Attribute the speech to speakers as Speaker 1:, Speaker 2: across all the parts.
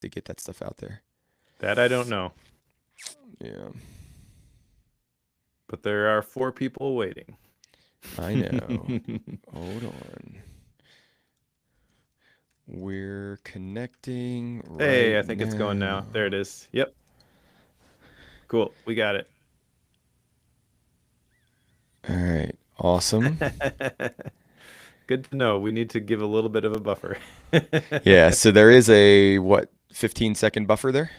Speaker 1: to get that stuff out there.
Speaker 2: That I don't know,
Speaker 1: Yeah,
Speaker 2: but there are 4 people waiting.
Speaker 1: I know. Hold on. We're connecting
Speaker 2: Hey,
Speaker 1: right
Speaker 2: I think it's going now.
Speaker 1: now.
Speaker 2: There it is. Yep. Cool. We got it.
Speaker 1: All right. Awesome.
Speaker 2: Good to know. We need to give a little bit of a buffer.
Speaker 1: Yeah, so there is a what, 15-second buffer there?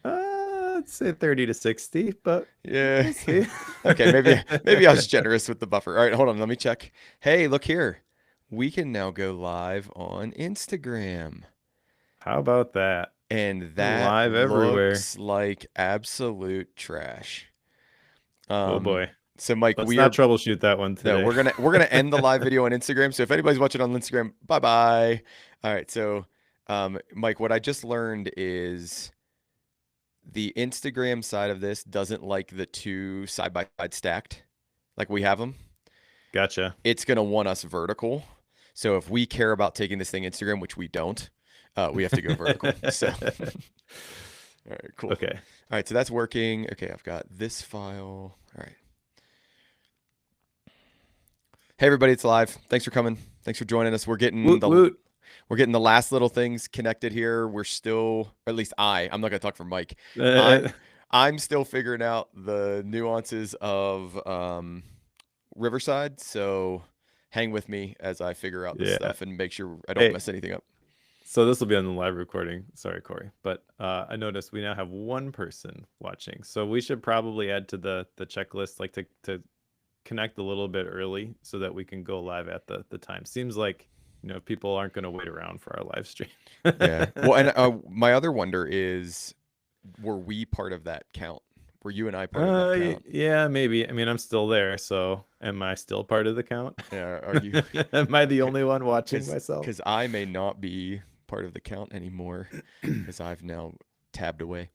Speaker 2: Let's say 30 to 60, but
Speaker 1: Yeah.
Speaker 2: we'll see.
Speaker 1: Okay, maybe I was generous with the buffer. All right, hold on, let me check. Hey, look here. We can now go live on Instagram.
Speaker 2: How about that?
Speaker 1: And
Speaker 2: We're
Speaker 1: that
Speaker 2: live everywhere.
Speaker 1: looks like absolute trash.
Speaker 2: Oh
Speaker 1: Um,
Speaker 2: boy.
Speaker 1: so Mike,
Speaker 2: Let's
Speaker 1: we
Speaker 2: not
Speaker 1: are
Speaker 2: troubleshoot that one
Speaker 1: no,
Speaker 2: today.
Speaker 1: we're gonna end the live video on Instagram. So if anybody's watching on Instagram, bye bye. All right, so Mike, what I just learned is the Instagram side of this doesn't like the two side by side stacked, like we have them.
Speaker 2: Gotcha.
Speaker 1: It's gonna want us vertical. So if we care about taking this thing Instagram, which we don't, we have to go vertical. So, all right, cool. All
Speaker 2: Okay.
Speaker 1: right, so that's working. Okay, I've got this file. All right. Hey everybody, it's live. Thanks for coming. Thanks for joining us.
Speaker 2: Woot woot.
Speaker 1: We're getting the last little things connected here. We're still, or at least I'm not gonna talk for Mike. I
Speaker 2: Uh,
Speaker 1: I'm still figuring out the nuances of Riverside. So hang with me as I figure out this
Speaker 2: yeah.
Speaker 1: stuff and make sure I don't
Speaker 2: Hey,
Speaker 1: mess anything up.
Speaker 2: so this will be on the live recording. Sorry, Corey. But I noticed we now have one person watching. So we should probably add to the checklist, like to connect a little bit early so that we can go live at the time. Seems like, people aren't going to wait around for our live stream.
Speaker 1: Yeah. Well, and my other wonder is, were we part of that count? Were you and I part of that count?
Speaker 2: Yeah, maybe. I mean, I'm still there, so am I still part of the count?
Speaker 1: Yeah. Are you?
Speaker 2: Am I the only one watching
Speaker 1: Because
Speaker 2: myself?
Speaker 1: because I may not be part of the count anymore because I've now tabbed away.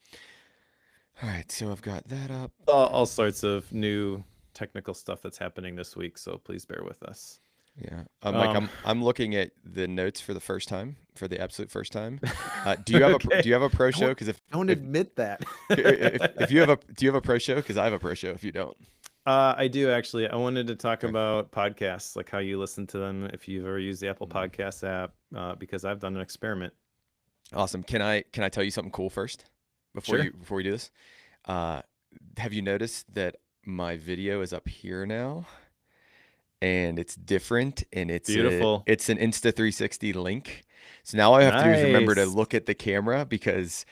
Speaker 1: All right, so I've got that up.
Speaker 2: All sorts of new technical stuff that's happening this week, so please bear with us.
Speaker 1: Yeah, Mike,
Speaker 2: Um,
Speaker 1: I'm looking at the notes for the first time, for the absolute first time. Do you have a
Speaker 2: okay.
Speaker 1: do you have a pro show?
Speaker 2: Don't
Speaker 1: Because
Speaker 2: don't admit that.
Speaker 1: if you have a do you have a pro show? Because I have a pro show. If you don't,
Speaker 2: I do actually. I wanted to talk
Speaker 1: okay,
Speaker 2: about podcasts, like how you listen to them, if you've ever used the Apple
Speaker 1: mm,
Speaker 2: Podcasts app, because I've done an experiment.
Speaker 1: awesome. Can I tell you something cool first
Speaker 2: Sure.
Speaker 1: before we do this? Uh, have you noticed that my video is up here now? And it's different and
Speaker 2: Beautiful.
Speaker 1: it's an Insta 360 link. So now all I have to do is remember to
Speaker 2: Nice.
Speaker 1: look at the camera because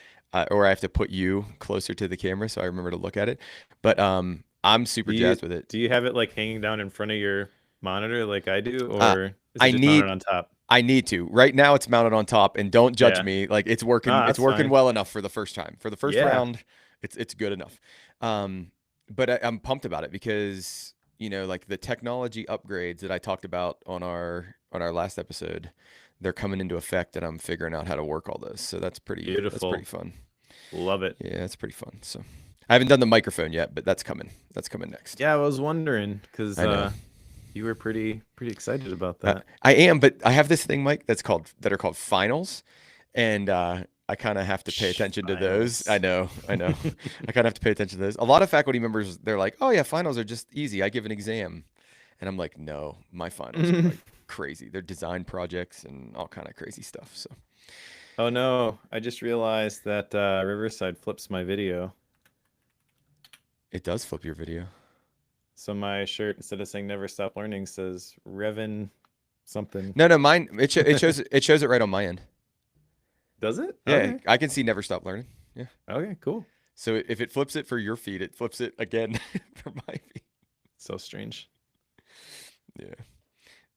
Speaker 1: or I have to put you closer to the camera so I remember to look at it. But I'm super
Speaker 2: Do you
Speaker 1: jazzed with it.
Speaker 2: do you have it like hanging down in front of your monitor like I do,
Speaker 1: Uh
Speaker 2: or is it
Speaker 1: I
Speaker 2: just mounted
Speaker 1: need
Speaker 2: on top?
Speaker 1: I need to. Right now it's mounted on top and don't judge
Speaker 2: Yeah.
Speaker 1: me. Like
Speaker 2: Ah,
Speaker 1: it's
Speaker 2: that's
Speaker 1: working
Speaker 2: fine.
Speaker 1: well enough for the first time. For the first
Speaker 2: Yeah.
Speaker 1: round, it's good enough. But I'm pumped about it because, like the technology upgrades that I talked about on our last episode, they're coming into effect and I'm figuring out how to work all those. So that's pretty
Speaker 2: Beautiful.
Speaker 1: fun.
Speaker 2: Love it.
Speaker 1: Yeah, that's pretty fun. So I haven't done the microphone yet, but that's coming. That's coming next.
Speaker 2: Yeah, I was wondering because
Speaker 1: I know.
Speaker 2: you were pretty excited about that.
Speaker 1: I am, but I have this thing, Mike, that are called finals, and I kind of have to pay
Speaker 2: Shh,
Speaker 1: attention to those.
Speaker 2: finals.
Speaker 1: I know. I kind of have to pay attention to those. A lot of faculty members, they're like, "Oh yeah, finals are just easy. I give an exam," and I'm like, "No, my finals are like crazy. They're design projects and all kind of crazy stuff." So
Speaker 2: Oh no, I just realized that Riverside flips my video.
Speaker 1: it does flip your video.
Speaker 2: So my shirt, instead of saying never stop learning, says Revan something.
Speaker 1: No, no, mine. It shows it right on my end.
Speaker 2: Does it?
Speaker 1: Yeah,
Speaker 2: Okay.
Speaker 1: I can see never stop learning. Yeah.
Speaker 2: Okay, cool.
Speaker 1: So if it flips it for your feed, it flips it again for my feed.
Speaker 2: So strange.
Speaker 1: Yeah.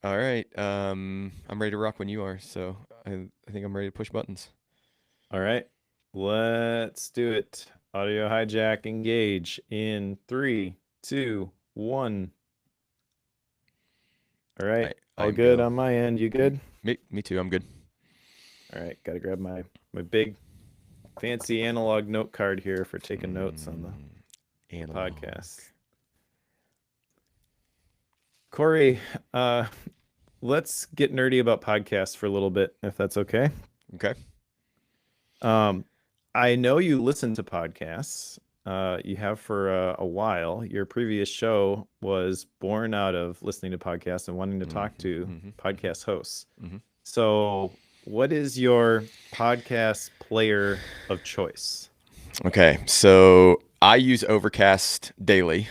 Speaker 1: All right. I'm ready to rock when you are. So I think I'm ready to push buttons.
Speaker 2: All right. Let's do it. Audio hijack engage in 3, 2, 1. All right. All
Speaker 1: I'm
Speaker 2: good
Speaker 1: go.
Speaker 2: on my end. You good?
Speaker 1: Me too. I'm good.
Speaker 2: All right. Got to grab my big fancy analog note card here for taking notes on the
Speaker 1: Analog.
Speaker 2: podcast. Corey, let's get nerdy about podcasts for a little bit, if that's okay.
Speaker 1: Okay.
Speaker 2: Um, I know you listen to podcasts. You have for a while. Your previous show was born out of listening to podcasts and wanting to
Speaker 1: Hmm.
Speaker 2: talk to
Speaker 1: Hmm.
Speaker 2: podcast hosts.
Speaker 1: Hmm.
Speaker 2: So, what is your podcast player of choice?
Speaker 1: Okay, so I use Overcast daily.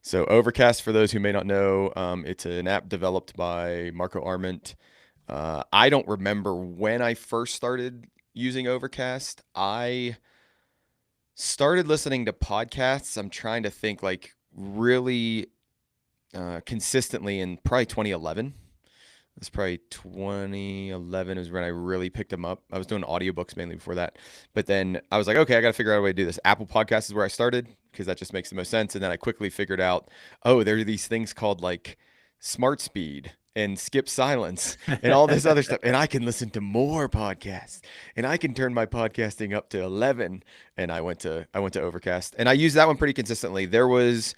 Speaker 1: So Overcast, for those who may not know, it's an app developed by Marco Arment. I don't remember when I first started using Overcast. I started listening to podcasts. I'm trying to think like really consistently in probably 2011. It's probably 2011 is when I really picked them up. I was doing audiobooks mainly before that. But then I was like, okay, I got to figure out a way to do this. Apple Podcast is where I started because that just makes the most sense. And then I quickly figured out, oh, there are these things called like Smart Speed and Skip Silence and all this other stuff. And I can listen to more podcasts and I can turn my podcasting up to 11. And I went to Overcast and I used that one pretty consistently. There was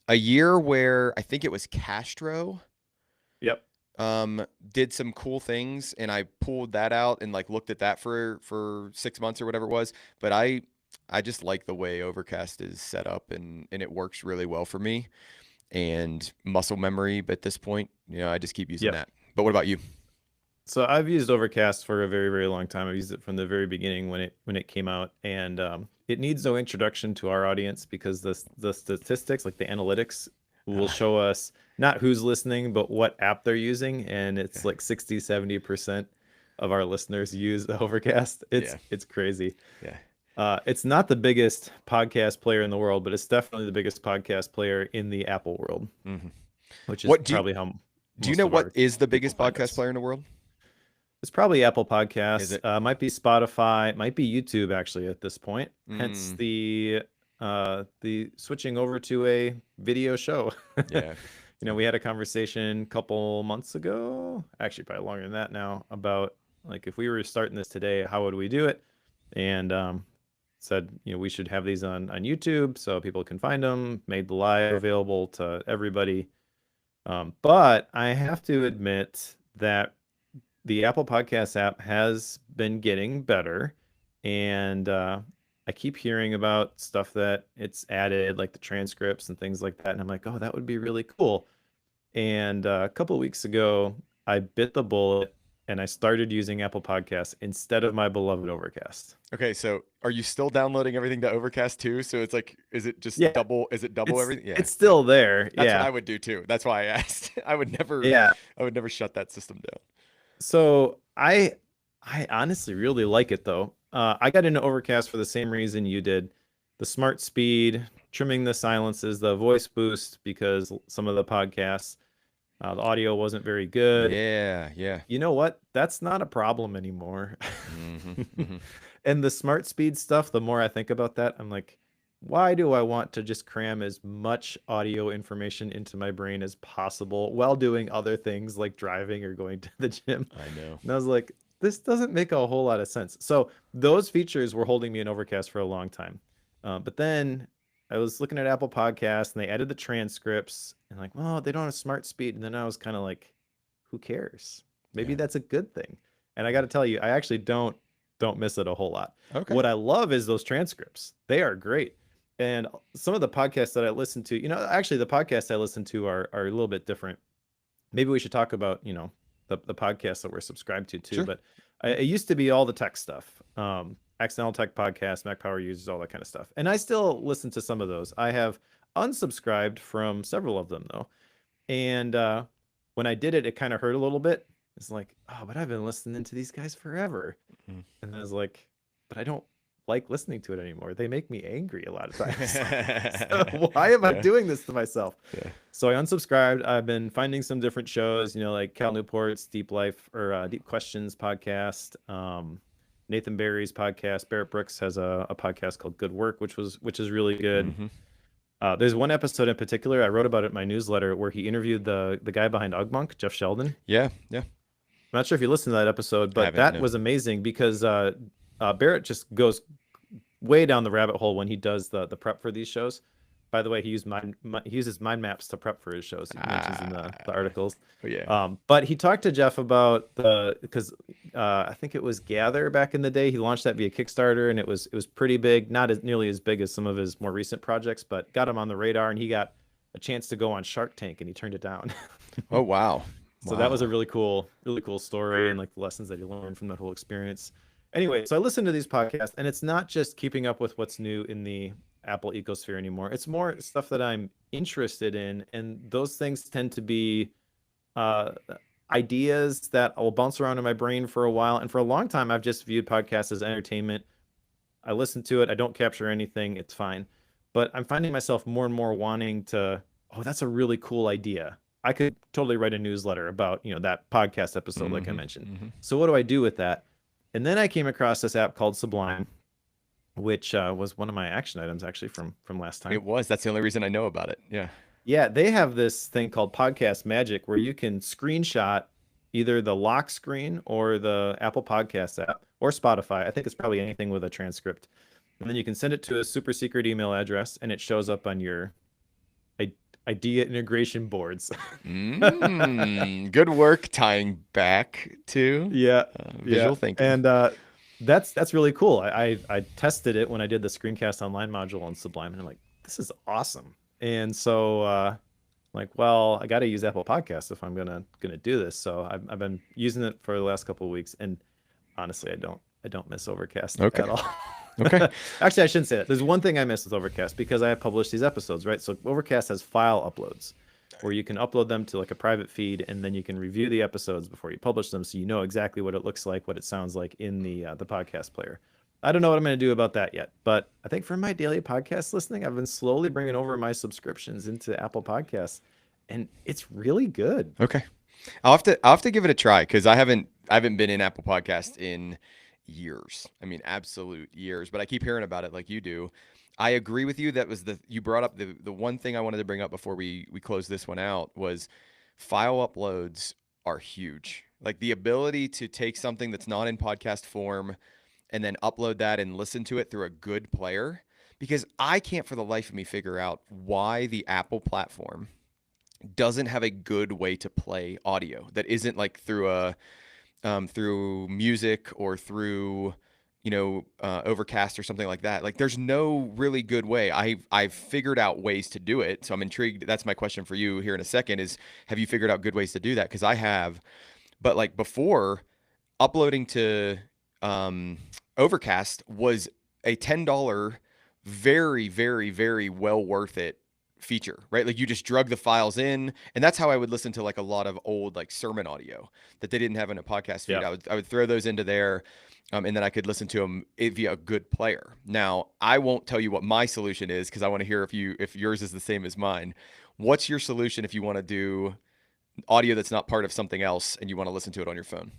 Speaker 1: a year where I think it was Castro
Speaker 2: Yep.
Speaker 1: did some cool things and I pulled that out and like looked at that for 6 months or whatever it was. But I just like the way Overcast is set up and it works really well for me and muscle memory. But at this point, I just keep using
Speaker 2: Yep.
Speaker 1: that. But what about you?
Speaker 2: So I've used Overcast for a very, very long time. I've used it from the very beginning when it came out, and it needs no introduction to our audience because the statistics, like the analytics, will
Speaker 1: Uh,
Speaker 2: show us not who's listening, but what app they're using, and
Speaker 1: yeah,
Speaker 2: it's like 60-70% of our listeners use Overcast.
Speaker 1: yeah,
Speaker 2: It's crazy.
Speaker 1: yeah.
Speaker 2: It's not the biggest podcast player in the world, but it's definitely the biggest podcast player in the Apple world,
Speaker 1: Hmm.
Speaker 2: which is
Speaker 1: What
Speaker 2: probably how
Speaker 1: do you
Speaker 2: most
Speaker 1: know?
Speaker 2: of
Speaker 1: What
Speaker 2: our
Speaker 1: is the
Speaker 2: people
Speaker 1: biggest
Speaker 2: find
Speaker 1: podcast
Speaker 2: us.
Speaker 1: player in the world?
Speaker 2: It's probably Apple
Speaker 1: Is
Speaker 2: Podcasts.
Speaker 1: it?
Speaker 2: Might be Spotify. Might be YouTube actually at this point. Hence
Speaker 1: Mm,
Speaker 2: the switching over to a video show.
Speaker 1: yeah,
Speaker 2: We had a conversation a couple months ago, actually probably longer than that now, about like if we were starting this today, how would we do it? And said we should have these on YouTube so people can find them. Made the live available to everybody. But I have to admit that the Apple Podcast app has been getting better, and I keep hearing about stuff that it's added, like the transcripts and things like that, and I'm like, oh, that would be really cool. And a couple of weeks ago, I bit the bullet and I started using Apple Podcasts instead of my beloved Overcast.
Speaker 1: Okay, so are you still downloading everything to Overcast too? So it's like, is it just
Speaker 2: Yeah,
Speaker 1: double? Is it double
Speaker 2: it's
Speaker 1: everything? Yeah,
Speaker 2: it's
Speaker 1: yeah.
Speaker 2: still there.
Speaker 1: That's what
Speaker 2: Yeah,
Speaker 1: I would do too. That's why I asked.
Speaker 2: yeah.
Speaker 1: I would never shut that system down.
Speaker 2: So I honestly really like it though. I got into Overcast for the same reason you did. The smart speed, trimming the silences, the voice boost because some of the podcasts, the audio wasn't very good.
Speaker 1: Yeah, yeah.
Speaker 2: You know what? That's not a problem anymore.
Speaker 1: Hmm. Hmm.
Speaker 2: And the smart speed stuff, the more I think about that, I'm like, why do I want to just cram as much audio information into my brain as possible while doing other things like driving or going to the gym?
Speaker 1: I know.
Speaker 2: And I was like, this doesn't make a whole lot of sense. So those features were holding me in Overcast for a long time. But then I was looking at Apple Podcasts and they added the transcripts and like, well, they don't have smart speed. And then I was kind of like, who cares? Maybe
Speaker 1: Yeah.
Speaker 2: that's a good thing. And I got to tell you, I actually don't miss it a whole lot.
Speaker 1: Okay.
Speaker 2: What I love is those transcripts. They are great. And some of the podcasts that I listen to, actually the podcasts I listen to are a little bit different. Maybe we should talk about, the podcasts that we're subscribed to too.
Speaker 1: Sure.
Speaker 2: But it used to be all the tech stuff. Accidental Tech Podcast, Mac Power Users, all that kind of stuff. And I still listen to some of those. I have unsubscribed from several of them though. And when I did it, it kind of hurt a little bit. It's like, oh, but I've been listening to these guys forever.
Speaker 1: Mm.
Speaker 2: And I was like, but I don't like listening to it anymore. They make me angry a lot of times. So why am I
Speaker 1: Yeah.
Speaker 2: doing this to myself?
Speaker 1: Yeah.
Speaker 2: So I unsubscribed. I've been finding some different shows, like Cal Newport's Deep Life or Deep Questions podcast. Nathan Barry's podcast. Barrett Brooks has a podcast called Good Work, which is really good.
Speaker 1: Hmm.
Speaker 2: There's one episode in particular I wrote about it in my newsletter where he interviewed the guy behind Ugmonk, Jeff Sheldon.
Speaker 1: Yeah. Yeah.
Speaker 2: I'm not sure if you listened to that episode,
Speaker 1: I
Speaker 2: but
Speaker 1: haven't.
Speaker 2: that
Speaker 1: No.
Speaker 2: was amazing because Barrett just goes way down the rabbit hole when he does the prep for these shows. By the way, he uses mind maps to prep for his shows. He mentions in the
Speaker 1: Ah,
Speaker 2: articles.
Speaker 1: oh yeah.
Speaker 2: But he talked to Jeff about because I think it was Gather back in the day. He launched that via Kickstarter, and it was pretty big, not as nearly as big as some of his more recent projects, but got him on the radar, and he got a chance to go on Shark Tank, and he turned it down.
Speaker 1: Oh wow.
Speaker 2: So that was a
Speaker 1: Wow.
Speaker 2: really cool story, and like the lessons that he learned from that whole experience. Anyway, so I listen to these podcasts, and it's not just keeping up with what's new in the Apple ecosphere anymore. It's more stuff that I'm interested in, and those things tend to be uh, ideas that will bounce around in my brain for a while. And for a long time, I've just viewed podcasts as entertainment. I listen to it. I don't capture anything. It's fine. But I'm finding myself more and more wanting to, oh, that's a really cool idea. I could totally write a newsletter about, that podcast episode, like I
Speaker 1: Hmm.
Speaker 2: mentioned.
Speaker 1: Hmm.
Speaker 2: So what do I do with that? And then I came across this app called Sublime, which was one of my action items actually from last time.
Speaker 1: It was. That's the only reason I know about it. Yeah.
Speaker 2: Yeah, they have this thing called Podcast Magic where you can screenshot either the lock screen or the Apple Podcast app or Spotify. I think it's probably anything with a transcript. And then you can send it to a super secret email address and it shows up on your idea integration boards.
Speaker 1: Good work tying back to
Speaker 2: Yeah, yeah.
Speaker 1: visual thinking.
Speaker 2: And that's really cool. I tested it when I did the screencast online module on Sublime and I'm like, this is awesome. And so like, well, I got to use Apple Podcasts if I'm gonna do this. So I've been using it for the last couple of weeks, and honestly, I don't miss Overcast
Speaker 1: Okay.
Speaker 2: at all.
Speaker 1: Okay.
Speaker 2: Actually, I shouldn't say that. There's one thing I miss with Overcast because I have published these episodes, right? So Overcast has file uploads where you can upload them to like a private feed, and then you can review the episodes before you publish them, so you know exactly what it looks like, what it sounds like in the podcast player. I don't know what I'm going to do about that yet, but I think for my daily podcast listening, I've been slowly bringing over my subscriptions into Apple Podcasts, and it's really good.
Speaker 1: Okay. I'll have to give it a try because I haven't been in Apple Podcast in years. I mean, absolute years. But I keep hearing about it like you do. I agree with you. That was you brought up the one thing I wanted to bring up before we close this one out was file uploads are huge. Like the ability to take something that's not in podcast form and then upload that and listen to it through a good player. Because I can't for the life of me figure out why the Apple platform doesn't have a good way to play audio that isn't like through music or through Overcast or something like that. Like there's no really good way. I've figured out ways to do it, so I'm intrigued. That's my question for you here in a second: is have you figured out good ways to do that? Because I have, but like before, uploading to um, Overcast was a $10, very, very, very well worth it feature, right? Like you just drug the files in, and that's how I would listen to like a lot of old like sermon audio that they didn't have in a podcast feed.
Speaker 2: Yeah.
Speaker 1: I would throw those into there, and then I could listen to them via a good player. Now I won't tell you what my solution is because I want to hear if yours is the same as mine. What's your solution if you want to do audio that's not part of something else and you want to listen to it on your phone?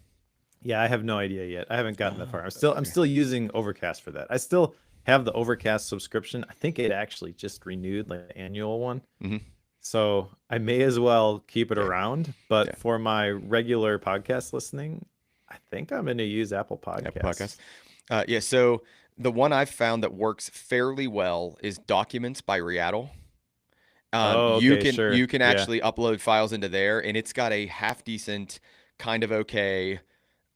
Speaker 2: Yeah, I have no idea yet. I haven't gotten that far. I'm
Speaker 1: Okay.
Speaker 2: still using Overcast for that. I still have the Overcast subscription. I think it actually just renewed like the annual one.
Speaker 1: Mm-hmm.
Speaker 2: So I may as well keep it
Speaker 1: Yeah.
Speaker 2: around.
Speaker 1: Yeah.
Speaker 2: But for my regular podcast listening, I think I'm going to use Apple
Speaker 1: Apple Podcast.
Speaker 2: Podcasts.
Speaker 1: Yeah. So the one I've found that works fairly well is Documents by Riaddle.
Speaker 2: Oh,
Speaker 1: You
Speaker 2: okay,
Speaker 1: can
Speaker 2: sure.
Speaker 1: you can
Speaker 2: Yeah.
Speaker 1: actually upload files into there, and it's got a half decent, kind of okay.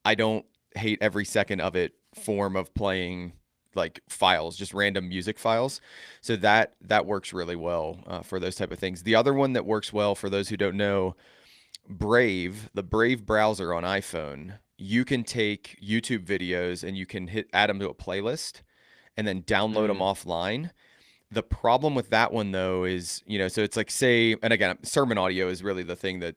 Speaker 1: I don't hate every second of it form of playing like files, just random music files. So that works really well for those type of things. The other one that works well for those who don't know, Brave, the Brave browser on iPhone, you can take YouTube videos and you can add them to a playlist and then download them
Speaker 2: Mm,
Speaker 1: offline. The problem with that one though is, so it's like say, and again, sermon audio is really the thing that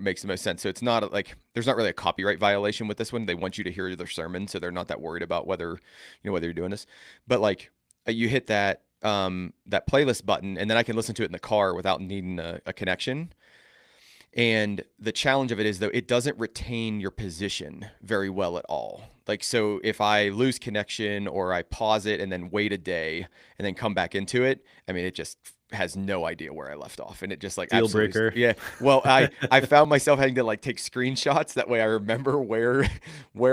Speaker 1: makes the most sense. So it's not like there's not really a copyright violation with this one. They want you to hear their sermon, so they're not that worried about whether you're doing this. But like you hit that playlist button, and then I can listen to it in the car without needing a connection. And the challenge of it is though it doesn't retain your position very well at all. Like so if I lose connection or I pause it and then wait a day and then come back into it, I mean it just has no idea where I left off and it just like
Speaker 2: deal
Speaker 1: absolutely
Speaker 2: breaker.
Speaker 1: yeah. Well, I found myself having to like take screenshots that way I remember where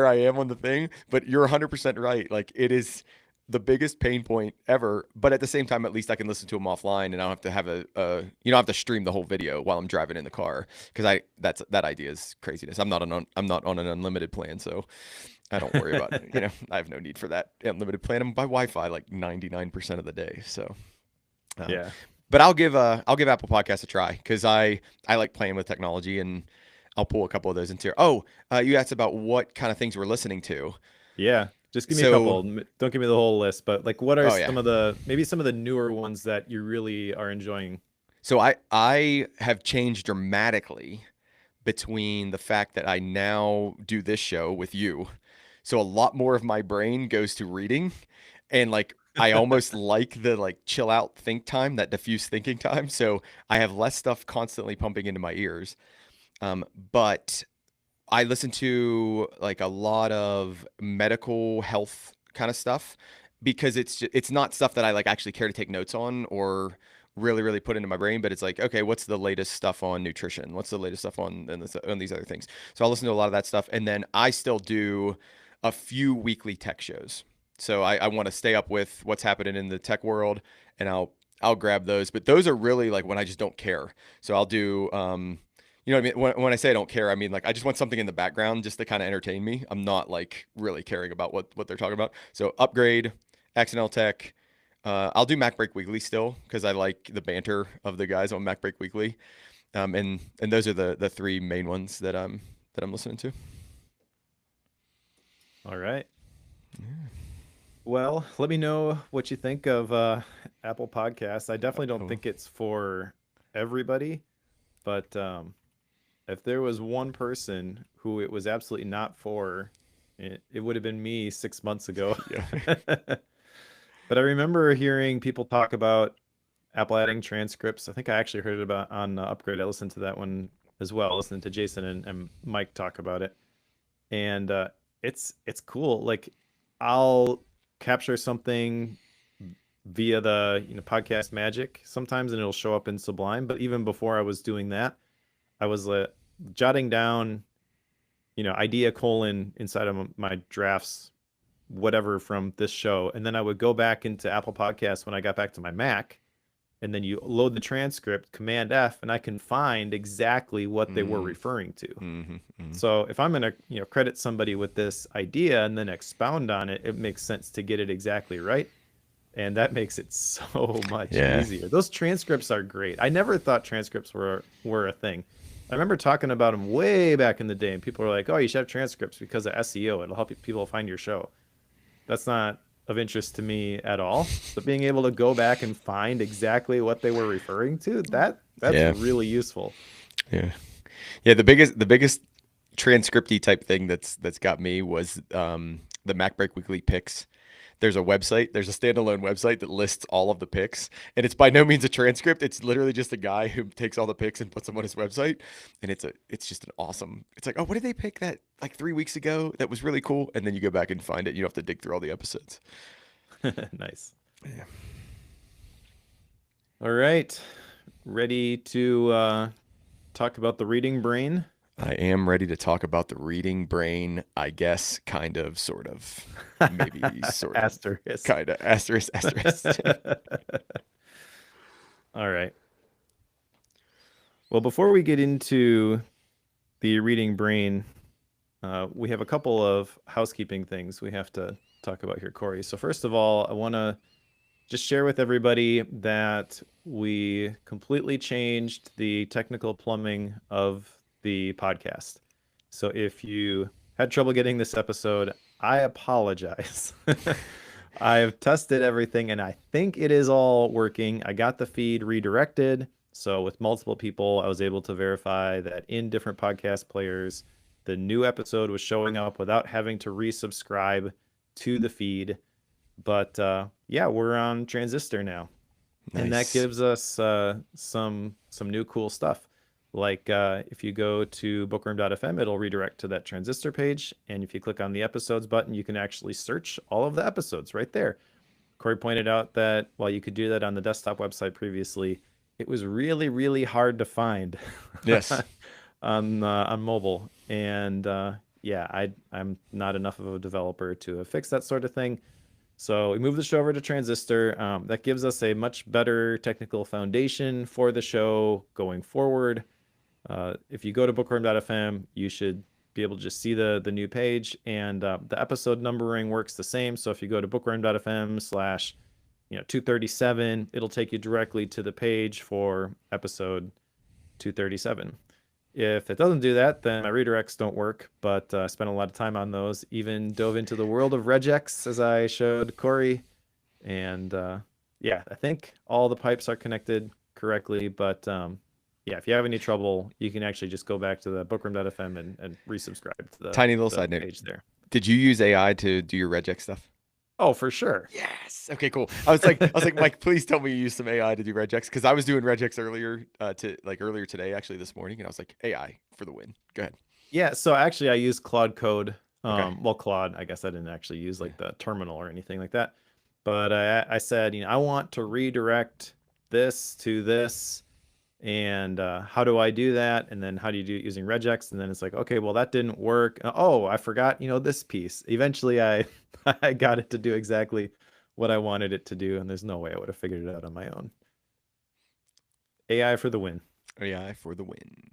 Speaker 1: I am on the thing, but you're 100% right. Like it is the biggest pain point ever. But at the same time, at least I can listen to them offline, and I don't have to have you don't have to stream the whole video while I'm driving in the car, because that idea is craziness. I'm not on an unlimited plan, so I don't worry about it. I have no need for that unlimited plan. I'm by Wi-Fi like 99% of the day, so. Um,
Speaker 2: Yeah.
Speaker 1: but I'll give Apple Podcasts a try, because I like playing with technology, and I'll pull a couple of those into here. Oh, you asked about what kind of things we're listening to.
Speaker 2: Yeah. Just give me a
Speaker 1: So,
Speaker 2: couple. Don't give me the whole list, but like what are
Speaker 1: oh yeah.
Speaker 2: some of the maybe some of the newer ones that you really are enjoying?
Speaker 1: So I have changed dramatically between the fact that I now do this show with you. So a lot more of my brain goes to reading, and like I almost like the like chill out think time, that diffuse thinking time. So I have less stuff constantly pumping into my ears. But I listen to like a lot of medical health kind of stuff, because it's not stuff that I like actually care to take notes on or really put into my brain, but it's like, okay, what's the latest stuff on nutrition? What's the latest stuff on these other things? So I'll listen to a lot of that stuff, and then I still do a few weekly tech shows. So I want to stay up with what's happening in the tech world, and I'll grab those. But those are really like when I just don't care. So I'll do you know what I mean? When I say I don't care, I mean like I just want something in the background just to kind of entertain me. I'm not like really caring about what they're talking about. So Upgrade, XNL Tech. I'll do Mac Break Weekly still, because I like the banter of the guys on Mac Break Weekly. And those are the three main ones that I'm listening to.
Speaker 2: All right. Well, let me know what you think of Apple Podcasts. I definitely don't
Speaker 1: Oh,
Speaker 2: think it's for everybody, but if there was one person who it was absolutely not for, it would have been me 6 months ago.
Speaker 1: yeah.
Speaker 2: But I remember hearing people talk about Apple adding transcripts. I think I actually heard it about on Upgrade. I listened to that one as well, listening to Jason and Mike talk about it, and it's cool. Like I'll capture something via the podcast magic sometimes, and it'll show up in Sublime. But even before I was doing that, I was jotting down idea colon inside of my drafts, whatever from this show, and then I would go back into Apple Podcasts when I got back to my Mac, and then you load the transcript, Command F, and I can find exactly what they were
Speaker 1: Mm,
Speaker 2: referring to.
Speaker 1: mm-hmm.
Speaker 2: So if I'm going to, credit somebody with this idea and then expound on it, it makes sense to get it exactly right. And that makes it so much
Speaker 1: Yeah.
Speaker 2: easier. Those transcripts are great. I never thought transcripts were a thing. I remember talking about them way back in the day, and people were like, "Oh, you should have transcripts because of SEO. It'll help people find your show." That's not of interest to me at all. But being able to go back and find exactly what they were referring to, that's
Speaker 1: Yeah.
Speaker 2: really useful.
Speaker 1: Yeah. Yeah. The biggest transcripty type thing that's got me was the Mac Break Weekly picks. There's a standalone website that lists all of the picks, and it's by no means a transcript. It's literally just a guy who takes all the picks and puts them on his website, and it's just an awesome. It's like, oh, what did they pick that like 3 weeks ago? That was really cool, and then you go back and find it. You don't have to dig through all the episodes.
Speaker 2: Nice.
Speaker 1: Yeah.
Speaker 2: All right. Ready to talk about the reading brain?
Speaker 1: I am ready to talk about the reading brain, I guess, kind of, sort of, maybe, sort of,
Speaker 2: Asterisk.
Speaker 1: kind of, asterisk, asterisk.
Speaker 2: All right. Well, before we get into the reading brain, we have a couple of housekeeping things we have to talk about here, Corey. So first of all, I want to just share with everybody that we completely changed the technical plumbing of the podcast. So if you had trouble getting this episode, I apologize. I've tested everything and I think it is all working. I got the feed redirected. So with multiple people, I was able to verify that in different podcast players, the new episode was showing up without having to resubscribe to the feed. But yeah, we're on Transistor now, and that
Speaker 1: Nice.
Speaker 2: gives us some new cool stuff. Like if you go to bookworm.fm, it'll redirect to that Transistor page, and if you click on the episodes button, you can actually search all of the episodes right there. Corey pointed out that while you could do that on the desktop website previously, it was really hard to find
Speaker 1: Yes.
Speaker 2: on mobile, and yeah, I'm not enough of a developer to have fixed that sort of thing. So we moved the show over to Transistor. That gives us a much better technical foundation for the show going forward. If you go to bookworm.fm, you should be able to just see the new page, and the episode numbering works the same. So if you go to bookworm.fm/ 237, it'll take you directly to the page for episode 237. If it doesn't do that, then my redirects don't work, but I spent a lot of time on those. Even dove into the world of regex, as I showed Corey. And yeah, I think all the pipes are connected correctly, but yeah, if you have any trouble, you can actually just go back to the bookworm.fm and resubscribe to
Speaker 1: Tiny little
Speaker 2: the
Speaker 1: side note.
Speaker 2: page there.
Speaker 1: Did you use AI to do your regex stuff?
Speaker 2: Oh, for sure.
Speaker 1: Yes. Okay, cool. I was like, Mike, please tell me you used some AI to do regex, because I was doing regex earlier today, actually this morning, and I was like, AI for the win. Go ahead.
Speaker 2: Yeah, so actually I used Claude Code.
Speaker 1: Okay.
Speaker 2: Well, Claude, I guess I didn't actually use like the terminal or anything like that. But I said, I want to redirect this to this. And how do I do that? And then how do you do it using regex? And then it's like, okay, well, that didn't work. Oh, I forgot, this piece. Eventually I I got it to do exactly what I wanted it to do. And there's no way I would have figured it out on my own. AI for the win.
Speaker 1: AI for the win.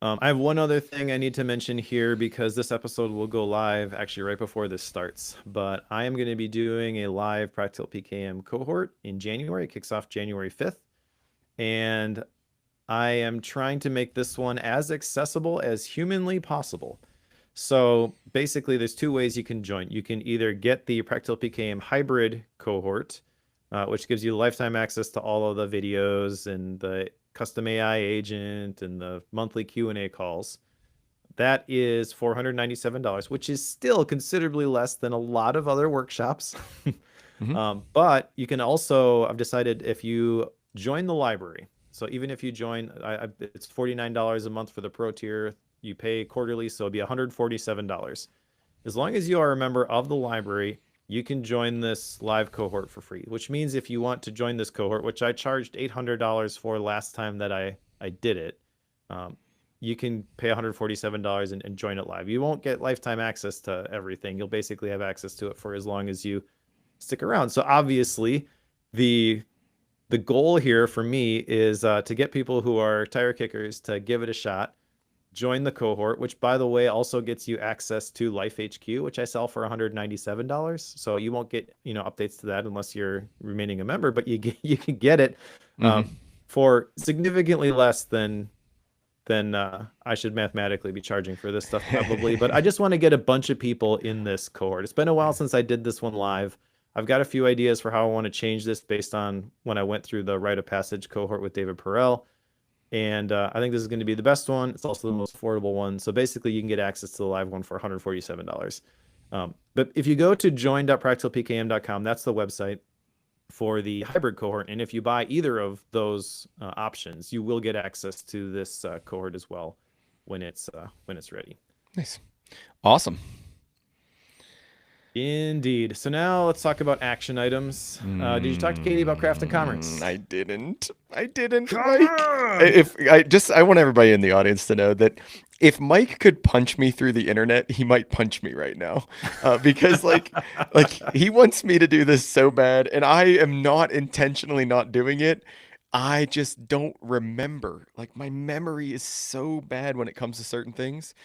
Speaker 2: I have one other thing I need to mention here, because this episode will go live actually right before this starts. But I am going to be doing a live Practical PKM cohort in January. It kicks off January 5th. And I am trying to make this one as accessible as humanly possible. So basically, there's two ways you can join. You can either get the Practical PKM hybrid cohort, which gives you lifetime access to all of the videos and the custom AI agent and the monthly Q&A calls. That is $497, which is still considerably less than a lot of other workshops. But you can also, I've decided, if you join the library, so even if you join, it's $49 a month for the pro tier. You pay quarterly, so it'd be $147. As long as you are a member of the library, you can join this live cohort for free, which means if you want to join this cohort, which I charged $800 for last time that I did it, you can pay $147 and join it live. You won't get lifetime access to everything. You'll basically have access to it for as long as you stick around. So obviously, the goal here for me is to get people who are tire kickers to give it a shot. Join the cohort, which, by the way, also gets you access to Life HQ, which I sell for $197. So you won't get updates to that unless you're remaining a member, but you can get it for significantly less than I should mathematically be charging for this stuff probably. But I just want to get a bunch of people in this cohort. It's been a while since I did this one live. I've got a few ideas for how I want to change this based on when I went through the Rite of Passage cohort with David Perel. And I think this is going to be the best one. It's also the most affordable one. So basically, you can get access to the live one for $147. But if you go to join.practicalpkm.com, that's the website for the hybrid cohort. And if you buy either of those options, you will get access to this cohort as well when it's ready.
Speaker 1: Nice. Awesome.
Speaker 2: Indeed. So now let's talk about action items. Did you talk to Katie about Craft and Commerce?
Speaker 1: I didn't, Mike. I want everybody in the audience to know that if Mike could punch me through the internet, he might punch me right now, because like he wants me to do this so bad, and I am not intentionally not doing it. I just don't remember. Like, my memory is so bad when it comes to certain things.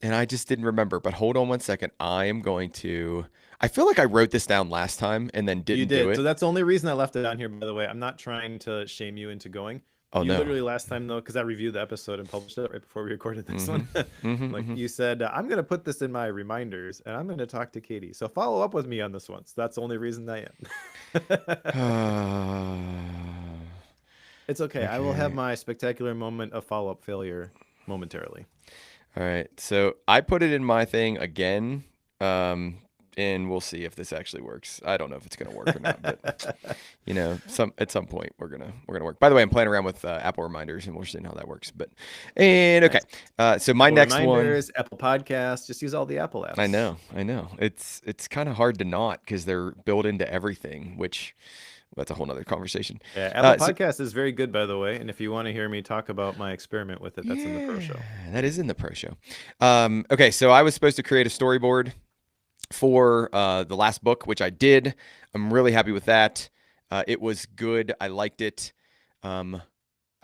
Speaker 1: And I just didn't remember. But hold on one second. I feel like I wrote this down last time and then didn't do it.
Speaker 2: So that's the only reason I left it on here, by the way. I'm not trying to shame you into going.
Speaker 1: Oh,
Speaker 2: you
Speaker 1: no.
Speaker 2: literally last time, though, because I reviewed the episode and published it right before we recorded this one. Like you said, I'm going to put this in my reminders and I'm going to talk to Katie. So follow up with me on this one. So that's the only reason I am. It's okay. I will have my spectacular moment of follow-up failure momentarily.
Speaker 1: All right. So I put it in my thing again, and we'll see if this actually works. I don't know if it's going to work or not, but at some point we're gonna work. By the way, I'm playing around with Apple reminders, and we're seeing how that works. Okay. So my
Speaker 2: Apple
Speaker 1: next
Speaker 2: reminders, Apple Podcasts, just use all the Apple apps.
Speaker 1: I know. It's kind of hard to not, because they're built into everything, which. That's a whole nother conversation.
Speaker 2: Yeah, Apple Podcast is very good, by the way. And if you want to hear me talk about my experiment with it, that's in the pro show.
Speaker 1: That is in the pro show. Okay, so I was supposed to create a storyboard for the last book, which I did. I'm really happy with that. It was good. I liked it. Um,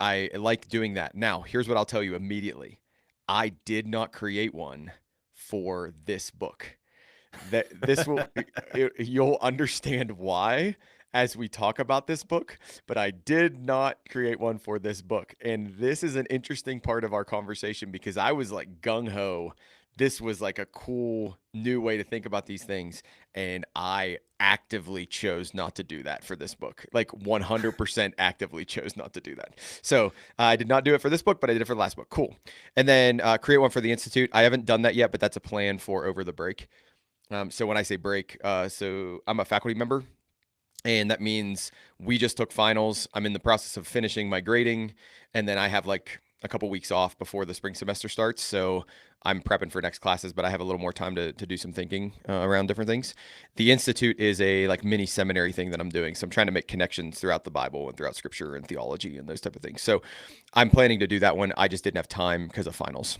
Speaker 1: I like doing that. Now, here's what I'll tell you immediately. I did not create one for this book. That this will you'll understand why as we talk about this book, but I did not create one for this book. And this is an interesting part of our conversation because I was like gung ho. This was like a cool new way to think about these things. And I actively chose not to do that for this book. Like 100% actively chose not to do that. So I did not do it for this book, but I did it for the last book. Cool. And then create one for the Institute. I haven't done that yet, but that's a plan for over the break. So when I say break, so I'm a faculty member, and that means we just took finals. I'm in the process of finishing my grading, and then I have like a couple weeks off before the spring semester starts. So I'm prepping for next classes, but I have a little more time to do some thinking around different things. The Institute is a like mini seminary thing that I'm doing. So I'm trying to make connections throughout the Bible and throughout Scripture and theology and those type of things. So I'm planning to do that one. I just didn't have time because of finals,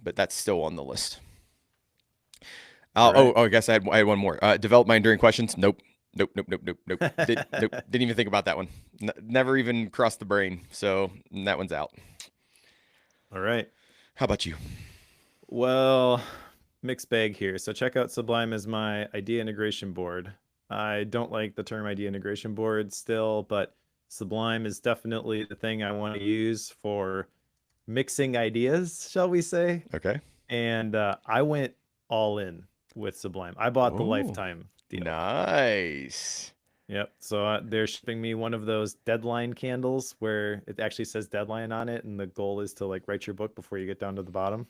Speaker 1: but that's still on the list.
Speaker 2: All right.
Speaker 1: I guess I had one more. Develop my enduring questions. Nope. Nope. Nope. Nope. Nope. Nope. Nope. Didn't even think about that one. Never even crossed the brain. So that one's out.
Speaker 2: All right.
Speaker 1: How about you?
Speaker 2: Well, mixed bag here. So check out Sublime as my idea integration board. I don't like the term idea integration board still, but Sublime is definitely the thing I want to use for mixing ideas, shall we say.
Speaker 1: Okay.
Speaker 2: And I went all in with Sublime. I bought the
Speaker 1: Oh,
Speaker 2: lifetime deal.
Speaker 1: nice.
Speaker 2: Yep. So they're shipping me one of those deadline candles where it actually says deadline on it, and the goal is to like write your book before you get down to the bottom.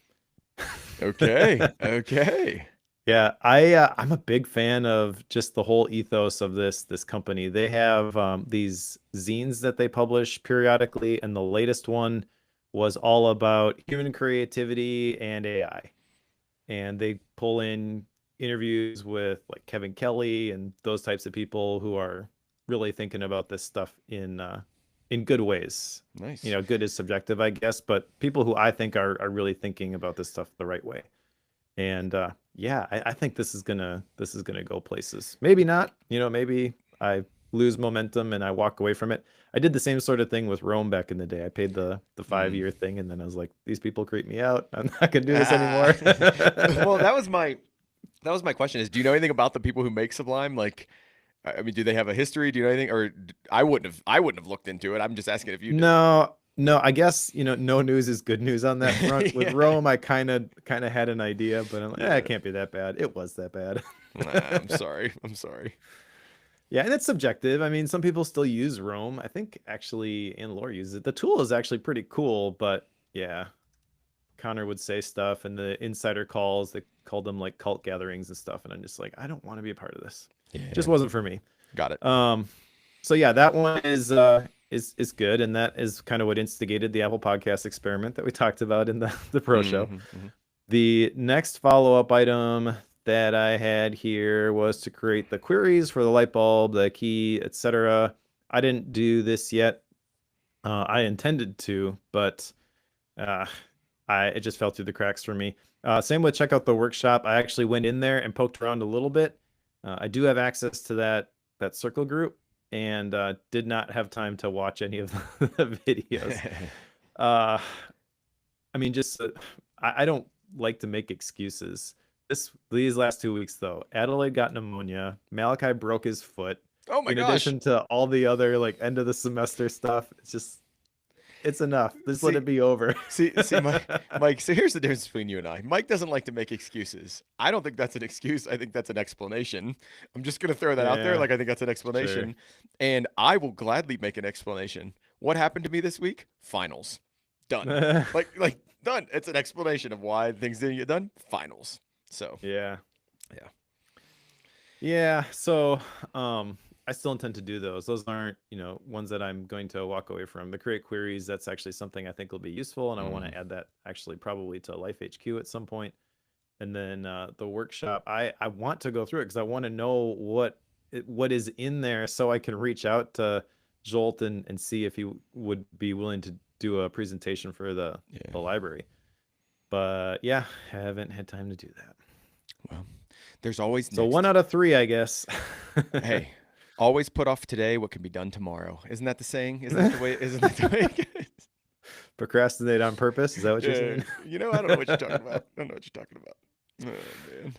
Speaker 1: Okay. Okay.
Speaker 2: Yeah, I'm a big fan of just the whole ethos of this company. They have these zines that they publish periodically, and the latest one was all about human creativity and AI. And they pull in interviews with like Kevin Kelly and those types of people who are really thinking about this stuff in good ways. You
Speaker 1: Nice.
Speaker 2: know, good is subjective, I guess, but people who I think are really thinking about this stuff the right way. And yeah, I think this is gonna go places. Maybe not, you know, maybe I lose momentum and I walk away from it. I did the same sort of thing with Rome back in the day. I paid the 5 year thing, and then I was like, these people creep me out. I'm not gonna do this
Speaker 1: Ah.
Speaker 2: anymore.
Speaker 1: Well, that was my question is, do you know anything about the people who make Sublime? Like, I mean, do they have a history? Do you know anything? Or I wouldn't have looked into it. I'm just asking if you did.
Speaker 2: No, no, I guess, you know, no news is good news on that front. With
Speaker 1: Yeah.
Speaker 2: Rome, I kind of had an idea, but I'm like, it
Speaker 1: Yeah.
Speaker 2: can't be that bad. It was that bad.
Speaker 1: I'm sorry. I'm sorry.
Speaker 2: Yeah, and it's subjective. I mean, some people still use Rome. I think actually Anne Lore uses it. The tool is actually pretty cool, but yeah, Connor would say stuff and the insider calls, they called them like cult gatherings and stuff, and I'm just like, I don't want to be a part of this. Just
Speaker 1: Yeah.
Speaker 2: wasn't for me.
Speaker 1: Got it.
Speaker 2: So yeah, that one is good, and that is kind of what instigated the Apple Podcast experiment that we talked about in the pro show.
Speaker 1: Mhm.
Speaker 2: The next follow-up item that I had here was to create the queries for the light bulb, the key, etc. I didn't do this yet. I intended to, but uh, it just fell through the cracks for me. Same with check out the workshop. I actually went in there and poked around a little bit. I do have access to that circle group, and did not have time to watch any of the videos. Uh, I mean, just I don't like to make excuses. These last 2 weeks though, Adelaide got pneumonia. Malachi broke his foot.
Speaker 1: Oh my
Speaker 2: In
Speaker 1: gosh.
Speaker 2: addition to all the other like end of the semester stuff, it's enough. Just let
Speaker 1: See,
Speaker 2: it be over.
Speaker 1: see, Mike. So here's the difference between you and I. Mike doesn't like to make excuses. I don't think that's an excuse. I think that's an explanation. I'm just gonna throw that out there.
Speaker 2: Yeah,
Speaker 1: Like I think that's an
Speaker 2: sure.
Speaker 1: explanation, and I will gladly make an explanation. What happened to me this week? Finals. Done. Like done. It's an explanation of why things didn't get done. Finals. So
Speaker 2: Yeah.
Speaker 1: yeah.
Speaker 2: Yeah, so I still intend to do those. Those aren't, you know, ones that I'm going to walk away from. The create queries, that's actually something I think will be useful, and I want
Speaker 1: Mm.
Speaker 2: to add that actually probably to Life HQ at some point. And then the workshop, I want to go through it because I want to know what is in there so I can reach out to Jolt and see if he would be willing to do a presentation for the
Speaker 1: Yeah.
Speaker 2: library. But yeah, haven't had time to do that.
Speaker 1: Well, There's always
Speaker 2: So 1
Speaker 1: next.
Speaker 2: out of 3, I guess.
Speaker 1: Hey, always put off today what can be done tomorrow. Isn't that the saying? Isn't that the way? Isn't that the way it goes?
Speaker 2: Procrastinate on purpose. Is that what you're
Speaker 1: Yeah,
Speaker 2: saying?
Speaker 1: I don't know what you're talking about. I don't know what you're talking about. Oh man.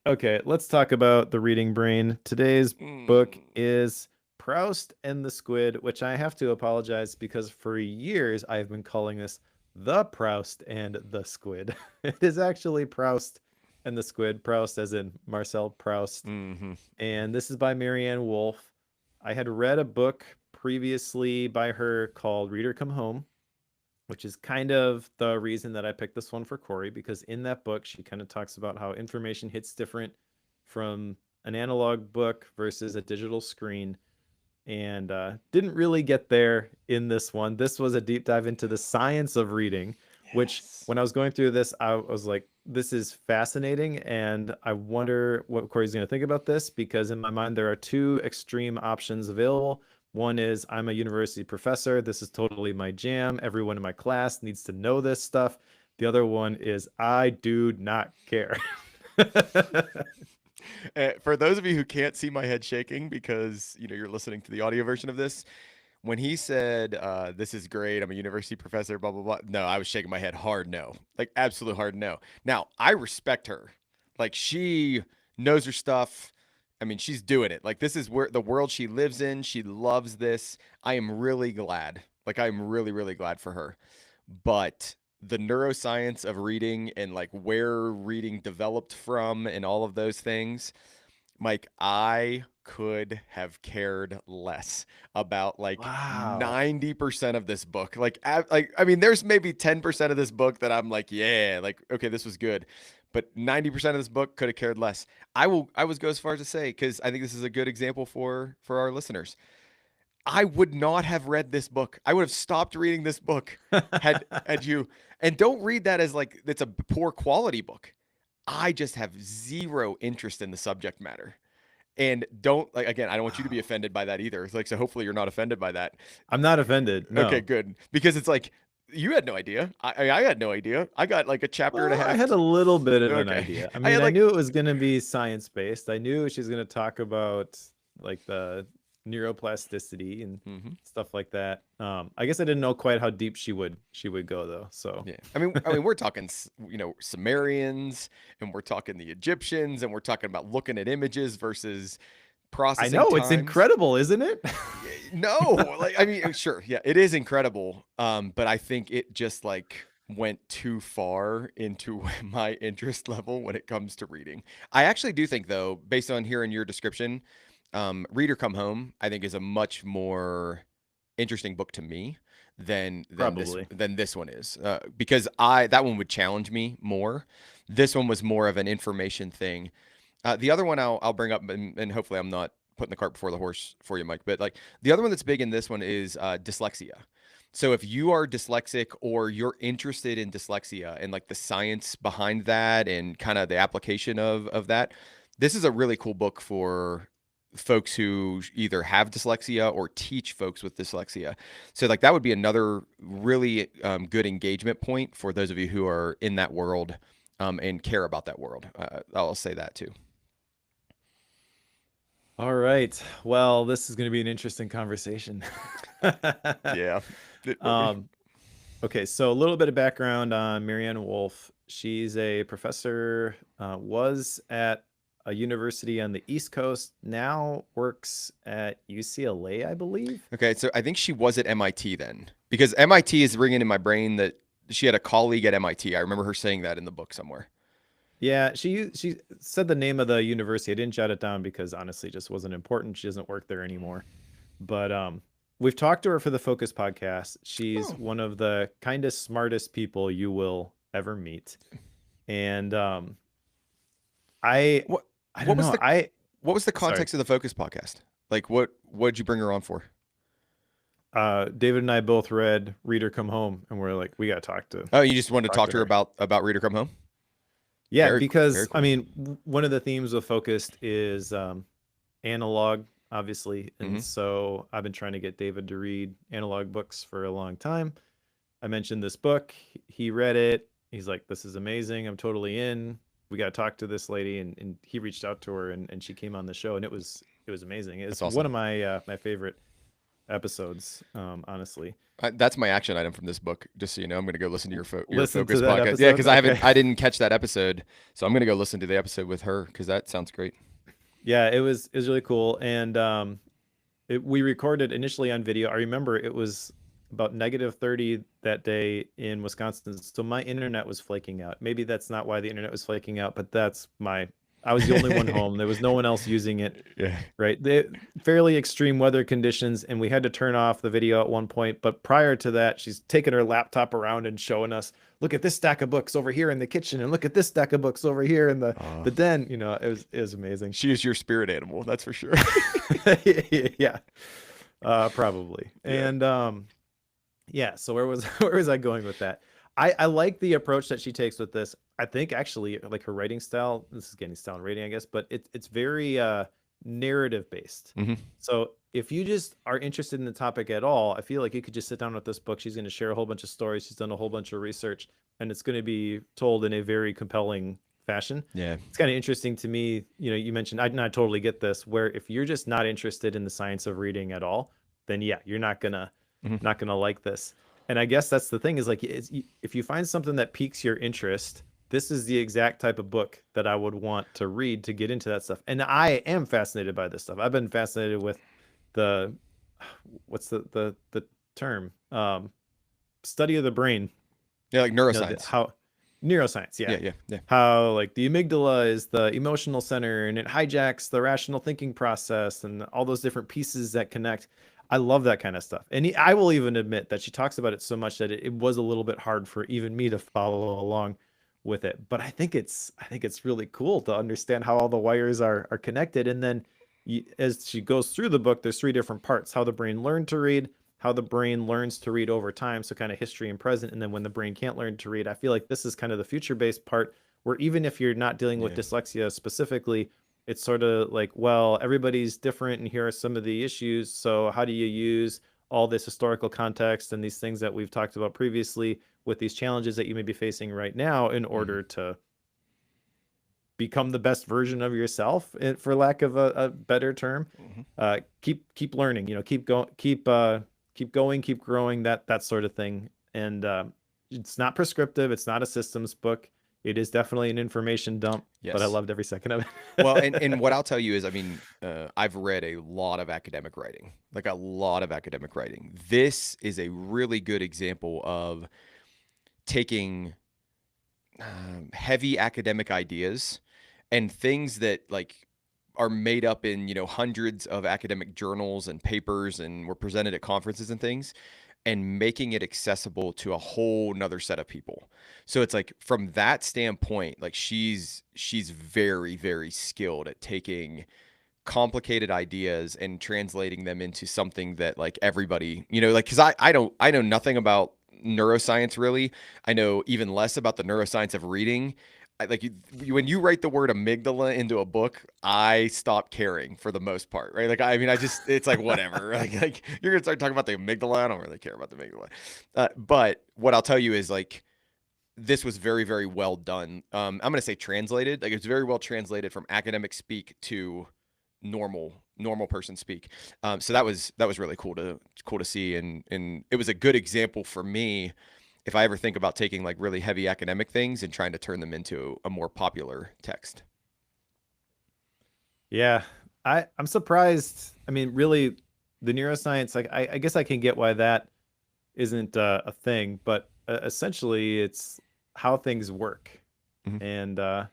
Speaker 2: Okay, let's talk about the reading brain. Today's book
Speaker 1: Mm,
Speaker 2: is Proust and the Squid, which I have to apologize because for years I've been calling this the Proust and the Squid. It is actually Proust and the Squid. Proust as in Marcel Proust.
Speaker 1: hmm.
Speaker 2: And this is by Marianne Wolfe. I had read a book previously by her called Reader Come Home, which is kind of the reason that I picked this one for Corey, because in that book, she kind of talks about how information hits different from an analog book versus a digital screen. And didn't really get there in this one. This was a deep dive into the science of reading, which
Speaker 1: Yes.
Speaker 2: when I was going through this, I was like, this is fascinating. And I wonder what Corey's going to think about this, because in my mind, there are two extreme options available. One is I'm a university professor. This is totally my jam. Everyone in my class needs to know this stuff. The other one is I do not care.
Speaker 1: For those of you who can't see my head shaking because you're listening to the audio version of this, when he said, "This is great. I'm a university professor." Blah blah blah. No, I was shaking my head hard no, like absolute hard no. Now I respect her, like she knows her stuff. I mean, she's doing it. Like this is where the world she lives in. She loves this. I am really glad. Like I'm really really glad for her. But the neuroscience of reading and like where reading developed from and all of those things, Mike, I could have cared less about like
Speaker 2: Wow.
Speaker 1: 90% of this book. Like I mean, there's maybe 10% of this book that I'm like, yeah, like okay, this was good. But 90% of this book could have cared less. I was go as far as to say, because I think this is a good example for our listeners. I would not have read this book. I would have stopped reading this book had you, and don't read that as like it's a poor quality book. I just have zero interest in the subject matter. And don't like again, I don't want you to be
Speaker 2: Wow.
Speaker 1: offended by that either. It's like so hopefully you're not offended by that.
Speaker 2: I'm not offended.
Speaker 1: Okay,
Speaker 2: No.
Speaker 1: good. Because it's like you had no idea. I had no idea. I got like a chapter and a
Speaker 2: Well, I
Speaker 1: half.
Speaker 2: had a little bit of an
Speaker 1: Okay.
Speaker 2: idea. I
Speaker 1: I
Speaker 2: mean,
Speaker 1: had
Speaker 2: I
Speaker 1: like
Speaker 2: knew it was going to be science based. I knew she's going to talk about like the neuroplasticity and
Speaker 1: mhm.
Speaker 2: stuff like that. I guess I didn't know quite how deep she would go though. So
Speaker 1: Yeah. I mean we're talking Sumerians, and we're talking the Egyptians, and we're talking about looking at images versus
Speaker 2: I
Speaker 1: processing
Speaker 2: know it's
Speaker 1: times.
Speaker 2: incredible, isn't it?
Speaker 1: No, like I mean, sure, yeah, it is incredible. But I think it just like went too far into my interest level when it comes to reading. I actually do think, though, based on hearing your description, "Reader Come Home" I think is a much more interesting book to me
Speaker 2: Probably.
Speaker 1: than this one is, because I that one would challenge me more. This one was more of an information thing. The other one I'll bring up, and hopefully I'm not putting the cart before the horse for you, Mike. But like the other one that's big in this one is dyslexia. So if you are dyslexic or you're interested in dyslexia and like the science behind that and kind of the application of that, this is a really cool book for folks who either have dyslexia or teach folks with dyslexia. So like that would be another really good engagement point for those of you who are in that world and care about that world. I'll say that too.
Speaker 2: All right. Well, this is going to be an interesting conversation.
Speaker 1: Yeah, it will be.
Speaker 2: um, Okay, so a little bit of background on Marianne Wolfe. She's a professor, was at a university on the East Coast, now works at UCLA, I believe.
Speaker 1: Okay, so I think she was at MIT then, because MIT is ringing in my brain that she had a colleague at MIT. I remember her saying that in the book somewhere.
Speaker 2: Yeah, she said the name of the university. I didn't jot it down because honestly, it just wasn't important. She doesn't work there anymore. But we've talked to her for the Focus podcast. She's
Speaker 1: Oh,
Speaker 2: one of the kindest, smartest people you will ever meet. And I
Speaker 1: what
Speaker 2: I
Speaker 1: what
Speaker 2: don't
Speaker 1: was
Speaker 2: know.
Speaker 1: the what was the
Speaker 2: Sorry.
Speaker 1: context of the Focus podcast? Like what did you bring her on for?
Speaker 2: David and I both read Reader Come Home, and we're like, we gotta
Speaker 1: Oh, you just wanted to
Speaker 2: talk
Speaker 1: talk
Speaker 2: to
Speaker 1: to her
Speaker 2: her.
Speaker 1: about Reader Come Home?
Speaker 2: Yeah,
Speaker 1: Very
Speaker 2: because I
Speaker 1: cool.
Speaker 2: mean, one of the themes of Focused is analog, obviously, and
Speaker 1: Hmm.
Speaker 2: so I've been trying to get David to read analog books for a long time. I mentioned this book. He read it. He's like, "This is amazing. I'm totally in." we got to talk to this lady, and he reached out to her, and she came on the show, and it was amazing.
Speaker 1: That's
Speaker 2: It's one
Speaker 1: awesome.
Speaker 2: of my my favorite episodes, honestly.
Speaker 1: That's my action item from this book. Just so you know, I'm going to go listen to your
Speaker 2: Listen to
Speaker 1: focus
Speaker 2: that
Speaker 1: podcast. Yeah,
Speaker 2: episode.
Speaker 1: because
Speaker 2: Okay.
Speaker 1: I didn't catch that episode, so I'm going to go listen to the episode with her because that sounds great.
Speaker 2: Yeah, it was really cool, and we recorded initially on video. I remember it was about -30 that day in Wisconsin, so my internet was flaking out. Maybe that's not why the internet was flaking out, but I was the only one home. There was no one else using it.
Speaker 1: Yeah.
Speaker 2: Right. Fairly extreme weather conditions, and we had to turn off the video at one point. But prior to that, she's taking her laptop around and showing us, look at this stack of books over here in the kitchen, and look at this stack of books over here in the den. It was amazing.
Speaker 1: She is your spirit animal, that's for sure.
Speaker 2: Yeah, probably.
Speaker 1: Yeah.
Speaker 2: And yeah. So where was I going with that? I like the approach that she takes with this. I think actually like her writing style. This is getting style and rating, I guess, but it's very narrative based.
Speaker 1: Hmm.
Speaker 2: So if you just are interested in the topic at all, I feel like you could just sit down with this book. She's going to share a whole bunch of stories. She's done a whole bunch of research, and it's going to be told in a very compelling fashion.
Speaker 1: Yeah.
Speaker 2: It's kind of interesting to me. You mentioned I totally get this. Where if you're just not interested in the science of reading at all, then yeah, you're
Speaker 1: Hmm.
Speaker 2: not gonna like this. And I guess that's the thing is like if you find something that piques your interest, this is the exact type of book that I would want to read to get into that stuff. And I am fascinated by this stuff. I've been fascinated with the what's the term study of the brain.
Speaker 1: Yeah, like neuroscience.
Speaker 2: How neuroscience, yeah.
Speaker 1: Yeah, yeah, yeah.
Speaker 2: How like the amygdala is the emotional center and it hijacks the rational thinking process and all those different pieces that connect. I love that kind of stuff. And I will even admit that she talks about it so much that it was a little bit hard for even me to follow along with it. But I think it's really cool to understand how all the wires are connected. And then as she goes through the book, there's three different parts: how the brain learned to read, how the brain learns to read over time, so kind of history and present, and then when the brain can't learn to read. I feel like this is kind of the future-based part where even if you're not dealing with
Speaker 1: Yeah.
Speaker 2: dyslexia specifically, it's sort of like, well, everybody's different and here are some of the issues. So how do you use all this historical context and these things that we've talked about previously with these challenges that you may be facing right now in order to become the best version of yourself, for lack of a better term?
Speaker 1: Hmm.
Speaker 2: Keep learning, keep going, keep growing, that sort of thing. And it's not prescriptive. It's not a systems book. It is definitely an information dump, but I
Speaker 1: Yes.
Speaker 2: loved every second of it.
Speaker 1: Well, and what I'll tell you is, I mean, I've read a lot of academic writing, like a lot of academic writing. This is a really good example of taking heavy academic ideas and things that like are made up in hundreds of academic journals and papers and were presented at conferences and things, and making it accessible to a whole nother set of people. So it's like from that standpoint, like she's very, very skilled at taking complicated ideas and translating them into something that like everybody, like because I know nothing about neuroscience really. I know even less about the neuroscience of reading. Like when you write the word amygdala into a book, I stop caring for the most part, right? Like I mean, I just it's like whatever. Like you're gonna start talking about the amygdala. I don't really care about the amygdala. But what I'll tell you is like this was very, very well done. I'm gonna say translated. Like it's very well translated from academic speak to normal person speak. So that was really cool to see, and it was a good example for me if I ever think about taking like really heavy academic things and trying to turn them into a more popular text.
Speaker 2: Yeah, I'm surprised. I mean, really, the neuroscience, like I guess I can get why that isn't a thing, but essentially it's how things work.
Speaker 1: Mhm.
Speaker 2: And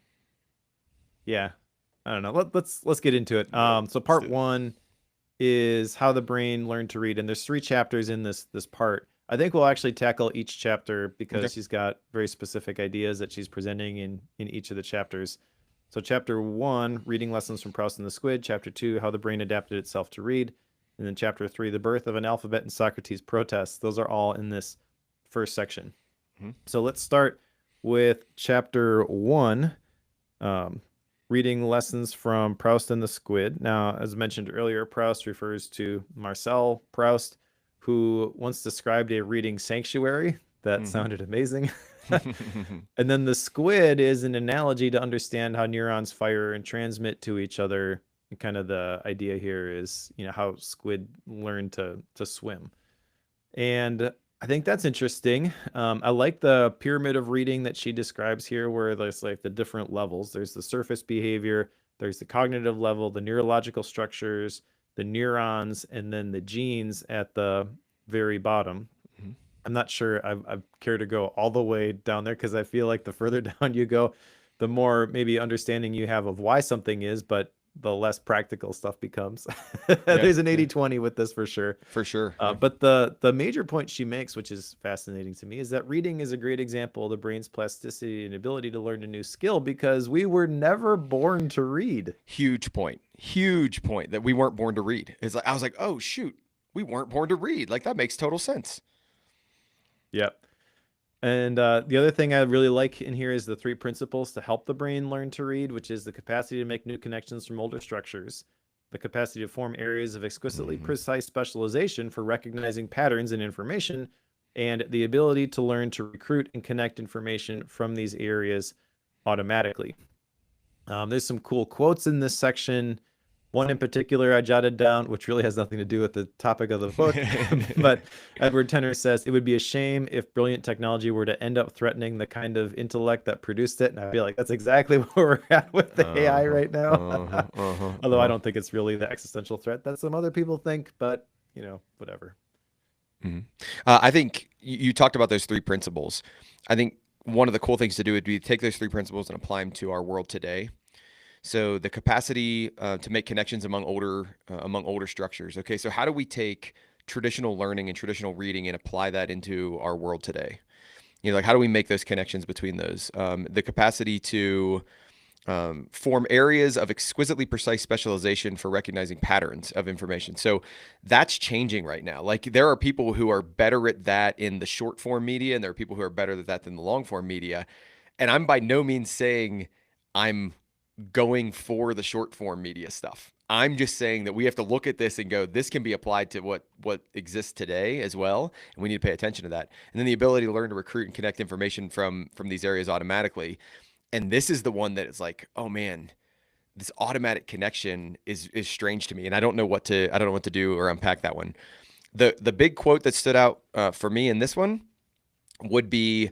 Speaker 2: yeah, I don't know. Let's get into it.
Speaker 1: Yeah,
Speaker 2: So
Speaker 1: let's
Speaker 2: part
Speaker 1: do it.
Speaker 2: one is how the brain learned to read, and there's three chapters in this part. I think we'll actually tackle each chapter
Speaker 1: Okay.
Speaker 2: because she's got very specific ideas that she's presenting in each of the chapters. So chapter one, reading lessons from Proust and the Squid. Chapter two, how the brain adapted itself to read. And then chapter three, the birth of an alphabet and Socrates' protests. Those are all in this first section.
Speaker 1: Mhm.
Speaker 2: So let's start with chapter one, um, reading lessons from Proust and the Squid. Now, as mentioned earlier, Proust refers to Marcel Proust, who once described a reading sanctuary. That
Speaker 1: Mhm.
Speaker 2: sounded amazing. And then the squid is an analogy to understand how neurons fire and transmit to each other. And kind of the idea here is, how squid learn to swim. And I think that's interesting. I like the pyramid of reading that she describes here, where there's like the different levels. There's the surface behavior, there's the cognitive level, the neurological structures, the neurons, and then the genes at the very bottom.
Speaker 1: Mhm.
Speaker 2: I'm not sure I care to go all the way down there because I feel like the further down you go, the more maybe understanding you have of why something is, but the less practical stuff becomes.
Speaker 1: Yeah,
Speaker 2: There's an
Speaker 1: yeah,
Speaker 2: 80/20 with this for sure.
Speaker 1: for sure. Yeah.
Speaker 2: But the major point she makes, which is fascinating to me, is that reading is a great example of the brain's plasticity and ability to learn a new skill because we were never born to read.
Speaker 1: Huge point. Huge point that we weren't born to read. It's like I was like, oh shoot, we weren't born to read. Like that makes total sense.
Speaker 2: Yep. And the other thing I really like in here is the three principles to help the brain learn to read, which is the capacity to make new connections from older structures, the capacity to form areas of exquisitely
Speaker 1: Hmm.
Speaker 2: precise specialization for recognizing patterns in information, and the ability to learn to recruit and connect information from these areas automatically. There's some cool quotes in this section. One in particular I jotted down, which really has nothing to do with the topic of the book. But Edward Tenner says, it would be a shame if brilliant technology were to end up threatening the kind of intellect that produced it. And I feel like that's exactly where we're at with the AI
Speaker 1: Uh-huh,
Speaker 2: right now.
Speaker 1: uh-huh, uh-huh,
Speaker 2: Although I
Speaker 1: uh-huh.
Speaker 2: don't think it's really the existential threat that some other people think, but whatever.
Speaker 1: Mhm. I think you talked about those three principles. I think one of the cool things to do would be take those three principles and apply them to our world today. So the capacity to make connections among older structures. Okay, so how do we take traditional learning and traditional reading and apply that into our world today? Like how do we make those connections between those? The capacity to form areas of exquisitely precise specialization for recognizing patterns of information. So that's changing right now. Like there are people who are better at that in the short form media, and there are people who are better at that than the long form media. And I'm by no means saying I'm going for the short form media stuff. I'm just saying that we have to look at this and go, this can be applied to what exists today as well, and we need to pay attention to that. And then the ability to learn to recruit and connect information from these areas automatically. And this is the one that is like, oh man, this automatic connection is strange to me, and I don't know what to do or unpack that one. The big quote that stood out for me in this one would be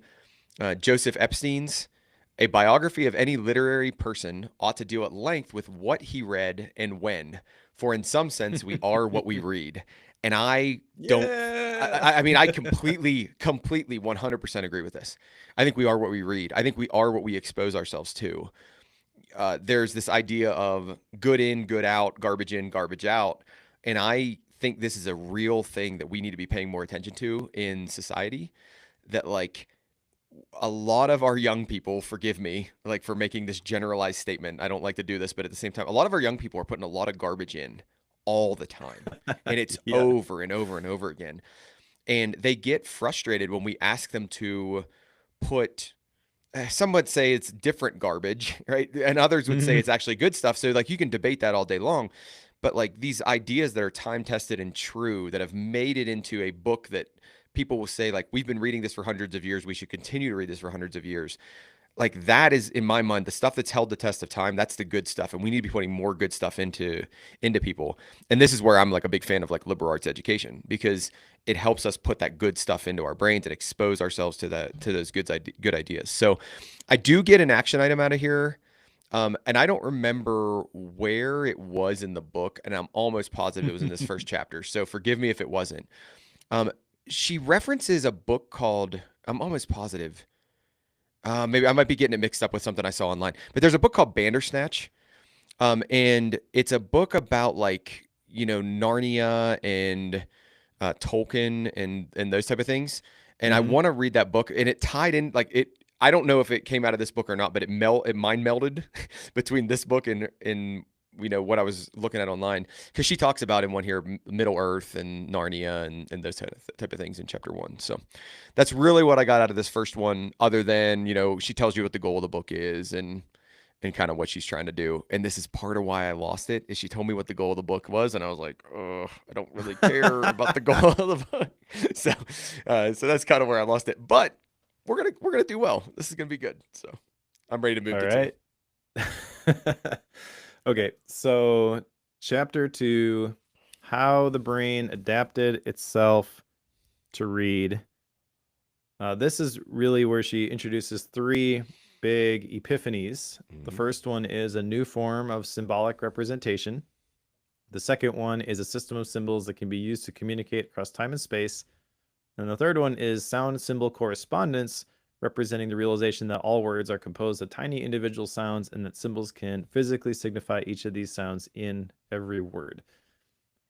Speaker 1: Joseph Epstein's. A biography of any literary person ought to deal at length with what he read and when, for in some sense we are what we read. And I don't.
Speaker 2: Yeah.
Speaker 1: I mean, I completely, 100% agree with this. I think we are what we read. I think we are what we expose ourselves to. There's this idea of good in, good out, garbage in, garbage out. And I think this is a real thing that we need to be paying more attention to in society. That, like, a lot of our young people, forgive me, like, for making this generalized statement. I don't like to do this, but at the same time, a lot of our young people are putting a lot of garbage in all the time. And it's
Speaker 2: Yeah.
Speaker 1: over and over and over again. And they get frustrated when we ask them to put some would say it's different garbage, right? And others would say
Speaker 2: Mhm.
Speaker 1: it's actually good stuff. So like you can debate that all day long, but like these ideas that are time tested and true that have made it into a book that people will say like we've been reading this for hundreds of years, we should continue to read this for hundreds of years. Like that is in my mind the stuff that's held the test of time. That's the good stuff, and we need to be putting more good stuff into people. And this is where I'm like a big fan of like liberal arts education because it helps us put that good stuff into our brains and expose ourselves to those good ideas. So I do get an action item out of here. And I don't remember where it was in the book, and I'm almost positive it was in this first chapter. So forgive me if it wasn't. Um, she references a book called, I'm almost positive. Maybe I might be getting it mixed up with something I saw online, but there's a book called Bandersnatch, and it's a book about like Narnia and Tolkien and those type of things. And I
Speaker 2: Mhm.
Speaker 1: want to read that book, and it tied in like it. I don't know if it came out of this book or not, but it mind melded between this book and what I was looking at online because she talks about in one here Middle Earth and Narnia and those type of things in chapter one. So that's really what I got out of this first one. Other than she tells you what the goal of the book is and kind of what she's trying to do. And this is part of why I lost it. Is she told me what the goal of the book was, and I was like, oh, I don't really care about the goal of the book. So, so that's kind of where I lost it. But we're gonna do well. This is gonna be good. So I'm ready to move
Speaker 2: All
Speaker 1: to 2.
Speaker 2: right. Okay, so chapter 2, how the brain adapted itself to read. This is really where she introduces 3 big epiphanies. The
Speaker 1: Mm-hmm.
Speaker 2: first one is a new form of symbolic representation. The second one is a system of symbols that can be used to communicate across time and space. And the third one is sound symbol correspondence, representing the realization that all words are composed of tiny individual sounds and that symbols can physically signify each of these sounds in every word.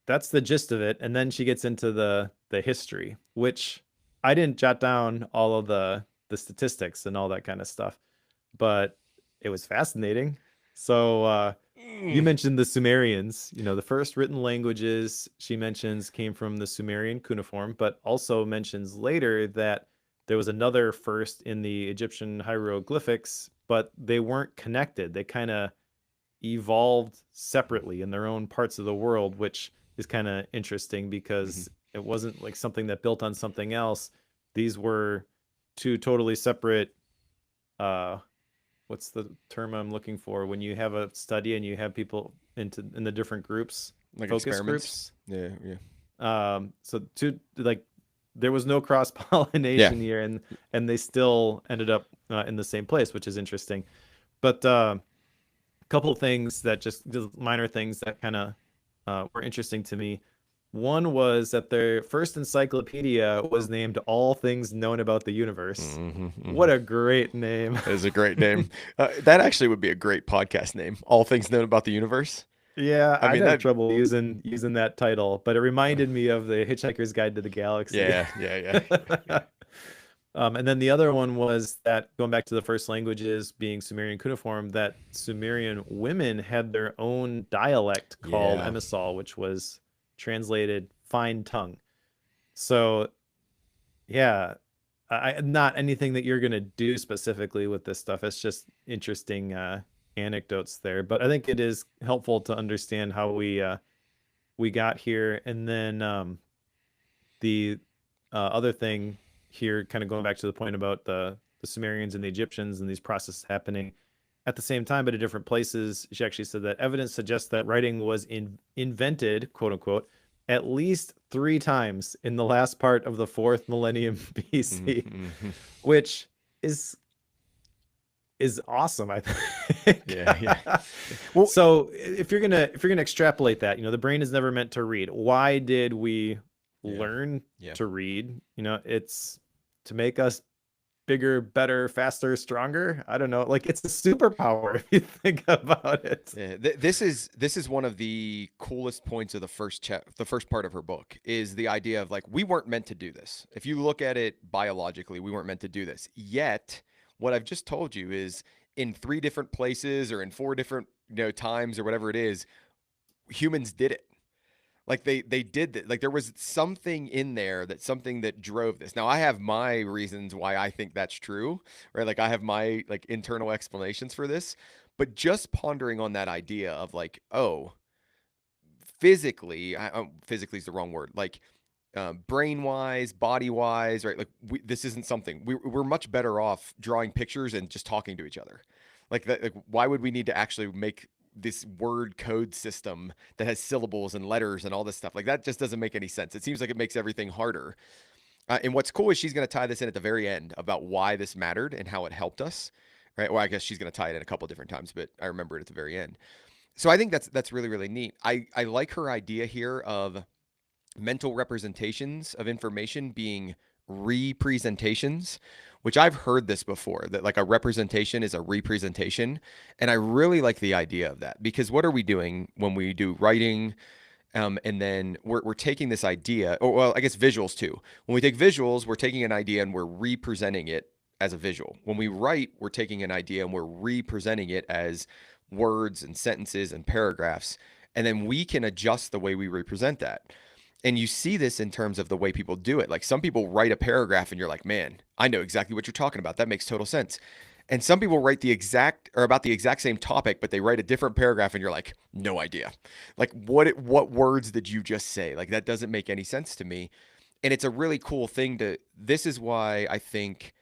Speaker 2: That's the gist of it. And then she gets into the history, which I didn't jot down all of the statistics and all that kind of stuff, but it was fascinating. So you
Speaker 1: Mm.
Speaker 2: mentioned the Sumerians. The first written languages she mentions came from the Sumerian cuneiform, but also mentions later that there was another first in the Egyptian hieroglyphics, but they weren't connected. They kind of evolved separately in their own parts of the world, which is kind of interesting
Speaker 1: Mm-hmm.
Speaker 2: because it wasn't like something that built on something else. These were 2 totally separate uh what's the term I'm looking for when you have a study and you have people in the different groups,
Speaker 1: Like
Speaker 2: focus
Speaker 1: experiments.
Speaker 2: groups.
Speaker 1: Yeah, yeah,
Speaker 2: So two like there was no cross
Speaker 1: yeah.
Speaker 2: pollination here, and they still ended up in the same place, which is interesting. But a couple of things that just minor things that kind of were interesting to me. One was that their first encyclopedia was named All Things Known About the Universe.
Speaker 1: Mm-hmm, mm-hmm.
Speaker 2: What a great name.
Speaker 1: That is a great name. That actually would be a great podcast name. All things known about the universe.
Speaker 2: Yeah,
Speaker 1: I
Speaker 2: I'd
Speaker 1: mean
Speaker 2: have
Speaker 1: that.
Speaker 2: trouble using that title, but it
Speaker 1: Uh,
Speaker 2: reminded me of the Hitchhiker's Guide to the Galaxy.
Speaker 1: yeah, yeah, yeah, yeah.
Speaker 2: And then the other one was that going back to the first languages being Sumerian cuneiform, that Sumerian women had their own dialect called
Speaker 1: Yeah.
Speaker 2: Emisal, which was translated fine tongue. So yeah, not anything that you're gonna do specifically with this stuff. It's just interesting anecdotes there. But I think it is helpful to understand how we got here. And then the other thing here, kind of going back to the point about the Sumerians and the Egyptians and these processes happening at the same time, but at different places. She actually said that evidence suggests that writing was invented, quote unquote, at least 3 times in the last part of the 4th millennium BC,
Speaker 1: Mm-hmm.
Speaker 2: which is is awesome, I think.
Speaker 1: Yeah, yeah. Well,
Speaker 2: So if you're gonna extrapolate that, the brain is never meant to read. Why did we
Speaker 1: yeah,
Speaker 2: learn
Speaker 1: yeah.
Speaker 2: to read? It's to make us bigger, better, faster, stronger. I don't know. Like it's a superpower if you think about it.
Speaker 1: Yeah, this is one of the coolest points of the first part of her book is the idea of like we weren't meant to do this. If you look at it biologically, we weren't meant to do this. Yet, what I've just told you is in 3 different places or in 4 different times or whatever it is, humans did it. Like they did that. Like there was something that drove this. Now I have my reasons why I think that's true, right? Like I have my like internal explanations for this, but just pondering on that idea of like, oh, physically is the wrong word. Like brain wise, body wise, right? Like this isn't something we're much better off drawing pictures and just talking to each other. Like that, like why would we need to actually make this word code system that has syllables and letters and all this stuff? Like that just doesn't make any sense. It seems like it makes everything harder. And what's cool is she's going to tie this in at the very end about why this mattered and how it helped us, right? Well, I guess she's going to tie it in a couple different times, but I remember it at the very end. So I think that's really really neat. I like her idea here of mental representations of information being representations, which I've heard this before that like a representation is a representation. And I really like the idea of that because what are we doing when we do writing? And then we're taking this idea, or well, I guess visuals too. When we take visuals, we're taking an idea and we're representing it as a visual. When we write, we're taking an idea and we're representing it as words and sentences and paragraphs. And then we can adjust the way we represent that. And you see this in terms of the way people do it. Like some people write a paragraph and you're like, man, I know exactly what you're talking about. That makes total sense. And some people write the exact or about the exact same topic, but they write a different paragraph and you're like, no idea. Like what words did you just say? Like that doesn't make any sense to me. And it's a really cool thing to this is why I think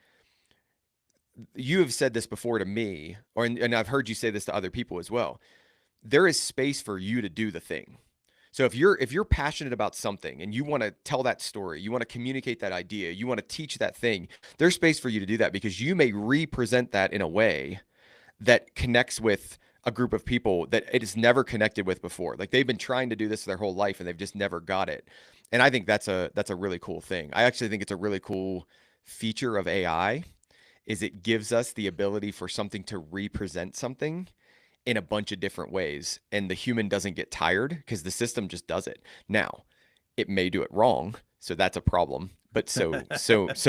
Speaker 1: you have said this before to me, and I've heard you say this to other people as well. There is space for you to do the thing. So if you're passionate about something and you want to tell that story, you want to communicate that idea, you want to teach that thing, there's space for you to do that because you may represent that in a way that connects with a group of people that it has never connected with before. Like they've been trying to do this their whole life and they've just never got it. And I think that's a really cool thing. I actually think it's a really cool feature of AI is it gives us the ability for something to represent something in a bunch of different ways and the human doesn't get tired because the system just does it. Now, it may do it wrong, so that's a problem. But so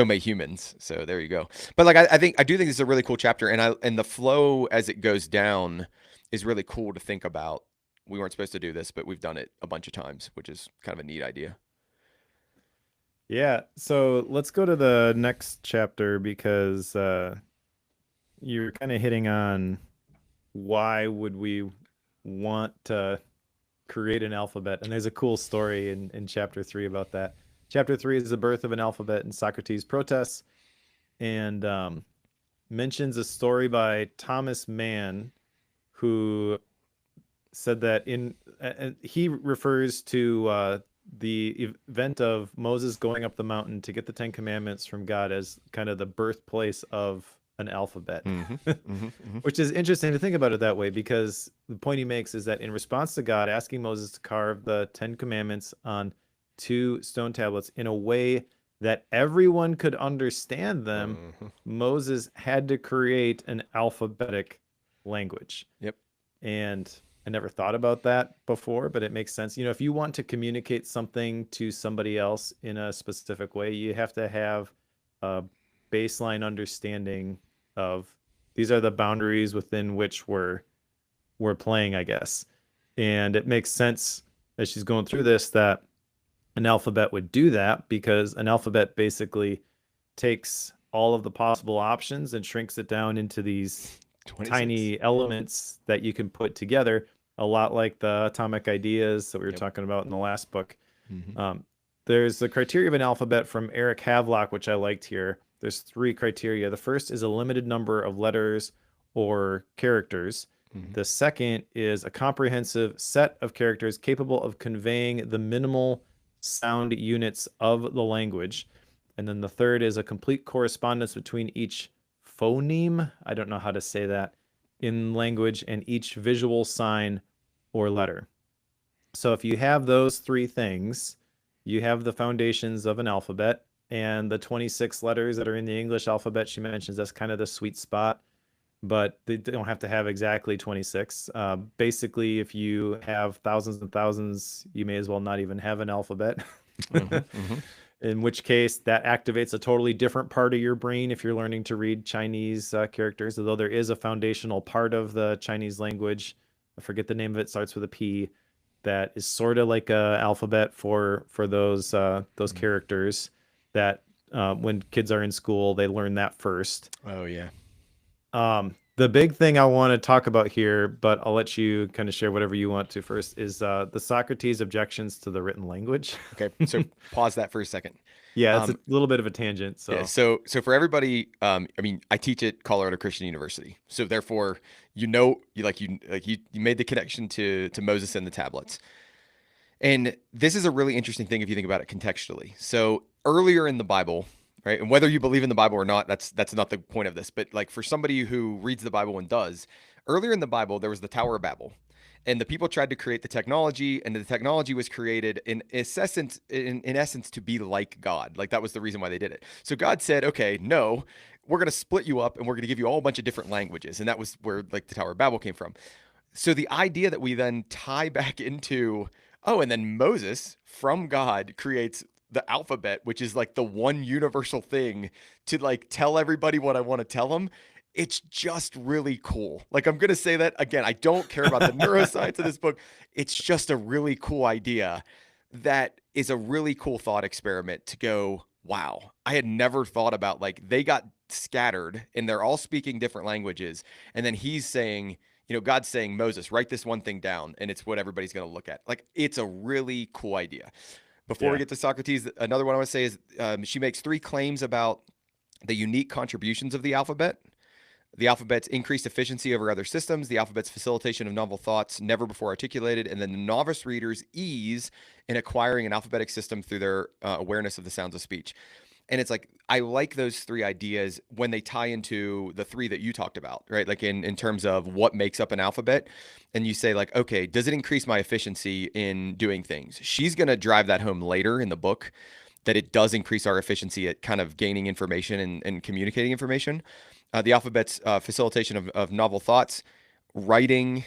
Speaker 1: may humans. So there you go. But like I do think this is a really cool chapter, and the flow as it goes down is really cool to think about. We weren't supposed to do this, but we've done it a bunch of times, which is kind of a neat idea.
Speaker 2: Yeah, so let's go to the next chapter because you're kind of hitting on why would we want to create an alphabet? And there's a cool story in chapter 3 about that. Chapter 3 is the birth of an alphabet and Socrates' protests, and mentions a story by Thomas Mann, who said that he refers to the event of Moses going up the mountain to get the Ten Commandments from God as kind of the birthplace of an alphabet,
Speaker 1: Mm-hmm, mm-hmm, mm-hmm.
Speaker 2: which is interesting to think about it that way because the point he makes is that in response to God asking Moses to carve the Ten Commandments on 2 stone tablets in a way that everyone could understand them,
Speaker 1: Mm-hmm.
Speaker 2: Moses had to create an alphabetic language.
Speaker 1: Yep.
Speaker 2: And I never thought about that before, but it makes sense. If you want to communicate something to somebody else in a specific way, you have to have a baseline understanding of these are the boundaries within which we're playing, I guess. And it makes sense as she's going through this that an alphabet would do that because an alphabet basically takes all of the possible options and shrinks it down into these
Speaker 1: 26.
Speaker 2: tiny elements that you can put together, a lot like the atomic ideas that we were
Speaker 1: Yep.
Speaker 2: talking about in the last book.
Speaker 1: Mm-hmm.
Speaker 2: There's the criteria of an alphabet from Eric Havelock, which I liked here. There's 3 criteria. The first is a limited number of letters or characters.
Speaker 1: Mm-hmm.
Speaker 2: The second is a comprehensive set of characters capable of conveying the minimal sound units of the language. And then the third is a complete correspondence between each phoneme, I don't know how to say that, in language and each visual sign or letter. So if you have those 3 things, you have the foundations of an alphabet, and the 26 letters that are in the English alphabet, she mentions that's kind of the sweet spot, but they don't have to have exactly 26. Basically, if you have thousands and thousands, you may as well not even have an alphabet.
Speaker 1: Mm-hmm. Mm-hmm.
Speaker 2: In which case, that activates a totally different part of your brain if you're learning to read Chinese characters, although there is a foundational part of the Chinese language. I forget the name of it, starts with a P, that is sort of like a alphabet for those characters that when kids are in school, they learn that first.
Speaker 1: Oh yeah.
Speaker 2: The big thing I want to talk about here, but I'll let you kind of share whatever you want to first, is the Socrates objections to the written language.
Speaker 1: Okay. So pause that for a second.
Speaker 2: Yeah, it's a little bit of a tangent. So
Speaker 1: Yeah, so for everybody, I mean, I teach at Colorado Christian University, so therefore, you made the connection to Moses and the tablets, and this is a really interesting thing if you think about it contextually. So earlier in the Bible, right, and whether you believe in the Bible or not, that's not the point of this, but like for somebody who reads the Bible and does, earlier in the Bible there was the Tower of Babel, and the people tried to create the technology, and the technology was created in essence to be like God. Like that was the reason why they did it. So God said, okay, no, we're going to split you up and we're going to give you all a bunch of different languages, and that was where like the Tower of Babel came from. So the idea that we then tie back into, oh, and then Moses from God creates the alphabet, which is like the one universal thing to like tell everybody what I want to tell them. It's just really cool. Like I'm going to say that again. I don't care about the neuroscience of this book. It's just a really cool idea that is a really cool thought experiment to go, wow, I had never thought about like they got scattered and they're all speaking different languages. And then he's saying, God's saying, Moses, write this one thing down and it's what everybody's going to look at. Like it's a really cool idea. Before we
Speaker 2: yeah.
Speaker 1: get to Socrates, another one I want to say is she makes 3 claims about the unique contributions of the alphabet. The alphabet's increased efficiency over other systems, the alphabet's facilitation of novel thoughts never before articulated, and then the novice reader's ease in acquiring an alphabetic system through their awareness of the sounds of speech. And it's like, I like those three ideas when they tie into the three that you talked about, right? Like in terms of what makes up an alphabet. And you say, like, okay, does it increase my efficiency in doing things? She's going to drive that home later in the book, that it does increase our efficiency at kind of gaining information and communicating information. The alphabet's facilitation of novel thoughts, writing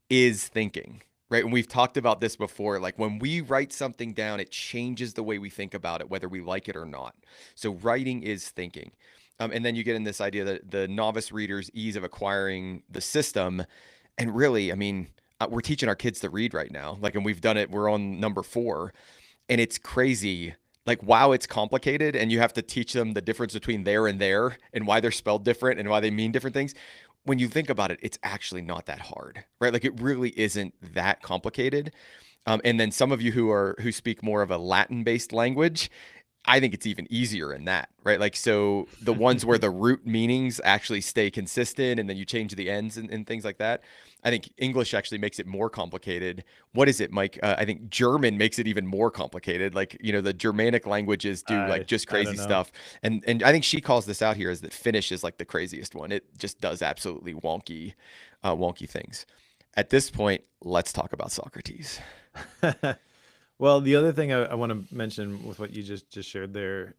Speaker 1: is thinking, right? And we've talked about this before. Like when we write something down, it changes the way we think about it, whether we like it or not. So writing is thinking. And then you get in this idea that the novice reader's ease of acquiring the system. And really, I mean, we're teaching our kids to read right now. Like, and we've done it, we're on number 4, and it's crazy. Like, wow, it's complicated, and you have to teach them the difference between there and there and why they're spelled different and why they mean different things. When you think about it, it's actually not that hard, right? Like, it really isn't that complicated. And then some of you who speak more of a Latin-based language, I think it's even easier in that, right? Like, so the ones where the root meanings actually stay consistent and then you change the ends and things like that. I think English actually makes it more complicated. What is it, Mike? I think German makes it even more complicated. Like, the Germanic languages do like just
Speaker 2: I
Speaker 1: crazy
Speaker 2: don't know.
Speaker 1: stuff. And I think she calls this out here as that Finnish is like the craziest one. It just does absolutely wonky things. At this point, let's talk about Socrates.
Speaker 2: Well, the other thing I want to mention with what you just shared there,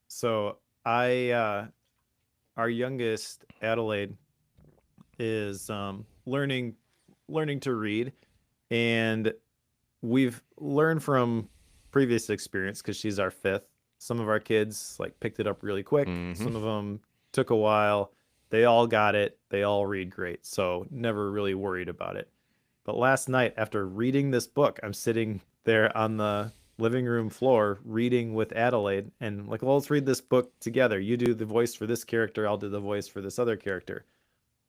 Speaker 2: so our youngest Adelaide is learning to read, and we've learned from previous experience because she's our fifth. Some of our kids like picked it up really quick.
Speaker 1: Mm-hmm.
Speaker 2: Some of them took a while. They all got it. They all read great, so never really worried about it. But last night, after reading this book, I'm sitting there on the living room floor reading with Adelaide, and like, well, let's read this book together. You do the voice for this character, I'll do the voice for this other character.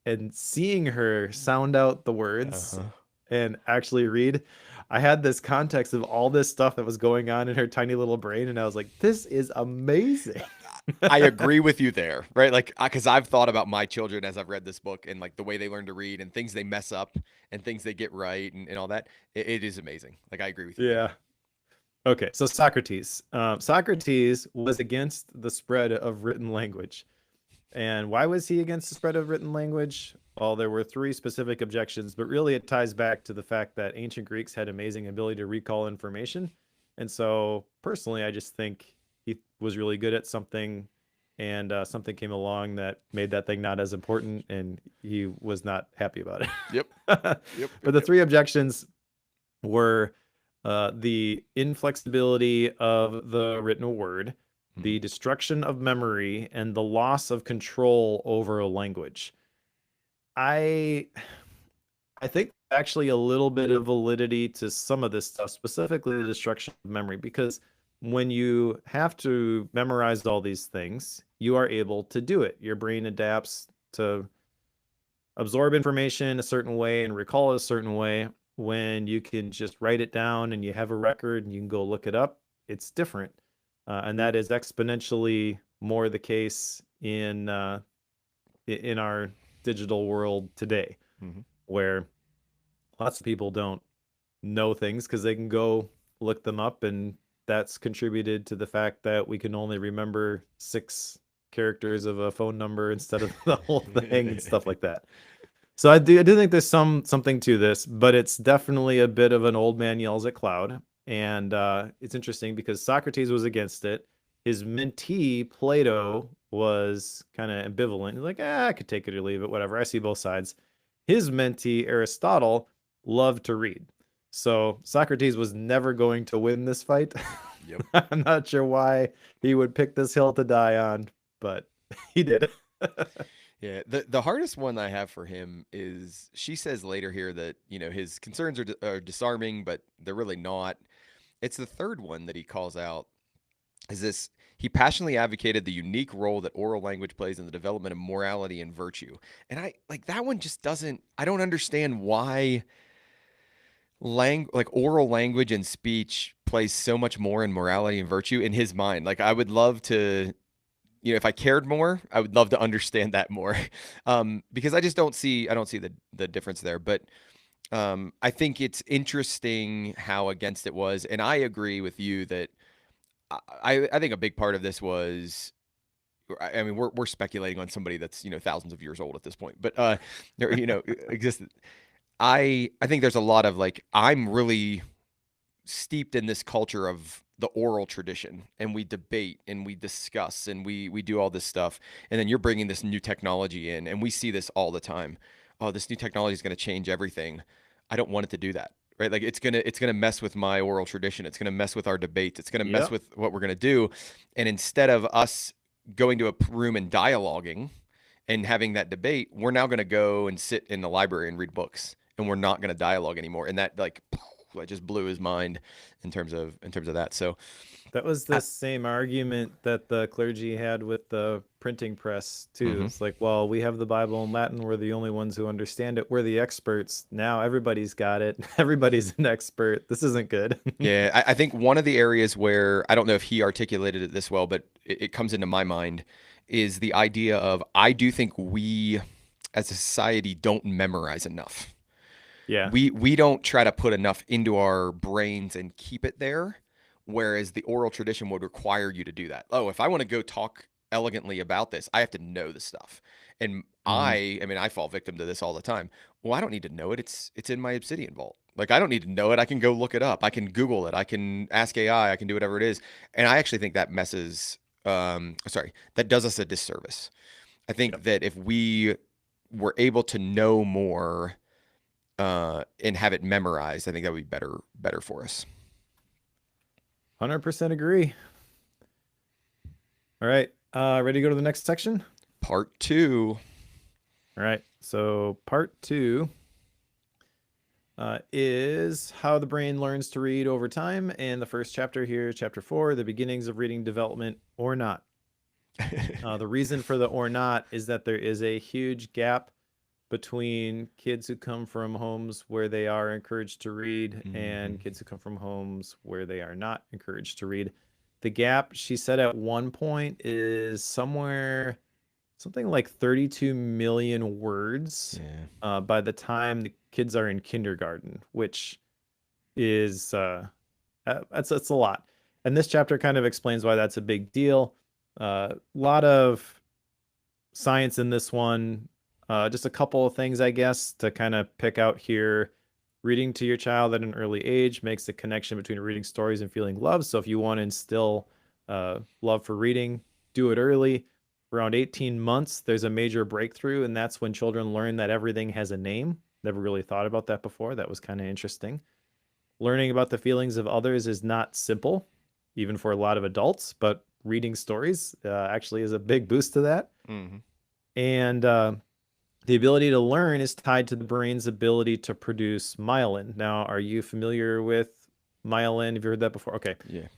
Speaker 2: And seeing her sound out the words
Speaker 1: Uh-huh.
Speaker 2: and actually read, I had this context of all this stuff that was going on in her tiny little brain, and I was like, this is amazing.
Speaker 1: I agree with you there, right? Like, because I've thought about my children as I've read this book and like the way they learn to read and things they mess up and things they get right and all that. It is amazing. Like, I agree with you there.
Speaker 2: Yeah. Okay, so Socrates. Socrates was against the spread of written language. And why was he against the spread of written language? Well, there were 3 specific objections, but really it ties back to the fact that ancient Greeks had amazing ability to recall information. And so personally, I just think he was really good at something, and something came along that made that thing not as important, and he was not happy about it.
Speaker 1: Yep.
Speaker 2: But
Speaker 1: Yep.
Speaker 2: the 3 objections were the inflexibility of the written word, the destruction of memory, and the loss of control over a language. I I think actually a little bit of validity to some of this stuff, specifically the destruction of memory, because when you have to memorize all these things, you are able to do it. Your brain adapts to absorb information a certain way and recall it a certain way. When you can just write it down and you have a record and you can go look it up, it's different. And that is exponentially more the case in our digital world today,
Speaker 1: Mm-hmm.
Speaker 2: where lots of people don't know things because they can go look them up, and that's contributed to the fact that we can only remember 6 characters of a phone number instead of the whole thing and stuff like that. So I do think there's something to this, but it's definitely a bit of an old man yells at cloud. And it's interesting because Socrates was against it. His mentee Plato was kind of ambivalent. He's like, I could take it or leave it, whatever. I see both sides. His mentee Aristotle loved to read. So Socrates was never going to win this fight.
Speaker 1: Yep.
Speaker 2: I'm not sure why he would pick this hill to die on, but he did.
Speaker 1: Yeah. The hardest one I have for him is she says later here that, his concerns are disarming, but they're really not. It's the third one that he calls out is this. He passionately advocated the unique role that oral language plays in the development of morality and virtue. And I like that one just doesn't, I don't understand why like oral language and speech plays so much more in morality and virtue in his mind. Like I would love to, if I cared more, I would love to understand that more. Because I don't see the difference there. But I think it's interesting how against it was, and I agree with you that I think a big part of this was, I mean, we're speculating on somebody that's thousands of years old at this point, but there existed. I think there's a lot of like, I'm really steeped in this culture of the oral tradition, and we debate and we discuss and we do all this stuff, and then you're bringing this new technology in, and we see this all the time. Oh, this new technology is going to change everything. I don't want it to do that, right? Like, it's gonna mess with my oral tradition. It's gonna mess with our debates. It's gonna mess
Speaker 2: Yep.
Speaker 1: with what we're gonna do. And instead of us going to a room and dialoguing and having that debate, we're now going to go and sit in the library and read books, and we're not going to dialogue anymore. And that, like, that just blew his mind in terms of that. So
Speaker 2: That was
Speaker 1: I,
Speaker 2: the same argument that the clergy had with the printing press too.
Speaker 1: mhm.
Speaker 2: It's like, well, we have the Bible in Latin. We're the only ones who understand it. We're the experts. Now everybody's got it. Everybody's an expert. This isn't good.
Speaker 1: Yeah, I think one of the areas where I don't know if he articulated it this well, but it comes into my mind is the idea of, I do think we as a society don't memorize enough.
Speaker 2: Yeah.
Speaker 1: We don't try to put enough into our brains and keep it there, whereas the oral tradition would require you to do that. Oh, if I want to go talk elegantly about this, I have to know the stuff. And
Speaker 2: Hmm.
Speaker 1: I mean, I fall victim to this all the time. Well, I don't need to know it. It's in my Obsidian vault. Like, I don't need to know it. I can go look it up. I can Google it. I can ask AI. I can do whatever it is. And I actually think that that does us a disservice. I think
Speaker 2: Yep.
Speaker 1: that if we were able to know more and have it memorized, I think that would be better for us.
Speaker 2: 100% agree. All right. Ready to go to the next section?
Speaker 1: Part two.
Speaker 2: All right. So part two is how the brain learns to read over time. And the first chapter here, chapter 4, the beginnings of reading development or not. The reason for the or not is that there is a huge gap between kids who come from homes where they are encouraged to read and
Speaker 1: Mhm.
Speaker 2: kids who come from homes where they are not encouraged to read. The gap, she said at one point, is somewhere something like 32 million words
Speaker 1: Yeah.
Speaker 2: by the time the kids are in kindergarten, which is that's a lot. And this chapter kind of explains why that's a big deal. A lot of science in this one. Just a couple of things, I guess, to kind of pick out here. Reading to your child at an early age makes the connection between reading stories and feeling love. So if you want to instill love for reading, do it early. Around 18 months, there's a major breakthrough, and that's when children learn that everything has a name. Never really thought about that before. That was kind of interesting. Learning about the feelings of others is not simple, even for a lot of adults, but reading stories actually is a big boost to that.
Speaker 1: Hmm.
Speaker 2: And the ability to learn is tied to the brain's ability to produce myelin. Now, are you familiar with myelin? Have you heard that before? Okay.
Speaker 1: Yeah.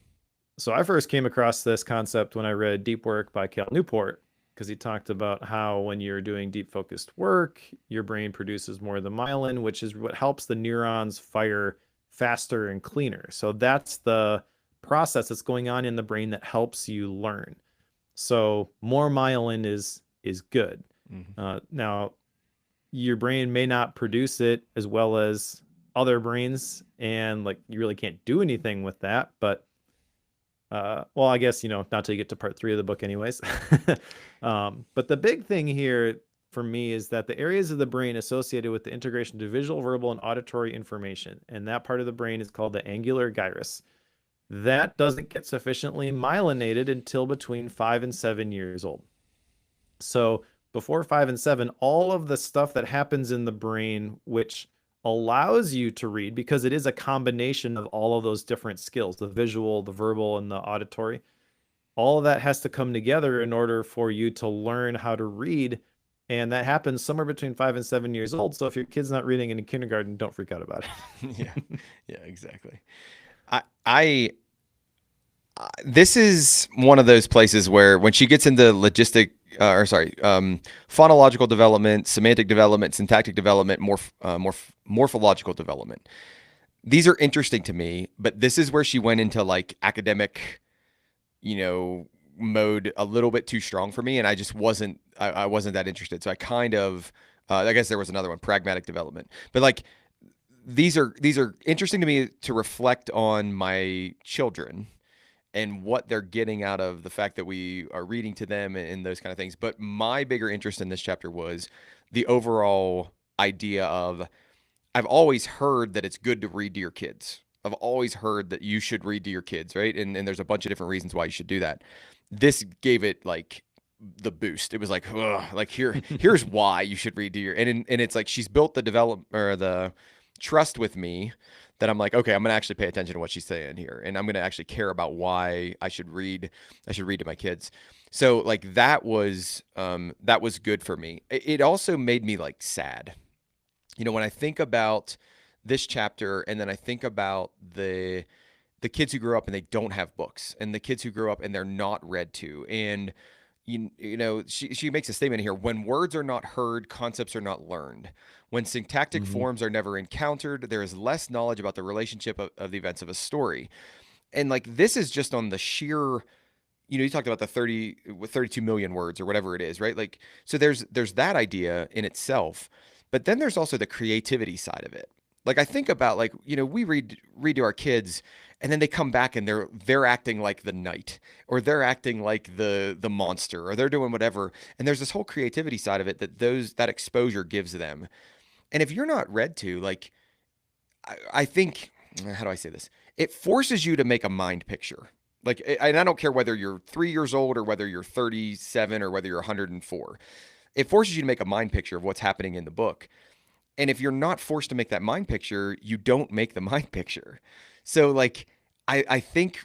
Speaker 2: So I first came across this concept when I read Deep Work by Cal Newport, because he talked about how when you're doing deep focused work, your brain produces more of the myelin, which is what helps the neurons fire faster and cleaner. So that's the process that's going on in the brain that helps you learn. So more myelin is good.
Speaker 1: Hmm.
Speaker 2: Now, your brain may not produce it as well as other brains, and like you really can't do anything with that. But well, I guess not till you get to part 3 of the book, anyways. But the big thing here for me is that the areas of the brain associated with the integration of visual, verbal, and auditory information, and that part of the brain is called the angular gyrus. That doesn't get sufficiently myelinated until between 5 and 7 years old. So before 5 and 7, all of the stuff that happens in the brain, which allows you to read, because it is a combination of all of those different skills, the visual, the verbal, and the auditory, all of that has to come together in order for you to learn how to read. And that happens somewhere between 5 and 7 years old. So if your kid's not reading in kindergarten, don't freak out about
Speaker 1: Yeah.
Speaker 2: it.
Speaker 1: Yeah. Exactly. I this is one of those places where when she gets into phonological development, semantic development, syntactic development, morphological development. These are interesting to me, but this is where she went into like academic, you know, mode a little bit too strong for me, and I just I wasn't that interested. So I kind of I guess there was another one, pragmatic development. But like these are interesting to me to reflect on my children and what they're getting out of the fact that we are reading to them and those kind of things. But my bigger interest in this chapter was the overall idea of I've always heard that it's good to read to your kids. I've always heard that you should read to your kids, right? And there's a bunch of different reasons why you should do that. This gave it like the boost. It was like, ugh, like here's why you should read to your and it's like she's built the develop or the trust with me that I'm like, okay, I'm gonna actually pay attention to what she's saying here, and I'm gonna actually care about why I should read. I should read to my kids. So like that was good for me. It also made me like sad, when I think about this chapter and then I think about the kids who grow up and they don't have books and the kids who grow up and they're not read to. And she makes a statement here: when words are not heard, concepts are not learned. When syntactic
Speaker 2: Mm-hmm.
Speaker 1: forms are never encountered, there is less knowledge about the relationship of the events of a story. And like this is just on the sheer, you talked about the 30 with 32 million words or whatever it is, right? Like, so there's that idea in itself, but then there's also the creativity side of it. Like I think about, like, we read to our kids and then they come back and they're acting like the knight, or they're acting like the monster, or they're doing whatever. And there's this whole creativity side of it that exposure gives them. And if you're not read to, like, I think, how do I say this? It forces you to make a mind picture. Like, and I don't care whether you're 3 years old or whether you're 37 or whether you're 104. It forces you to make a mind picture of what's happening in the book. And if you're not forced to make that mind picture, you don't make the mind picture. So like, I think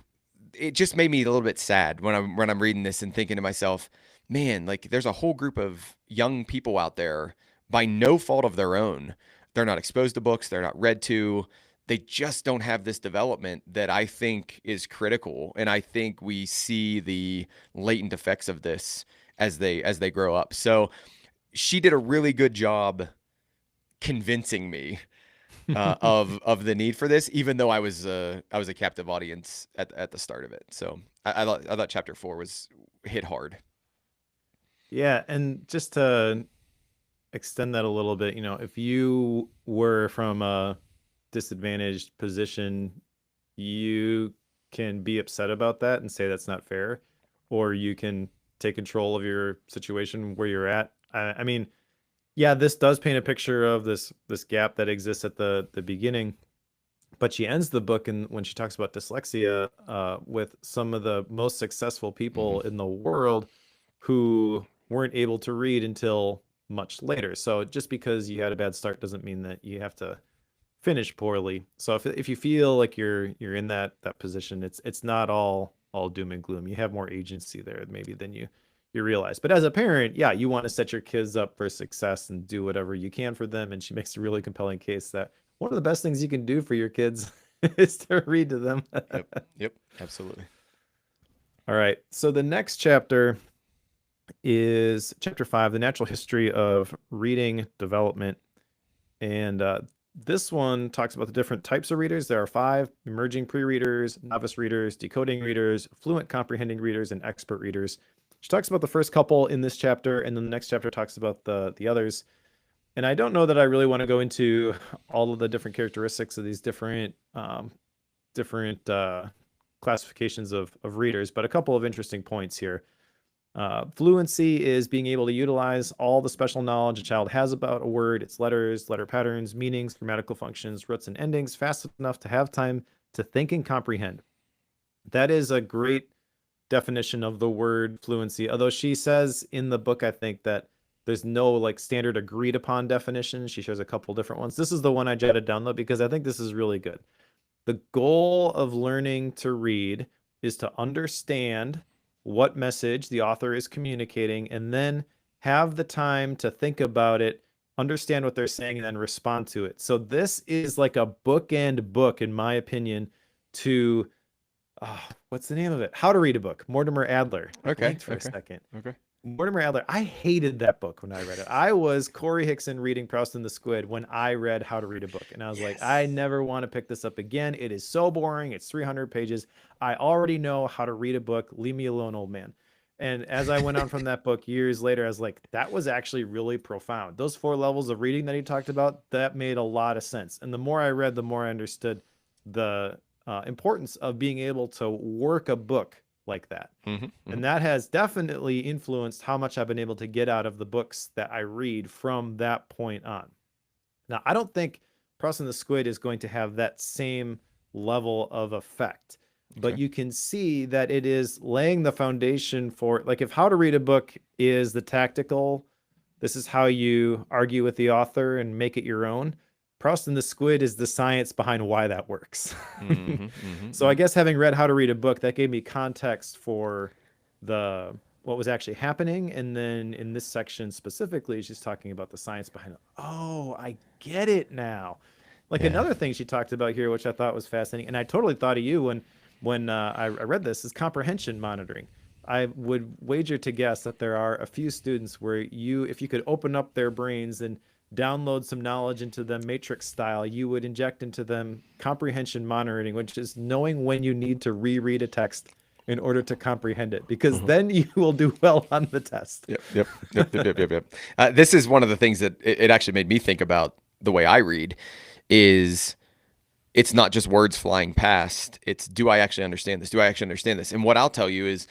Speaker 1: it just made me a little bit sad when I'm reading this and thinking to myself, man, like there's a whole group of young people out there by no fault of their own. They're not exposed to books, they're not read to. They just don't have this development that I think is critical. And I think we see the latent effects of this as they grow up. So she did a really good job convincing me of the need for this, even though I was a captive audience at the start of it. So I thought chapter 4 was hit hard.
Speaker 2: Yeah, and just to extend that a little bit, if you were from a disadvantaged position, you can be upset about that and say that's not fair, or you can take control of your situation where you're at. I mean, yeah, this does paint a picture of this gap that exists at the beginning, but she ends the book and when she talks about dyslexia with some of the most successful
Speaker 1: Hmm.
Speaker 2: people in the world who weren't able to read until much later. So just because you had a bad start doesn't mean that you have to finish poorly. So if you feel like you're in that position, it's not all doom and gloom. You have more agency there maybe than you realize. But as a parent, yeah, you want to set your kids up for success and do whatever you can for them. And she makes a really compelling case that one of the best things you can do for your kids is to read to them.
Speaker 1: Yep. Yep. Absolutely.
Speaker 2: All right. So the next chapter is chapter 5, the natural history of reading development. And this one talks about the different types of readers. There are 5: emerging pre-readers, novice readers, decoding readers, fluent comprehending readers, and expert readers. She talks about the first couple in this chapter, and then the next chapter talks about the others. And I don't know that I really want to go into all of the different characteristics of these different classifications of readers, but a couple of interesting points here. Fluency is being able to utilize all the special knowledge a child has about a word, its letters, letter patterns, meanings, grammatical functions, roots, and endings fast enough to have time to think and comprehend. That is a great definition of the word fluency. Although she says in the book, I think that there's no like standard agreed upon definition. She shares a couple different ones. This is the one I jotted down though, because I think this is really good. The goal of learning to read is to understand what message the author is communicating and then have the time to think about it, understand what they're saying, and then respond to it. So this is like a bookend book, in my opinion, to what's the name of it? How to Read a Book. Mortimer Adler. I
Speaker 1: Okay.
Speaker 2: blanked for a
Speaker 1: Okay.
Speaker 2: second.
Speaker 1: Okay.
Speaker 2: Mortimer Adler. I hated that book when I read it. I was Corey Hickson reading Proust and the Squid when I read How to Read a Book. And I was like, I
Speaker 1: Yes.
Speaker 2: never want to pick this up again. It is so boring. It's 300 pages. I already know how to read a book. Leave me alone, old man. And as I went on from that book years later, I was like, that was actually really profound. Those 4 levels of reading that he talked about, that made a lot of sense. And the more I read, the more I understood the importance of being able to work a book like that.
Speaker 1: Hmm. Hmm.
Speaker 2: And that has definitely influenced how much I've been able to get out of the books that I read from that point on. Now, I don't think Proust and the Squid is going to have that same level of effect, but
Speaker 1: Okay.
Speaker 2: you can see that it is laying the foundation for, like, if How to Read a Book is the tactical, this is how you argue with the author and make it your own. Proust and the Squid is the science behind why that works.
Speaker 1: Hmm. Hmm.
Speaker 2: So I
Speaker 1: Hmm.
Speaker 2: guess having read How to Read a Book, that gave me context for the what was actually happening. And then in this section specifically, she's talking about the science behind it. Oh, I get it now. Like
Speaker 1: Yeah.
Speaker 2: another thing she talked about here, which I thought was fascinating, and I totally thought of you when I read this, is comprehension monitoring. I would wager to guess that there are a few students where if you could open up their brains and download some knowledge into them matrix style, you would inject into them comprehension monitoring, which is knowing when you need to reread a text in order to comprehend it, because
Speaker 1: Hmm.
Speaker 2: then you will do well on the test.
Speaker 1: Yep. Yep. Yep. Yep. Yep. Yep. Yep. This is one of the things that it actually made me think about the way I read is it's not just words flying past. It's, do I actually understand this? Do I actually understand this? And what I'll tell you is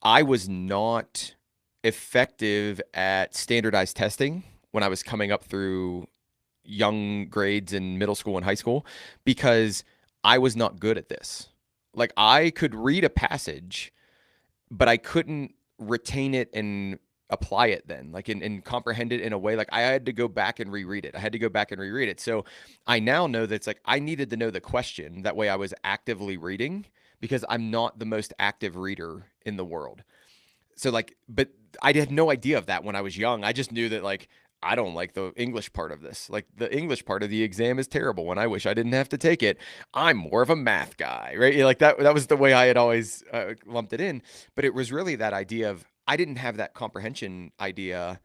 Speaker 1: I was not effective at standardized testing when I was coming up through young grades in middle school and high school because I was not good at this. Like I could read a passage, but I couldn't retain it and apply it then, like and comprehend it in a way. Like I had to go back and reread it. I had to go back and reread it. So I now know that it's like I needed to know the question. That way I was actively reading because I'm not the most active reader in the world. So like, but I had no idea of that when I was young. I just knew that like I don't like the English part of this. Like the English part of the exam is terrible, and I wish I didn't have to take it. I'm more of a math guy, right? Like that. That was the way I had always lumped it in. But it was really that idea of I didn't have that comprehension idea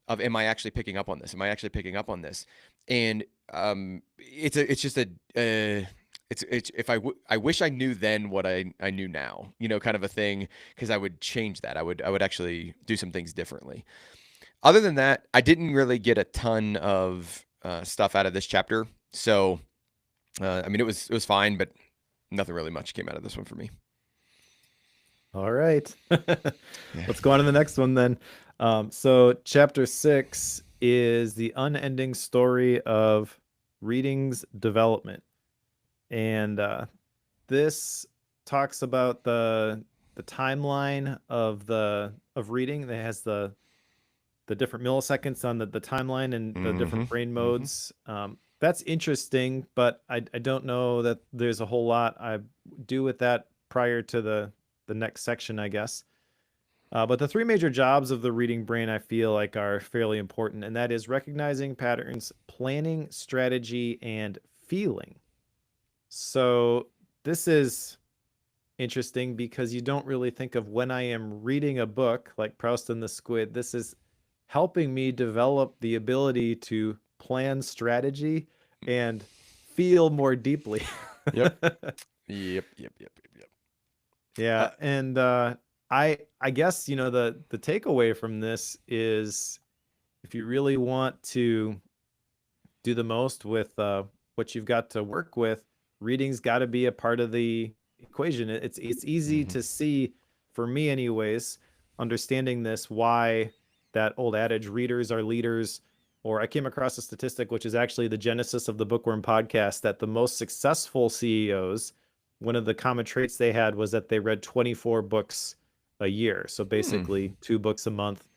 Speaker 1: of am I actually picking up on this? Am I actually picking up on this? And it's just a it's if I wish I knew then what I knew now, kind of a thing, because I would change that. I would actually do some things differently. Other than that, I didn't really get a ton of stuff out of this chapter. So I mean, it was fine, but nothing really much came out of this one for me.
Speaker 2: All right.
Speaker 1: Yeah.
Speaker 2: Let's go on to the next one then. So, chapter 6 is the unending story of reading's development. And this talks about the timeline of reading. That has the different milliseconds on the timeline and the
Speaker 1: Mm-hmm.
Speaker 2: different brain
Speaker 1: Mm-hmm.
Speaker 2: modes. That's interesting, but I don't know that there's a whole lot I do with that prior to the next section, I guess. But the 3 major jobs of the reading brain, I feel like, are fairly important, and that is recognizing patterns, planning, strategy, and feeling. So this is interesting because you don't really think of, when I am reading a book like Proust and the Squid, this is helping me develop the ability to plan strategy and feel more deeply.
Speaker 1: Yep. Yep. Yep. Yep. Yep. Yep.
Speaker 2: Yeah, and I guess, the takeaway from this is, if you really want to do the most with what you've got to work with, reading's got to be a part of the equation. It's easy
Speaker 1: Mm-hmm.
Speaker 2: to see, for me anyways, understanding this, why that old adage, readers are leaders. Or I came across a statistic, which is actually the genesis of the Bookworm podcast, that the most successful CEOs, one of the common traits they had was that they read 24 books a year. So
Speaker 1: Hmm.
Speaker 2: basically 2 books a month.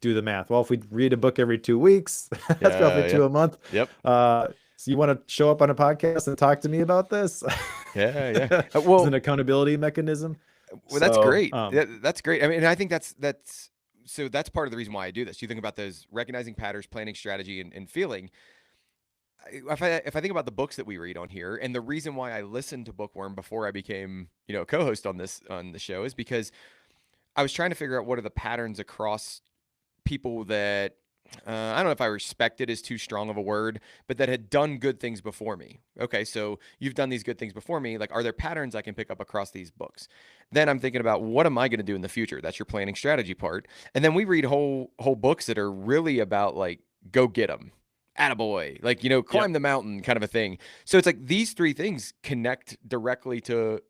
Speaker 2: Do the math. Well, if we read a book every 2 weeks, that's roughly
Speaker 1: Yeah.
Speaker 2: two
Speaker 1: Yep.
Speaker 2: a month.
Speaker 1: Yep.
Speaker 2: So you want to show up on a podcast and talk to me about this?
Speaker 1: Yeah. Yeah.
Speaker 2: As an
Speaker 1: Well,
Speaker 2: accountability mechanism.
Speaker 1: Well, that's
Speaker 2: So,
Speaker 1: great. That's great. I mean, and I think that's so that's part of the reason why I do this. You think about those recognizing patterns, planning strategy, and feeling. If I think about the books that we read on here, and the reason why I listened to Bookworm before I became a co-host on the show is because I was trying to figure out what are the patterns across people that I don't know if I respected is too strong of a word, but that had done good things before me. Okay, so you've done these good things before me. Like, are there patterns I can pick up across these books? Then I'm thinking about what am I going to do in the future? That's your planning strategy part. And then we read whole books that are really about like go get them, attaboy, like
Speaker 2: Yep.
Speaker 1: climb the mountain kind of a thing. So it's like these three things connect directly to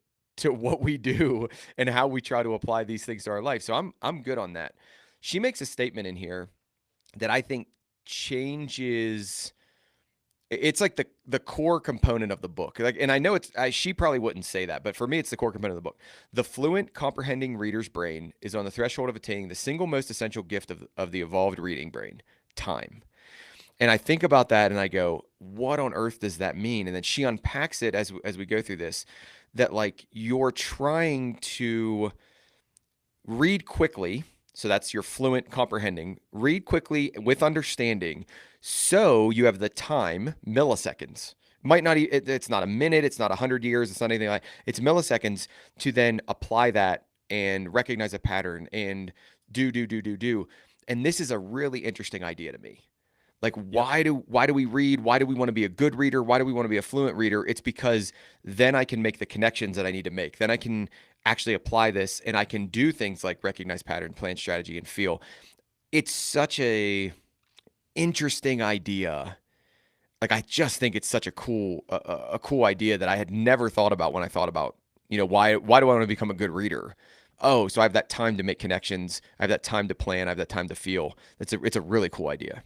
Speaker 1: what we do and how we try to apply these things to our life. So I'm good on that. She makes a statement in here that I think changes. It's like the core component of the book. Like, and I know she probably wouldn't say that, but for me, it's the core component of the book. The fluent, comprehending reader's brain is on the threshold of attaining the single most essential gift of the evolved reading brain, time. And I think about that and I go, what on earth does that mean? And then she unpacks it as we go through this, that like you're trying to read quickly. So that's your fluent comprehending. Read quickly with understanding. So you have the time, milliseconds. Might not, it's not a minute, it's not 100 years, it's not anything like it's milliseconds to then apply that and recognize a pattern and do. And this is a really interesting idea to me. Like
Speaker 2: Yep.
Speaker 1: why do we read? Why do we want to be a good reader? Why do we want to be a fluent reader? It's because then I can make the connections that I need to make. Then I can actually apply this and I can do things like recognize pattern, plan strategy, and feel. It's such a interesting idea. Like I just think it's such a cool idea that I had never thought about when I thought about, why do I want to become a good reader? Oh, so I have that time to make connections. I have that time to plan. I have that time to feel. It's a really cool idea.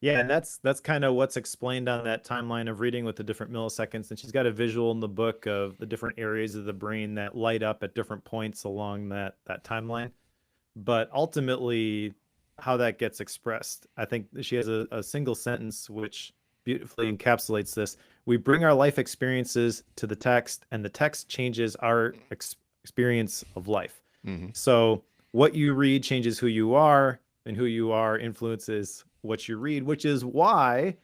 Speaker 2: Yeah, and that's kind of what's explained on that timeline of reading with the different milliseconds. And she's got a visual in the book of the different areas of the brain that light up at different points along that timeline. But ultimately, how that gets expressed, I think she has a single sentence which beautifully encapsulates this. We bring our life experiences to the text, and the text changes our experience of life.
Speaker 1: Hmm.
Speaker 2: So what you read changes who you are, and who you are influences what you read, which is why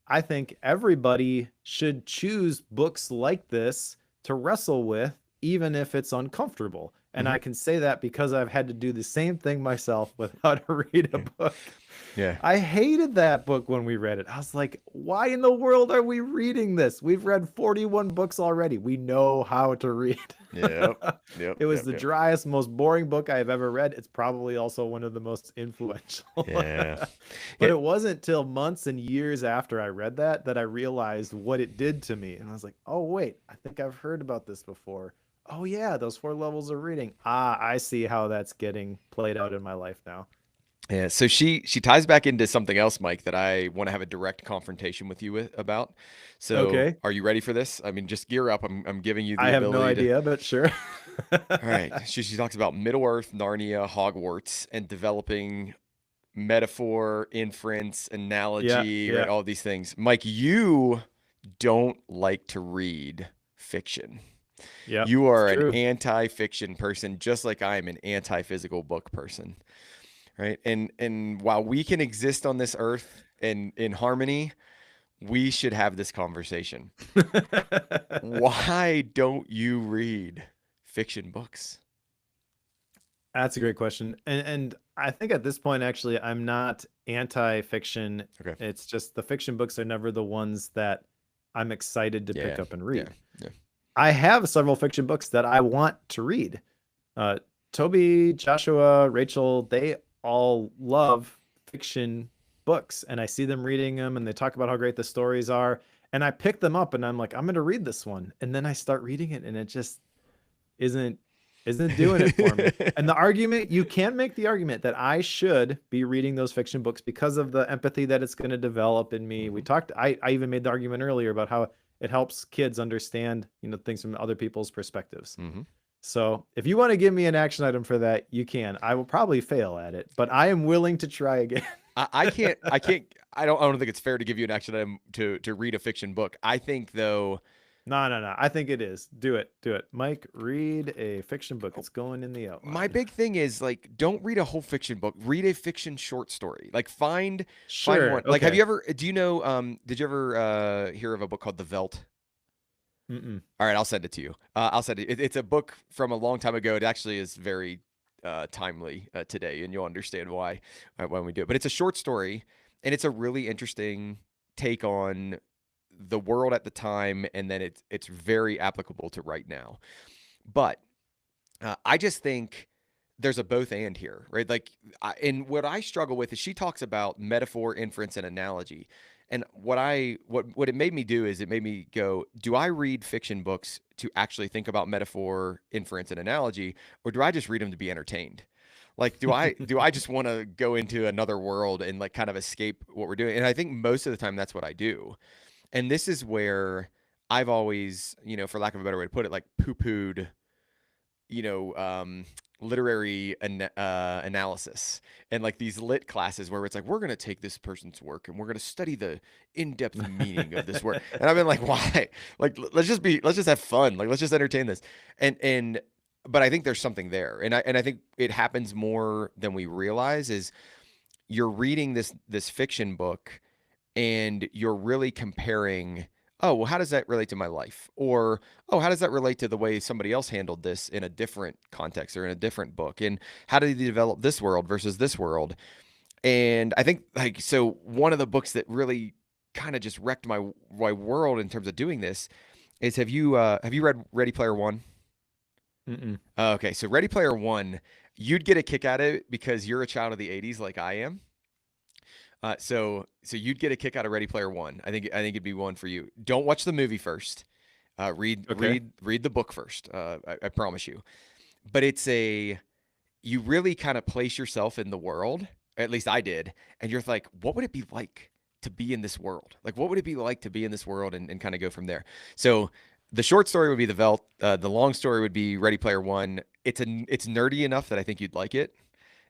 Speaker 2: I think everybody should choose books like this to wrestle with, even if it's uncomfortable. And
Speaker 1: Hmm.
Speaker 2: I can say that because I've had to do the same thing myself with how to read a
Speaker 1: Yeah.
Speaker 2: book.
Speaker 1: Yeah.
Speaker 2: I hated that book when we read it. I was like, why in the world are we reading this? We've read 41 books already. We know how to read.
Speaker 1: Yep. Yep.
Speaker 2: It was
Speaker 1: Yep.
Speaker 2: the
Speaker 1: Yep.
Speaker 2: driest, most boring book I've ever read. It's probably also one of the most influential.
Speaker 1: Yeah.
Speaker 2: But
Speaker 1: Yeah.
Speaker 2: it wasn't till months and years after I read that I realized what it did to me. And I was like, oh, wait, I think I've heard about this before. Oh, yeah, those 4 levels of reading. Ah, I see how that's getting played out in my life now.
Speaker 1: Yeah. So she ties back into something else, Mike, that I want to have a direct confrontation with you about. So
Speaker 2: Okay.
Speaker 1: are you ready for this? I mean, just gear up. I'm giving you the
Speaker 2: I have no
Speaker 1: ability to.
Speaker 2: idea, but sure.
Speaker 1: All right. She talks about Middle Earth, Narnia, Hogwarts, and developing metaphor, inference,
Speaker 2: Yeah,
Speaker 1: analogy, right?
Speaker 2: yeah,
Speaker 1: All these things. Mike, you don't like to read fiction.
Speaker 2: yep.
Speaker 1: You
Speaker 2: It's
Speaker 1: are an
Speaker 2: true.
Speaker 1: anti-fiction person, just like I am an anti-physical book person, right? And while we can exist on this earth in harmony, we should have this conversation. Why don't you read fiction books?
Speaker 2: That's a great question. And I think at this point, actually, I'm not anti-fiction.
Speaker 1: Okay.
Speaker 2: It's just the fiction books are never the ones that I'm excited to
Speaker 1: Yeah.
Speaker 2: pick up and
Speaker 1: Yeah.
Speaker 2: read.
Speaker 1: Yeah.
Speaker 2: I have several fiction books that I want to read. Uh, Toby, Joshua, Rachel, they all love fiction books, and I see them reading them, and they talk about how great the stories are. And I pick them up, and I'm like, I'm going to read this one, and then I start reading it, and it just isn't doing it for me. And the argument, you can make the argument that I should be reading those fiction books because of the empathy that it's going to develop in me. We
Speaker 1: Hmm.
Speaker 2: talked, I even made the argument earlier about how it helps kids understand, things from other people's perspectives.
Speaker 1: Hmm.
Speaker 2: So if you want to give me an action item for that, you can. I will probably fail at it, but I am willing to try again.
Speaker 1: I don't think it's fair to give you an action item to read a fiction book. I think though,
Speaker 2: No, no, no. I think it is. Do it. Do it. Mike, read a fiction book.
Speaker 1: oh,
Speaker 2: It's going in the
Speaker 1: my
Speaker 2: outline.
Speaker 1: big thing is like don't read a whole fiction book. Read a fiction short story. Like find
Speaker 2: Sure.
Speaker 1: one. Like have
Speaker 2: Okay.
Speaker 1: you ever do you know did you ever hear of a book called The Velt?
Speaker 2: Mm-mm.
Speaker 1: All right, I'll send it to you. I'll send it. It's a book from a long time ago. It actually is very timely today, and you'll understand why when we do it. But it's a short story, and it's a really interesting take on the world at the time, and then it's very applicable to right now. But I just think there's a both and here, right? Like, and what I struggle with is she talks about metaphor, inference, and analogy. And what it made me do is it made me go, do I read fiction books to actually think about metaphor, inference, and analogy, or do I just read them to be entertained? Like, do I just want to go into another world and like kind of escape what we're doing? And I think most of the time that's what I do. And this is where I've always, for lack of a better way to put it, like poo-pooed you know, um, literary analysis and like these lit classes where it's like we're going to take this person's work and we're going to study the in-depth meaning of this work. And I've been like, why? Like, let's just have fun. Like, let's just entertain this. And but I think there's something there, and I think it happens more than we realize. Is you're reading this fiction book and you're really comparing, oh, well, how does that relate to my life? Or, oh, how does that relate to the way somebody else handled this in a different context or in a different book? And how did they develop this world versus this world? And I think like so one of the books that really kind of just wrecked my world in terms of doing this is have you read Ready Player One?
Speaker 2: Mm-mm.
Speaker 1: Okay, so Ready Player One, you'd get a kick out of it because you're a child of the 80s like I am. So you'd get a kick out of Ready Player One. I think it'd be one for you. Don't watch the movie first. Read
Speaker 2: Okay.
Speaker 1: read the book first. I promise you. But you really kind of place yourself in the world. At least I did, and you're like, what would it be like to be in this world? Like, what would it be like to be in this world, and kind of go from there. So the short story would be the Velt. The long story would be Ready Player One. It's nerdy enough that I think you'd like it,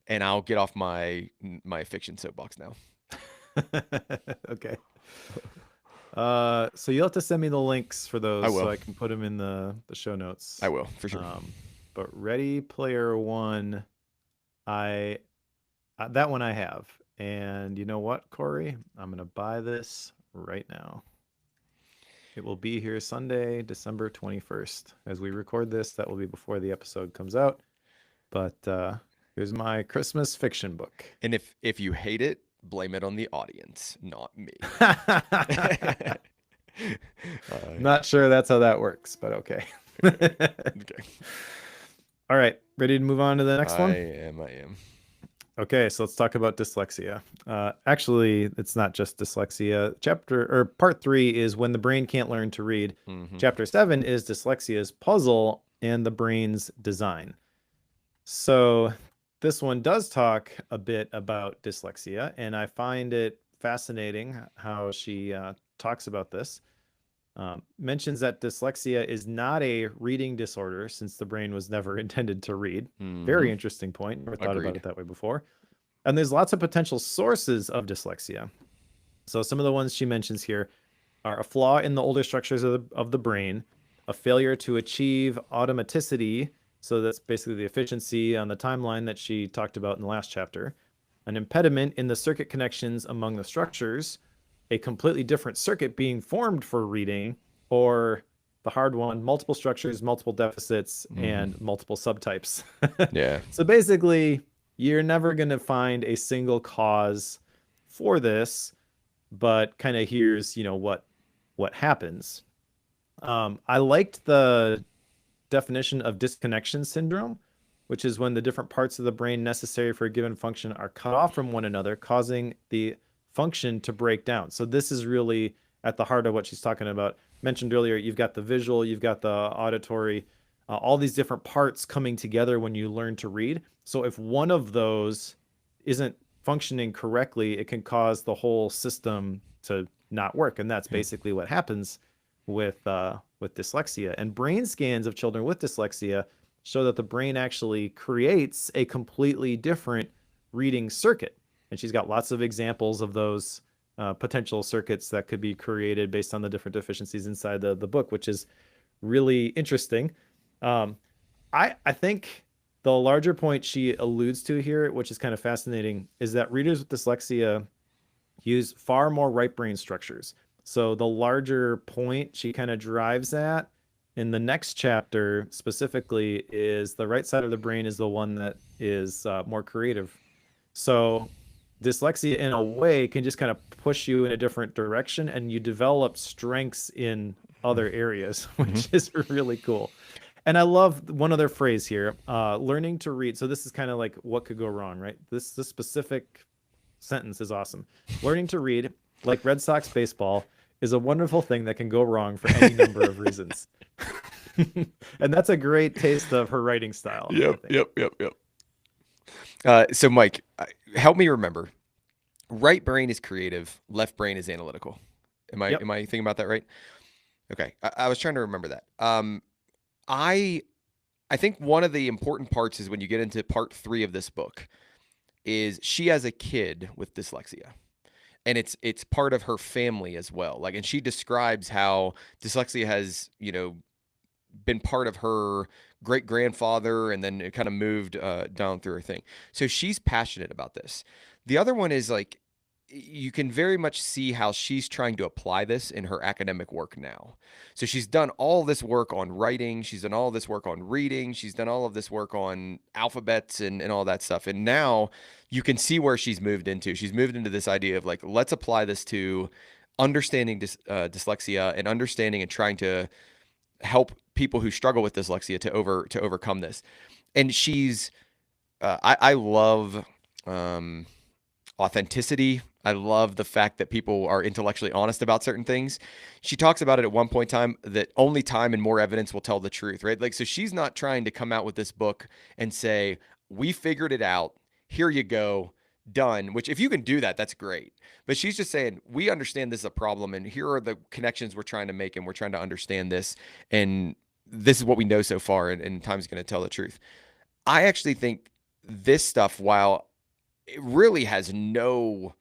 Speaker 1: and I'll get off my fiction soapbox now.
Speaker 2: Okay. So you'll have to send me the links for
Speaker 1: I
Speaker 2: those so
Speaker 1: will.
Speaker 2: I can put them in the show notes.
Speaker 1: I will for sure.
Speaker 2: But Ready Player One, I that one I have. And you know what, Corey? I'm gonna buy this right now. It will be here Sunday, December 21st. As we record this, that will be before the episode comes out. But here's my Christmas fiction book.
Speaker 1: And if you hate it, blame it on the audience, not me.
Speaker 2: Not sure that's how that works, but okay.
Speaker 1: Okay.
Speaker 2: All right, ready to move on to the next one?
Speaker 1: I am.
Speaker 2: Okay, so let's talk about dyslexia. Actually, it's not just dyslexia. Part 3 is when the brain can't learn to read.
Speaker 1: Mm-hmm.
Speaker 2: Chapter 7 is dyslexia's puzzle and the brain's design. So this one does talk a bit about dyslexia, and I find it fascinating how she talks about this. Mentions that dyslexia is not a reading disorder since the brain was never intended to read.
Speaker 1: Mm-hmm.
Speaker 2: Very interesting point. Never thought about it that way before. And there's lots of potential sources of dyslexia. So some of the ones she mentions here are a flaw in the older structures of the brain, a failure to achieve automaticity. So that's basically the efficiency on the timeline that she talked about in the last chapter, an impediment in the circuit connections among the structures, a completely different circuit being formed for reading, or the hard one, multiple structures, multiple deficits, and multiple subtypes.
Speaker 1: Yeah.
Speaker 2: So basically, you're never going to find a single cause for this, but kind of here's, what happens. I liked the definition of disconnection syndrome, which is when the different parts of the brain necessary for a given function are cut off from one another, causing the function to break down. So this is really at the heart of what she's talking about. Mentioned earlier, you've got the visual, you've got the auditory, all these different parts coming together when you learn to read. So if one of those isn't functioning correctly, it can cause the whole system to not work. And that's basically what happens with dyslexia. And brain scans of children with dyslexia show that the brain actually creates a completely different reading circuit. And she's got lots of examples of those potential circuits that could be created based on the different deficiencies inside the book, which is really interesting. I think the larger point she alludes to here, which is kind of fascinating, is that readers with dyslexia use far more right brain structures. So the larger point she kind of drives at in the next chapter specifically is the right side of the brain is the one that is more creative. So dyslexia in a way can just kind of push you in a different direction, and you develop strengths in other areas,
Speaker 1: Mm-hmm.
Speaker 2: which is really cool. And I love one other phrase here, learning to read. So this is kind of like what could go wrong, right? This specific sentence is awesome. Learning to read, like Red Sox baseball, is a wonderful thing that can go wrong for any number of reasons. And that's a great taste of her writing style, I
Speaker 1: Yep,
Speaker 2: think.
Speaker 1: yep, yep, yep. So Mike, help me remember. Right brain is creative, left brain is analytical. Am I
Speaker 2: Yep.
Speaker 1: am I thinking about that right? Okay, I was trying to remember that. I I think one of the important parts is when you get into part 3 of this book is she has a kid with dyslexia, and it's part of her family as well. Like, and she describes how dyslexia has, been part of her great grandfather, and then it kind of moved down through her thing. So she's passionate about this. The other one is like, you can very much see how she's trying to apply this in her academic work now. So she's done all this work on writing, she's done all this work on reading, she's done all of this work on alphabets and all that stuff. And now you can see where she's moved into. She's moved into this idea of like, let's apply this to understanding dyslexia and understanding and trying to help people who struggle with dyslexia to overcome this. And she's I love authenticity. I love the fact that people are intellectually honest about certain things. She talks about it at one point in time that only time and more evidence will tell the truth, right? Like, so she's not trying to come out with this book and say, we figured it out. Here you go. Done. Which, if you can do that, that's great. But she's just saying, we understand this is a problem, and here are the connections we're trying to make, and we're trying to understand this. And this is what we know so far, and time's going to tell the truth. I actually think this stuff, while it really has no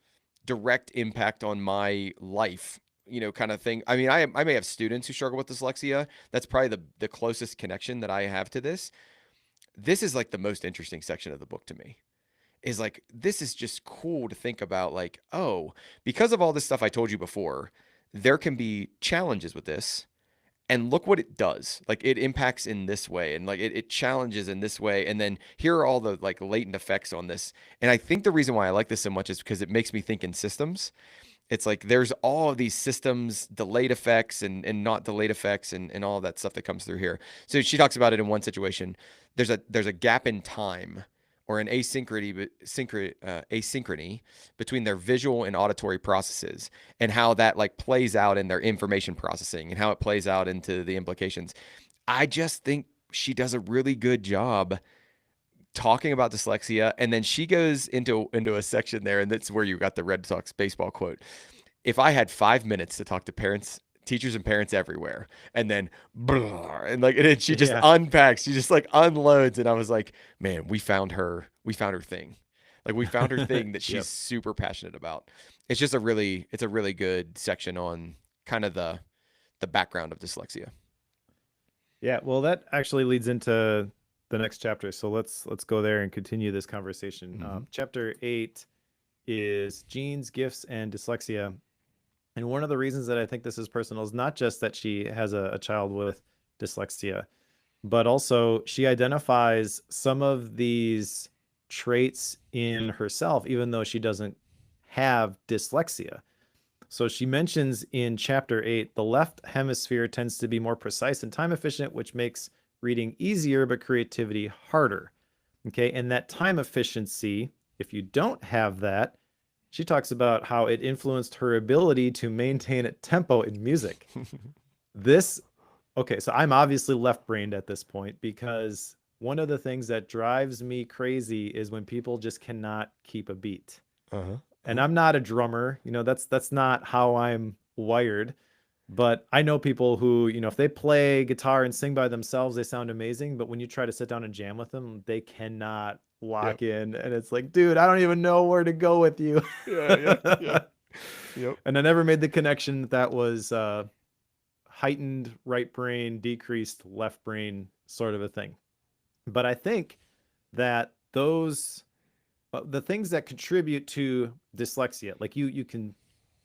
Speaker 1: direct impact on my life, kind of thing. I mean, I may have students who struggle with dyslexia. That's probably the closest connection that I have to this. This is like the most interesting section of the book to me. Is like, this is just cool to think about, like, oh, because of all this stuff I told you before, there can be challenges with this, and look what it does. Like, it impacts in this way, and like it challenges in this way, and then here are all the like latent effects on this. And I think the reason why I like this so much is because it makes me think in systems. It's like there's all of these systems, delayed effects and not delayed effects, and all of that stuff that comes through here. So she talks about it in one situation. There's a gap in time, or an asynchrony between their visual and auditory processes, and how that like plays out in their information processing, and how it plays out into the implications. I just think she does a really good job talking about dyslexia, and then she goes into a section there, and that's where you got the Red Sox baseball quote. If I had 5 minutes to talk to parents, teachers, and parents everywhere, and then and like, and then she just
Speaker 2: Yeah.
Speaker 1: unpacks, she just like unloads, and I was like, man, we found her thing. Like, we found her thing that she's
Speaker 2: Yep.
Speaker 1: super passionate about. It's a really good section on kind of the background of dyslexia.
Speaker 2: Yeah, well, that actually leads into the next chapter. So let's go there and continue this conversation.
Speaker 1: Mm-hmm.
Speaker 2: Chapter 8 is genes, gifts, and dyslexia. And one of the reasons that I think this is personal is not just that she has a child with dyslexia, but also she identifies some of these traits in herself, even though she doesn't have dyslexia. So she mentions in chapter 8, the left hemisphere tends to be more precise and time efficient, which makes reading easier, but creativity harder. Okay. And that time efficiency, if you don't have that, she talks about how it influenced her ability to maintain a tempo in music. This, okay, so I'm obviously left brained at this point, because one of the things that drives me crazy is when people just cannot keep a beat.
Speaker 1: Uh-huh.
Speaker 2: And I'm not a drummer, that's not how I'm wired. But I know people who, if they play guitar and sing by themselves, they sound amazing. But when you try to sit down and jam with them, they cannot
Speaker 1: Yep.
Speaker 2: lock in. And it's like, dude, I don't even know where to go with you.
Speaker 1: Yeah, yeah, yeah. Yep.
Speaker 2: And I never made the connection that was heightened right brain, decreased left brain sort of a thing. But I think that those the things that contribute to dyslexia, like you can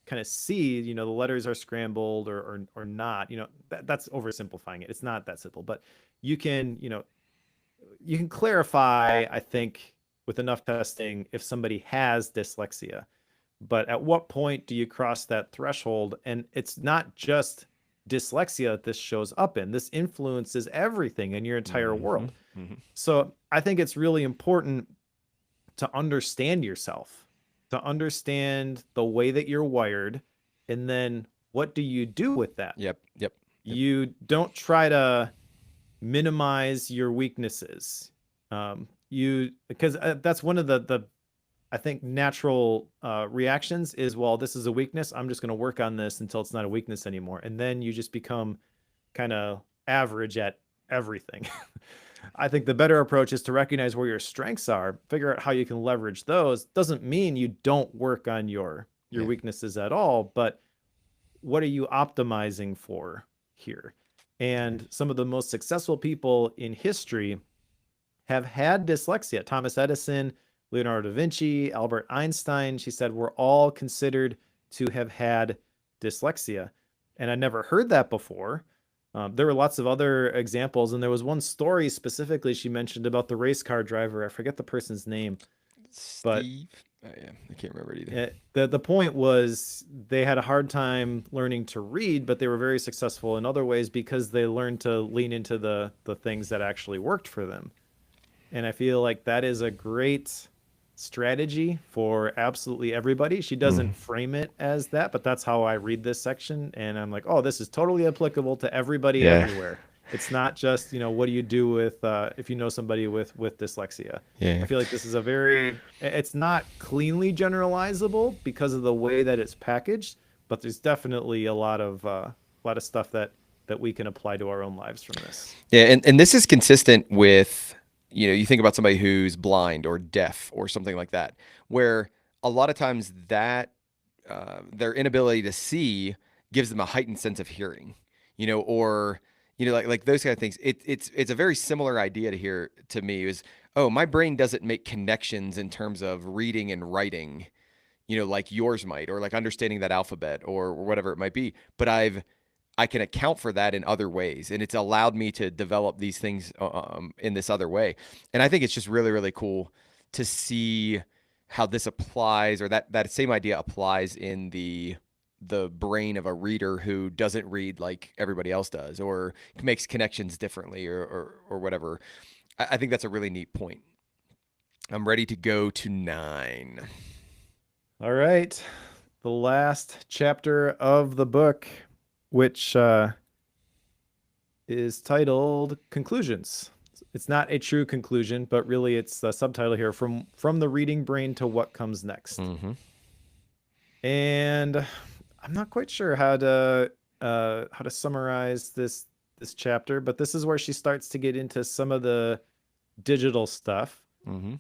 Speaker 2: kind of see, the letters are scrambled or not. That's oversimplifying it. It's not that simple, but you can, you can clarify, I think, with enough testing if somebody has dyslexia. But at what point do you cross that threshold? And it's not just dyslexia that this shows up in. This influences everything in your entire
Speaker 1: Mm-hmm.
Speaker 2: world.
Speaker 1: Mm-hmm.
Speaker 2: So I think it's really important to understand yourself, to understand the way that you're wired, and then what do you do with that?
Speaker 1: Yep. Yep. Yep.
Speaker 2: You don't try to minimize your weaknesses. You because that's one of the I think natural reactions is, well, this is a weakness. I'm just going to work on this until it's not a weakness anymore, and then you just become kind of average at everything. I think the better approach is to recognize where your strengths are, figure out how you can leverage those. Doesn't mean you don't work on your
Speaker 1: Yeah.
Speaker 2: weaknesses at all, but what are you optimizing for here? And some of the most successful people in history have had dyslexia. Thomas Edison, Leonardo da Vinci, Albert Einstein, she said, were all considered to have had dyslexia. And I never heard that before. There were lots of other examples, and there was one story specifically she mentioned about the race car driver. I forget the person's name, but
Speaker 1: Steve. Yeah, I can't remember it either.
Speaker 2: the point was they had a hard time learning to read, but they were very successful in other ways because they learned to lean into the things that actually worked for them. And I feel like that is a great strategy for absolutely everybody. She doesn't frame it as that, but that's how I read this section. And I'm like, oh, this is totally applicable to everybody
Speaker 1: Yeah.
Speaker 2: everywhere. It's not just, what do you do with if you know somebody with dyslexia.
Speaker 1: Yeah.
Speaker 2: I feel like this is it's not cleanly generalizable because of the way that it's packaged, but there's definitely a lot of stuff that we can apply to our own lives from this.
Speaker 1: Yeah, and this is consistent with, you think about somebody who's blind or deaf or something like that, where a lot of times that their inability to see gives them a heightened sense of hearing, or like those kind of things. It's a very similar idea to hear to me is, oh, my brain doesn't make connections in terms of reading and writing, like yours might, or like understanding that alphabet or whatever it might be, but I can account for that in other ways, and it's allowed me to develop these things in this other way. And I think it's just really, really cool to see how this applies, or that same idea applies in the brain of a reader who doesn't read like everybody else does, or makes connections differently, or whatever. I think that's a really neat point. I'm ready to go to 9.
Speaker 2: All right. The last chapter of the book, which is titled Conclusions. It's not a true conclusion, but really it's the subtitle here, from the reading brain to what comes next.
Speaker 1: Mm-hmm.
Speaker 2: And I'm not quite sure how to summarize this chapter, but this is where she starts to get into some of the digital stuff.
Speaker 1: Mm-hmm.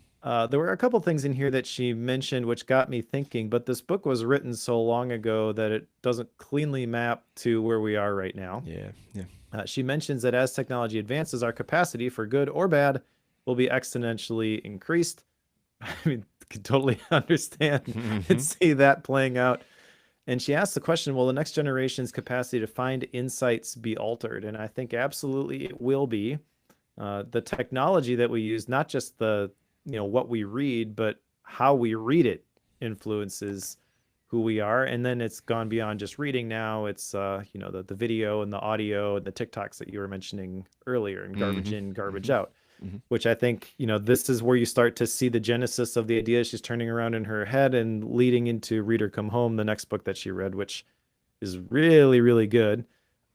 Speaker 2: There were a couple things in here that she mentioned which got me thinking, but this book was written so long ago that it doesn't cleanly map to where we are right now.
Speaker 1: Yeah. Yeah.
Speaker 2: She mentions that as technology advances, our capacity for good or bad will be exponentially increased. I mean, can totally understand and see that playing out. And she asks the question, will the next generation's capacity to find insights be altered? And I think absolutely it will be. The technology that we use, not just what we read, but how we read it influences who we are. And then it's gone beyond just reading now. It's the video and the audio and the TikToks that you were mentioning earlier, and garbage in, garbage out. Which I think, this is where you start to see the genesis of the idea she's turning around in her head and leading into Reader Come Home, the next book that she read, which is really, really good.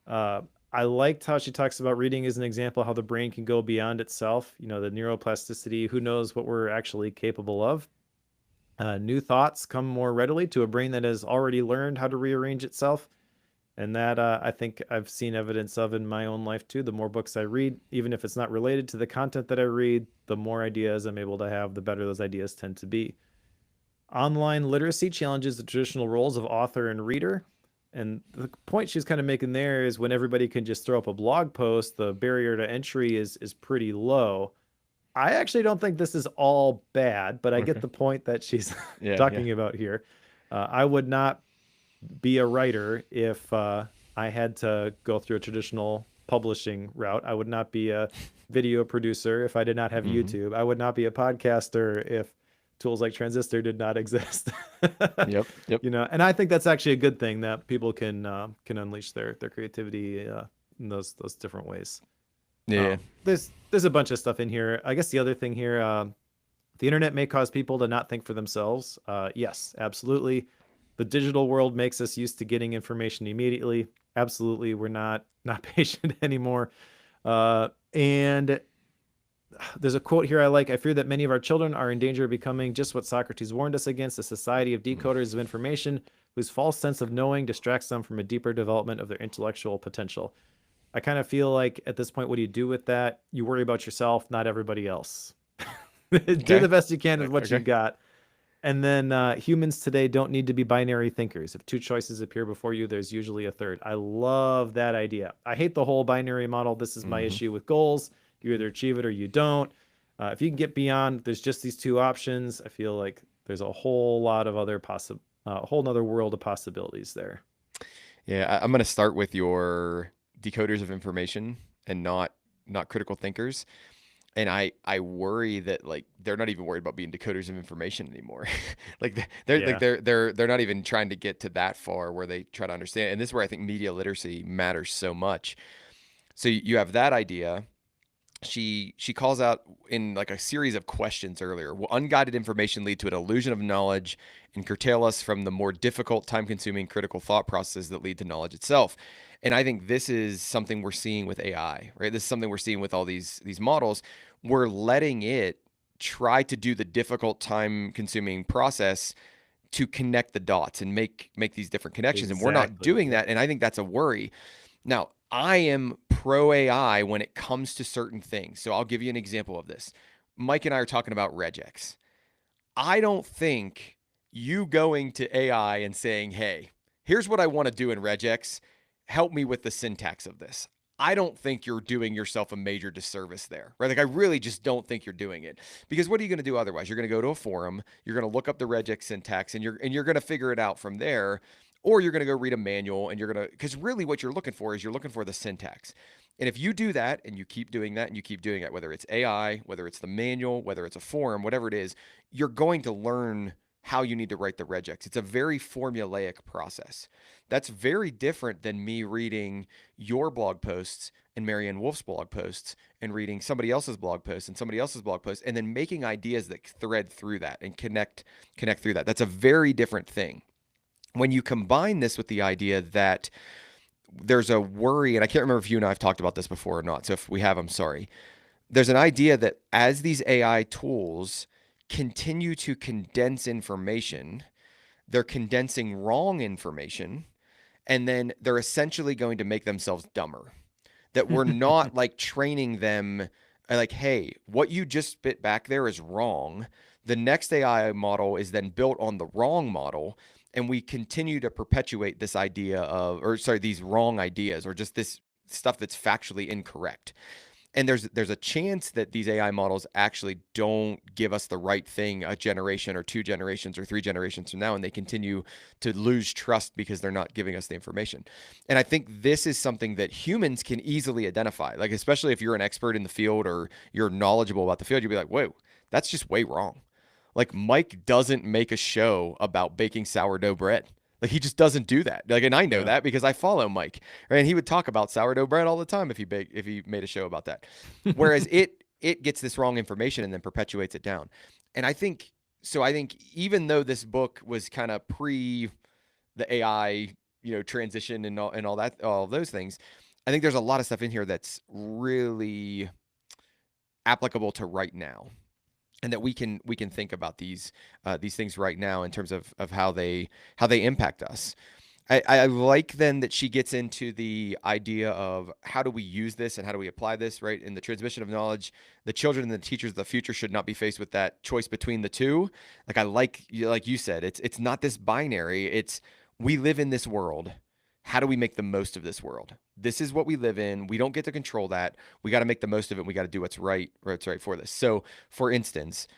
Speaker 2: I liked how she talks about reading as an example, how the brain can go beyond itself, the neuroplasticity, who knows what we're actually capable of. New thoughts come more readily to a brain that has already learned how to rearrange itself. And that I think I've seen evidence of in my own life too. The more books I read, even if it's not related to the content that I read, the more ideas I'm able to have, the better those ideas tend to be. Online literacy challenges the traditional roles of author and reader. And the point she's kind of making there is when everybody can just throw up a blog post, the barrier to entry is pretty low. I actually don't think this is all bad, but I get the point that she's talking about here. I would not be a writer if I had to go through a traditional publishing route. I would not be a video producer if I did not have
Speaker 1: Mm-hmm.
Speaker 2: YouTube. I would not be a podcaster if tools like Transistor did not exist.
Speaker 1: Yep. Yep.
Speaker 2: And I think that's actually a good thing that people can unleash their creativity in those different ways.
Speaker 1: Yeah.
Speaker 2: There's a bunch of stuff in here. I guess the other thing here, the internet may cause people to not think for themselves. Yes, absolutely. The digital world makes us used to getting information immediately. Absolutely, we're not patient anymore. And there's a quote here I like. I fear that many of our children are in danger of becoming just what Socrates warned us against, a society of decoders of information whose false sense of knowing distracts them from a deeper development of their intellectual potential. I kind of feel like at this point, what do you do with that? You worry about yourself, not everybody else. Do
Speaker 1: Okay.
Speaker 2: the best you can with what
Speaker 1: Okay.
Speaker 2: you've got. And then humans today don't need to be binary thinkers. If two choices appear before you, there's usually a third. I love that idea. I hate the whole binary model. This is my
Speaker 1: Mm-hmm.
Speaker 2: issue with goals. You either achieve it or you don't. If you can get beyond, there's just these two options. I feel like there's a whole lot of other a whole nother world of possibilities there.
Speaker 1: Yeah, I'm going to start with your decoders of information and not critical thinkers. And I worry that like they're not even worried about being decoders of information anymore. Like
Speaker 2: Yeah,
Speaker 1: they're not even trying to get to that far where they try to understand. And this is where I think media literacy matters so much. So you have that idea. She calls out in like a series of questions earlier. Will unguided information lead to an illusion of knowledge and curtail us from the more difficult, time-consuming, critical thought processes that lead to knowledge itself? And I think this is something we're seeing with AI, right? This is something we're seeing with all these models. We're letting it try to do the difficult, time-consuming process to connect the dots and make these different connections, and we're not
Speaker 2: exactly.
Speaker 1: doing
Speaker 2: Yep.
Speaker 1: that. And I think that's a worry. Now, I am pro AI when it comes to certain things. So I'll give you an example of this. Mike and I are talking about regex. I don't think you going to AI and saying, hey, here's what I want to do in regex. Help me with the syntax of this. I don't think you're doing yourself a major disservice there, right? Like, I really just don't think you're doing it, because what are you going to do otherwise? You're going to go to a forum, you're going to look up the regex syntax, and you're going to figure it out from there, or you're going to go read a manual, and you're going to, because really what you're looking for is you're looking for the syntax. And if you do that and you keep doing that and you keep doing it, whether it's AI, whether it's the manual, whether it's a forum, whatever it is, you're going to learn how you need to write the regex. It's a very formulaic process. That's very different than me reading your blog posts and Marianne Wolf's blog posts and reading somebody else's blog posts and somebody else's blog posts and then making ideas that thread through that and connect through that. That's a very different thing. When you combine this with the idea that there's a worry, and I can't remember if you and I have talked about this before or not. So if we have, I'm sorry. There's an idea that as these AI tools continue to condense information, they're condensing wrong information, and then they're essentially going to make themselves dumber. That we're not like training them like, hey, what you just spit back there is wrong. The next AI model is then built on the wrong model. And we continue to perpetuate this idea of, or sorry, these wrong ideas or just this stuff that's factually incorrect. And there's a chance that these AI models actually don't give us the right thing a generation or two generations or three generations from now, and they continue to lose trust because they're not giving us the information. And I think this is something that humans can easily identify, like especially if you're an expert in the field or you're knowledgeable about the field, you'll be like, whoa, that's just way wrong. Like Mike doesn't make a show about baking sourdough bread. Like he just doesn't do that. Like, and I know
Speaker 2: Yeah.
Speaker 1: that because I follow Mike, right? And he would talk about sourdough bread all the time if he made a show about that. Whereas it gets this wrong information and then perpetuates it down. And I think so. I think even though this book was kind of pre the AI, transition and all that, all of those things, I think there's a lot of stuff in here that's really applicable to right now, and that we can think about these things right now in terms of how they impact us. I like then that she gets into the idea of how do we use this and how do we apply this, right? In the transmission of knowledge, the children and the teachers of the future should not be faced with that choice between the two. Like like you said, it's not this binary. It's we live in this world. How do we make the most of this world? This is what we live in. We don't get to control that. We got to make the most of it. We got to do what's right for this. So, for instance,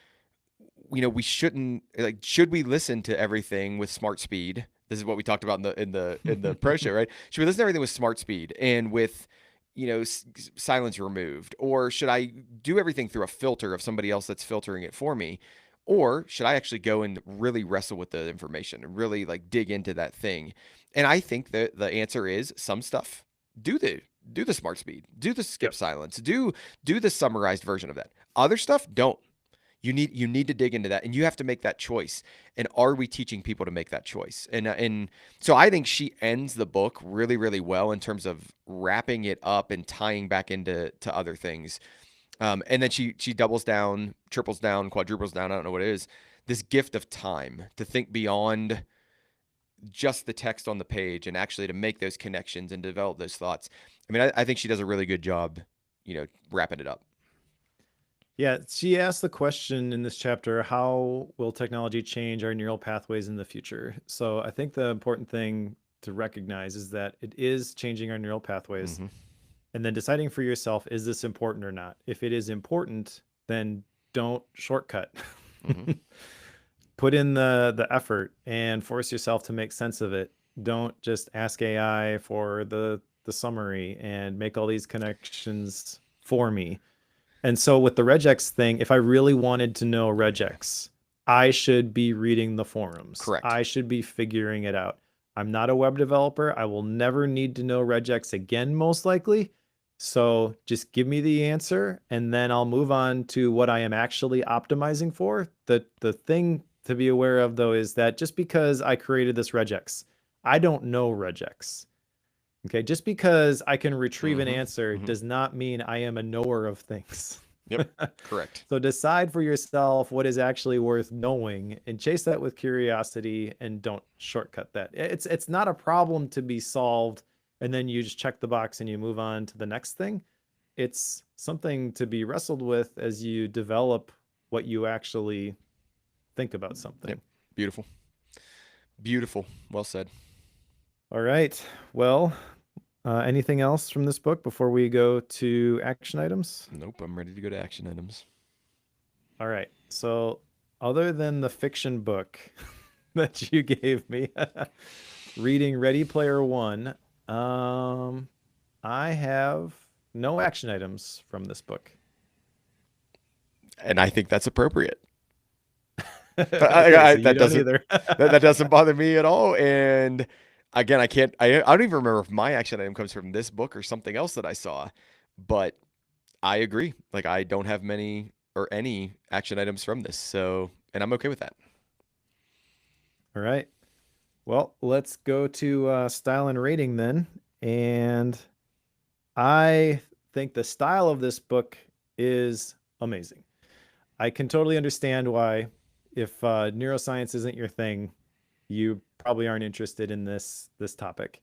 Speaker 1: we shouldn't, like, should we listen to everything with smart speed This is what we talked about in the pro show, right? Should we listen to everything with smart speed and with, silence removed, or should I do everything through a filter of somebody else that's filtering it for me, or should I actually go and really wrestle with the information and really like dig into that thing? And I think that the answer is some stuff. Do the do the smart speed, do the skip
Speaker 2: Yep.
Speaker 1: silence, do the summarized version of that. Other stuff, don't. You need to dig into that, and you have to make that choice. And are we teaching people to make that choice? And so I think she ends the book really really well in terms of wrapping it up and tying back into other things. And then she doubles down, triples down, quadruples down. I don't know what it is. This gift of time to think beyond just the text on the page and actually to make those connections and develop those thoughts. I mean, I think she does a really good job, wrapping it up.
Speaker 2: Yeah, she asked the question in this chapter, how will technology change our neural pathways in the future? So I think the important thing to recognize is that it is changing our neural pathways,
Speaker 1: Mm-hmm.
Speaker 2: and then deciding for yourself, is this important or not? If it is important, then don't shortcut.
Speaker 1: Mm-hmm.
Speaker 2: Put in the effort and force yourself to make sense of it. Don't just ask AI for the summary and make all these connections for me. And so with the regex thing, if I really wanted to know regex, I should be reading the forums.
Speaker 1: Correct.
Speaker 2: I should be figuring it out. I'm not a web developer. I will never need to know regex again, most likely. So just give me the answer, and then I'll move on to what I am actually optimizing for. The thing to be aware of, though, is that just because I created this regex, I don't know regex. Okay, just because I can retrieve an
Speaker 1: Mm-hmm.
Speaker 2: answer
Speaker 1: Mm-hmm.
Speaker 2: does not mean I am a knower of things.
Speaker 1: Yep. Correct.
Speaker 2: So decide for yourself what is actually worth knowing and chase that with curiosity, and don't shortcut that. It's not a problem to be solved and then you just check the box and you move on to the next thing. It's something to be wrestled with as you develop what you actually think about something.
Speaker 1: Yep. Beautiful. Beautiful. Well said.
Speaker 2: All right. Well, anything else from this book before we go to action items?
Speaker 1: Nope. I'm ready to go to action items.
Speaker 2: All right. So, other than the fiction book that you gave me, reading Ready Player One, I have no action items from this book.
Speaker 1: And I think that's appropriate.
Speaker 2: Okay, so you
Speaker 1: That
Speaker 2: don't
Speaker 1: doesn't
Speaker 2: either.
Speaker 1: that doesn't bother me at all. And again, I don't even remember if my action item comes from this book or something else that I saw, but I agree. Like I don't have many or any action items from this, so and I'm okay with that.
Speaker 2: All right. Well, let's go to style and rating then. And I think the style of this book is amazing. I can totally understand why, if neuroscience isn't your thing, you probably aren't interested in this topic.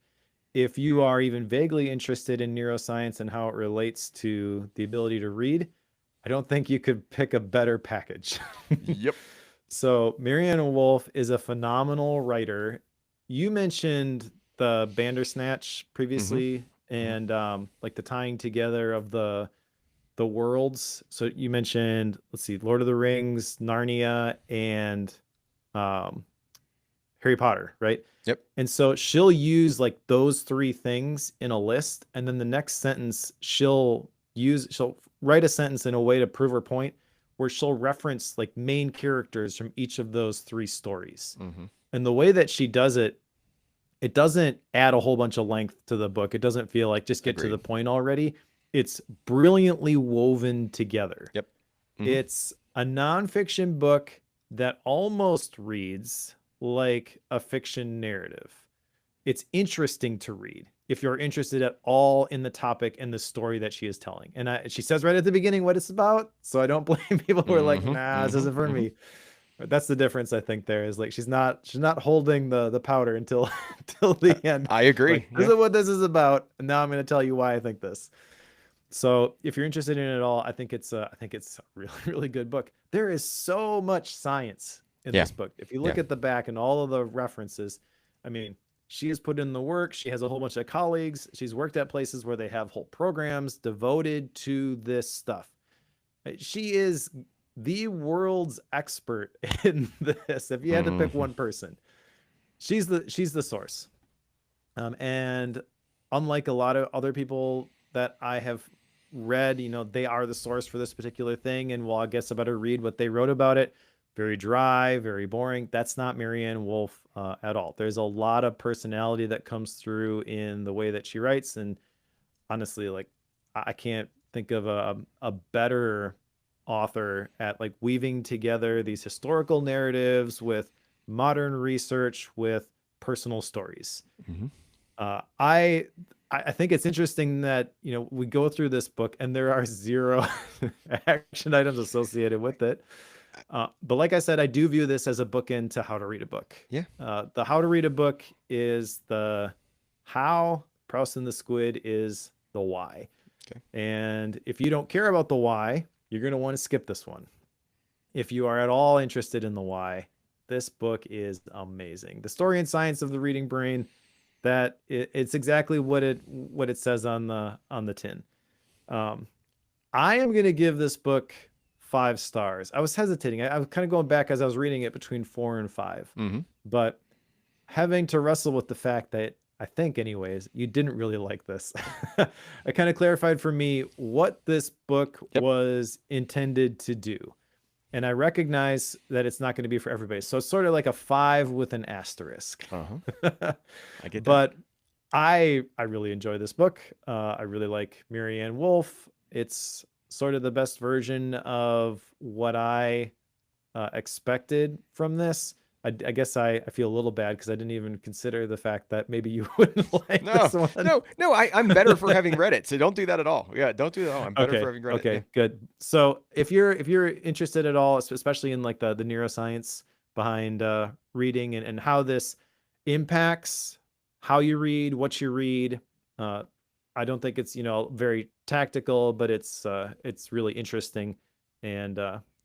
Speaker 2: If you are even vaguely interested in neuroscience and how it relates to the ability to read, I don't think you could pick a better package.
Speaker 1: Yep.
Speaker 2: So Marianne Wolf is a phenomenal writer. You mentioned the Bandersnatch previously, and like the tying together of the worlds. So you mentioned, let's see, Lord of the Rings, Narnia, and Harry Potter, right?
Speaker 1: Yep.
Speaker 2: And so she'll use like those three things in a list, and then the next sentence she'll write a sentence in a way to prove her point, where she'll reference like main characters from each of those three stories.
Speaker 1: Mm-hmm.
Speaker 2: And the way that she does it, it doesn't add a whole bunch of length to the book. It doesn't feel like just get to
Speaker 1: Agreed.
Speaker 2: the point already. It's brilliantly woven together.
Speaker 1: Yep. Mm-hmm.
Speaker 2: It's a nonfiction book that almost reads like a fiction narrative. It's interesting to read if you're interested at all in the topic and the story that she is telling. And she says right at the beginning what it's about, so I don't blame people who are like, nah, this isn't for me. But that's the difference, I think. There is like she's not holding the powder until the end.
Speaker 1: I agree.
Speaker 2: Like, this is what this is about, and now I'm going to tell you why I think this. So if you're interested in it at all, I think it's a really really good book. There is so much science in this book. If you look at the back and all of the references, I mean, she has put in the work. She has a whole bunch of colleagues. She's worked at places where they have whole programs devoted to this stuff. She is the world's expert in this. If you had to pick one person, she's the source. And unlike a lot of other people that I have read, they are the source for this particular thing. And while I guess I better read what they wrote about it, very dry, very boring. That's not Marianne Wolf at all. There's a lot of personality that comes through in the way that she writes. And honestly, like I can't think of a better author at like weaving together these historical narratives with modern research with personal stories.
Speaker 1: Mm-hmm.
Speaker 2: Uh, I I think it's interesting that we go through this book and there are zero action items associated with it. But like I said, I do view this as a bookend to How to Read a Book.
Speaker 1: Yeah.
Speaker 2: The How to Read a Book is the how, Proust and the Squid is the why.
Speaker 1: Okay.
Speaker 2: And if you don't care about the why, you're going to want to skip this one. If you are at all interested in the why, this book is amazing. The story and science of the reading brain, it's exactly what it says on the tin. I am going to give this book 5 stars. I was hesitating. I was kind of going back as I was reading it between 4 and 5.
Speaker 1: Mm-hmm.
Speaker 2: But having to wrestle with the fact that I think, anyways, you didn't really like this. It kind of clarified for me what this book
Speaker 1: Yep.
Speaker 2: was intended to do. And I recognize that it's not going to be for everybody. So it's sort of like a 5 with an asterisk.
Speaker 1: Uh-huh. I get that.
Speaker 2: But I really enjoy this book. I really like Marianne Wolf. It's sort of the best version of what I expected from this. I guess I feel a little bad because I didn't even consider the fact that maybe you wouldn't like this one.
Speaker 1: No, I'm better for having read it. So don't do that at all. Yeah, don't do that at all. I'm better for having read it.
Speaker 2: Okay, good. So if you're interested at all, especially in like the neuroscience behind reading and how this impacts how you read, what you read, I don't think it's very tactical, but it's really interesting, and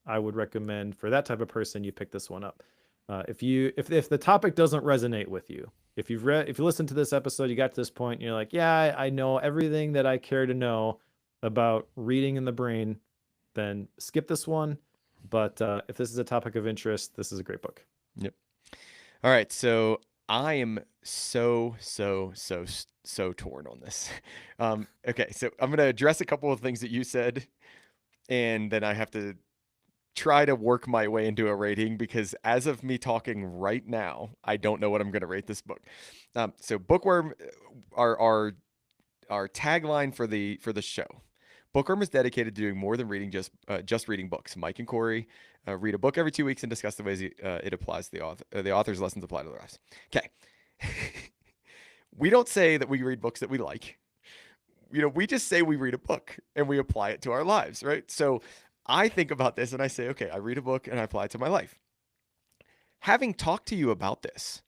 Speaker 2: I would recommend for that type of person you pick this one up. If the topic doesn't resonate with you, if you listen to this episode, you got to this point and you're like, yeah, I know everything that I care to know about reading in the brain, then skip this one. But if this is a topic of interest, this is a great book.
Speaker 1: Yep. All right. So I am so torn on this. Okay. So I'm going to address a couple of things that you said, and then I have to try to work my way into a rating because as of me talking right now, I don't know what I'm going to rate this book. So Bookworm, our tagline for the show. Bookworm is dedicated to doing more than reading just reading books. Mike and Corey read a book every 2 weeks and discuss the ways it applies to the author's lessons apply to their lives. Okay. We don't say that we read books that we like. We just say we read a book and we apply it to our lives, right? So I think about this and I say, okay, I read a book and I apply it to my life. Having talked to you about this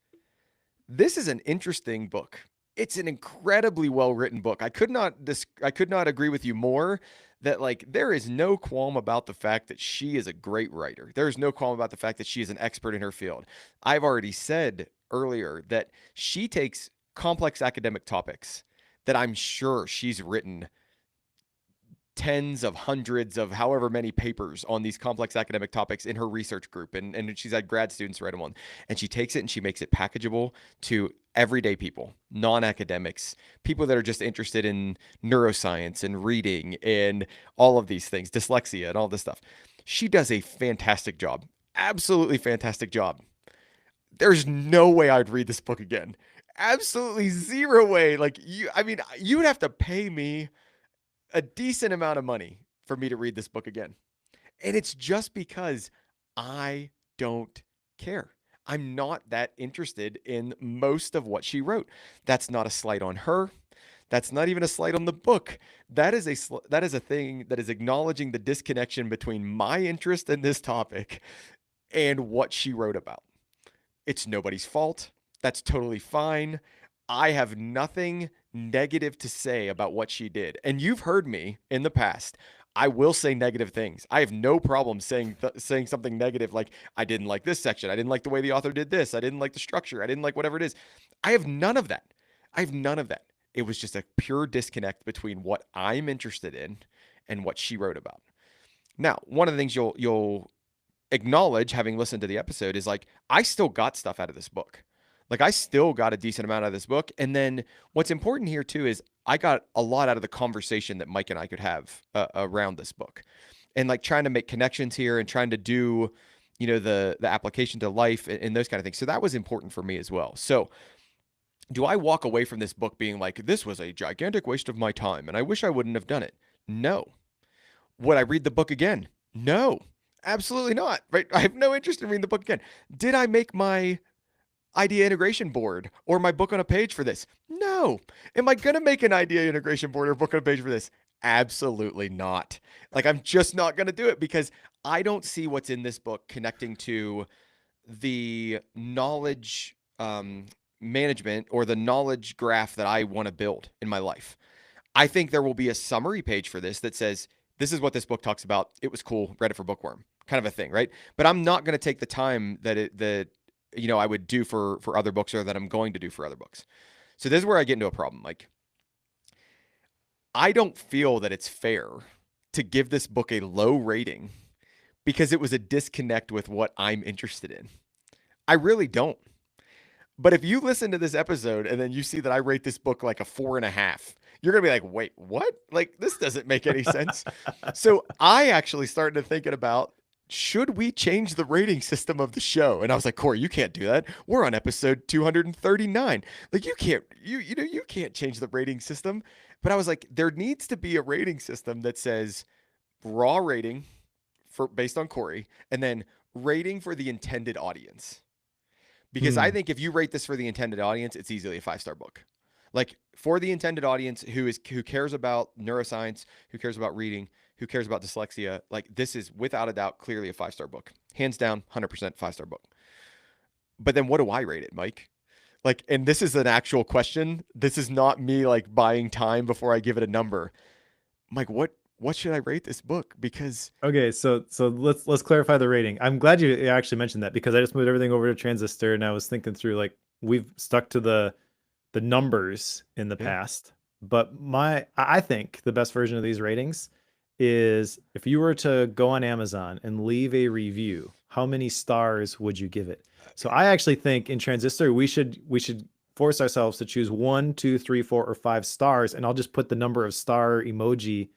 Speaker 1: is an interesting book. It's an incredibly well-written book. I could not agree with you more that like there is no qualm about the fact that she is a great writer. There's no qualm about the fact that she is an expert in her field. I've already said earlier that she takes complex academic topics that I'm sure she's written tens of hundreds of however many papers on these complex academic topics in her research group. And she's had grad students write them on. And she takes it and she makes it packageable to everyday people, non-academics, people that are just interested in neuroscience and reading and all of these things, dyslexia and all this stuff. She does a fantastic job. Absolutely fantastic job. There's no way I'd read this book again. Absolutely zero way. Like you would have to pay me a decent amount of money for me to read this book again. And it's just because I don't care. I'm not that interested in most of what she wrote. That's not a slight on her. That's not even a slight on the book. That is a thing that is acknowledging the disconnection between my interest in this topic and what she wrote about. It's nobody's fault. That's totally fine. I have nothing negative to say about what she did. And you've heard me in the past. I will say negative things. I have no problem saying something negative like I didn't like this section. I didn't like the way the author did this. I didn't like the structure. I didn't like whatever it is. I have none of that. It was just a pure disconnect between what I'm interested in and what she wrote about. Now, one of the things you'll acknowledge having listened to the episode is like I still got stuff out of this book. Like I still got a decent amount out of this book. And then what's important here too is I got a lot out of the conversation that Mike and I could have around this book, and like trying to make connections here and trying to do, the application to life and those kind of things. So that was important for me as well. So do I walk away from this book being like, this was a gigantic waste of my time and I wish I wouldn't have done it? No. Would I read the book again? No, absolutely not. Right? I have no interest in reading the book again. Did I make my idea integration board or my book on a page for this? No. Am I going to make an idea integration board or book on a page for this? Absolutely not. Like, I'm just not going to do it because I don't see what's in this book connecting to the knowledge management or the knowledge graph that I want to build in my life. I think there will be a summary page for this that says, this is what this book talks about. It was cool. Read it for Bookworm, kind of a thing, right? But I'm not going to take the time that I would do for other books or that I'm going to do for other books. So this is where I get into a problem. Like, I don't feel that it's fair to give this book a low rating because it was a disconnect with what I'm interested in. I really don't. But if you listen to this episode and then you see that I rate this book like a 4.5, you're going to be like, wait, what? Like, this doesn't make any sense. So I actually started thinking about, should we change the rating system of the show? And I was like, Corey, you can't do that. We're on episode 239. Like, you can't change the rating system. But I was like, there needs to be a rating system that says raw rating for based on Corey, and then rating for the intended audience. Because I think if you rate this for the intended audience, it's easily a 5-star book. Like, for the intended audience who cares about neuroscience, who cares about reading, who cares about dyslexia, like, this is without a doubt clearly a 5-star book. Hands down, 100% 5-star book. But then what do I rate it, Mike? Like, and this is an actual question. This is not me like buying time before I give it a number. Mike, what should I rate this book? Because
Speaker 2: Okay, so let's clarify the rating. I'm glad you actually mentioned that because I just moved everything over to Transistor and I was thinking through, like, we've stuck to the numbers in the past, but I think the best version of these ratings is if you were to go on Amazon and leave a review, how many stars would you give it? So I actually think in Transistor we should force ourselves to choose 1, 2, 3, 4, or 5 stars, and I'll just put the number of star emoji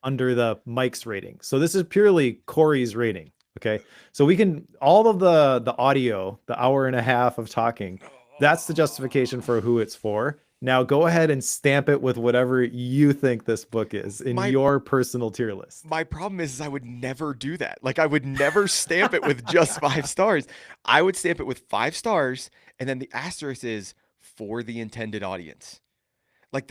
Speaker 2: under the Mike's rating. So this is purely Corey's rating. Okay. So we can, all of the audio, the hour and a half of talking, that's the justification for who it's for. Now go ahead and stamp it with whatever you think this book is in your personal tier list.
Speaker 1: My problem is I would never do that. Like, I would never stamp it with just 5 stars. I would stamp it with 5 stars, and then the asterisk is for the intended audience. Like,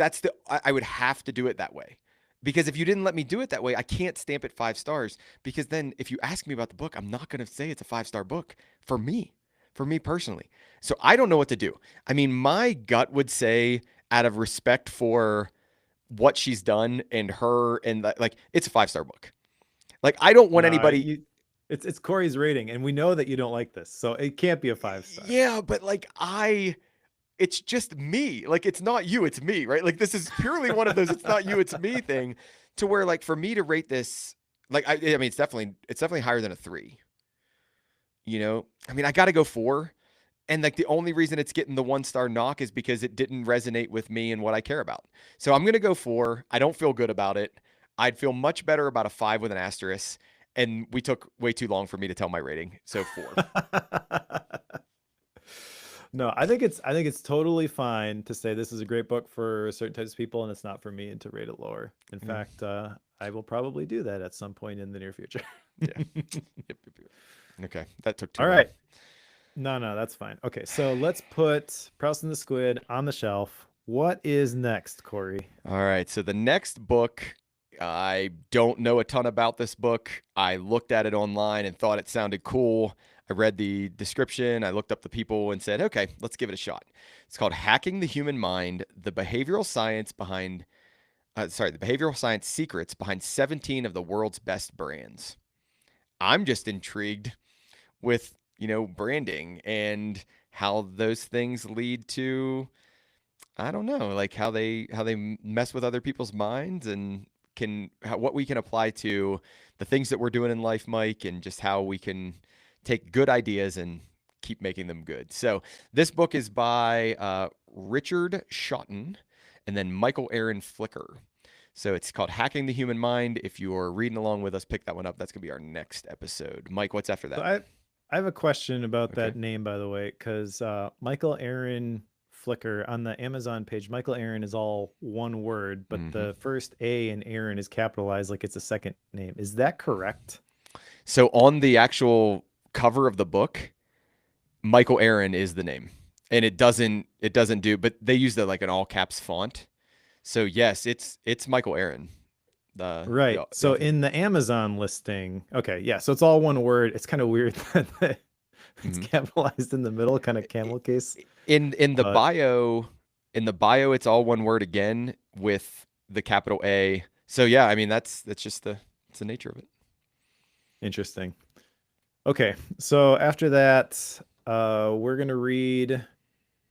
Speaker 1: I would have to do it that way. Because if you didn't let me do it that way, I can't stamp it 5 stars. Because then if you ask me about the book, I'm not going to say it's a 5-star book for me personally. So I don't know what to do. I mean, my gut would say, out of respect for what she's done and her, and like, it's a 5-star book. Like, I don't want anybody.
Speaker 2: It's Corey's rating, and we know that you don't like this, so it can't be a 5-star.
Speaker 1: Yeah, but like, it's just me. Like, it's not you, it's me, right? Like, this is purely one of those it's not you, it's me thing, to where, like, for me to rate this, like, I mean, it's definitely higher than a 3. I mean, I got to go 4. And like, the only reason it's getting the 1-star knock is because it didn't resonate with me and what I care about. So I'm going to go 4. I don't feel good about it. I'd feel much better about a 5 with an asterisk. And we took way too long for me to tell my rating. So 4.
Speaker 2: No, I think it's totally fine to say this is a great book for certain types of people and it's not for me, and to rate it lower. In fact, I will probably do that at some point in the near future.
Speaker 1: Yeah. Yep. Okay. That took too long.
Speaker 2: All right. No, that's fine. Okay, so let's put Proust and the Squid on the shelf. What is next, Corey?
Speaker 1: All right. So the next book, I don't know a ton about this book. I looked at it online and thought it sounded cool. I read the description. I looked up the people and said, okay, let's give it a shot. It's called Hacking the Human Mind, the behavioral science secrets behind 17 of the world's best brands. I'm just intrigued with, branding and how those things lead to, I don't know, like how they mess with other people's minds, and what we can apply to the things that we're doing in life, Mike, and just how we can take good ideas and keep making them good. So this book is by Richard Shotton and then Michael Aaron Flicker. So it's called Hacking the Human Mind. If you're reading along with us, pick that one up. That's going to be our next episode. Mike, what's after
Speaker 2: So
Speaker 1: that?
Speaker 2: I have a question about
Speaker 1: Okay.
Speaker 2: that name, by the way, because Michael Aaron Flicker on the Amazon page, Michael Aaron is all one word, but
Speaker 1: hmm
Speaker 2: the first A in Aaron is capitalized like it's a second name. Is that correct?
Speaker 1: So on the actual cover of the book, Michael Aaron is the name. And it doesn't do, but they use the like an all caps font. So yes, it's Michael Aaron,
Speaker 2: Right.
Speaker 1: the
Speaker 2: So
Speaker 1: author.
Speaker 2: in the Amazon listing, okay, yeah. So it's all one word. It's kind of weird that it's
Speaker 1: hmm
Speaker 2: capitalized in the middle, kind of camel case.
Speaker 1: In the
Speaker 2: But
Speaker 1: bio, it's all one word again with the capital A. So yeah, I mean that's just it's the nature of it.
Speaker 2: interesting. Okay. So after that, we're gonna read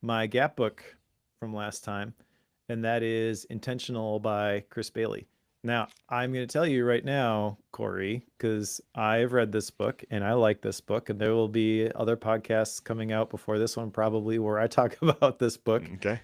Speaker 2: my Gap book from last time, and that is Intentional by Chris Bailey. Now, I'm going to tell you right now, Corey, because I've read this book and I like this book, and there will be other podcasts coming out before this one, probably, where I talk about this book.
Speaker 1: Okay.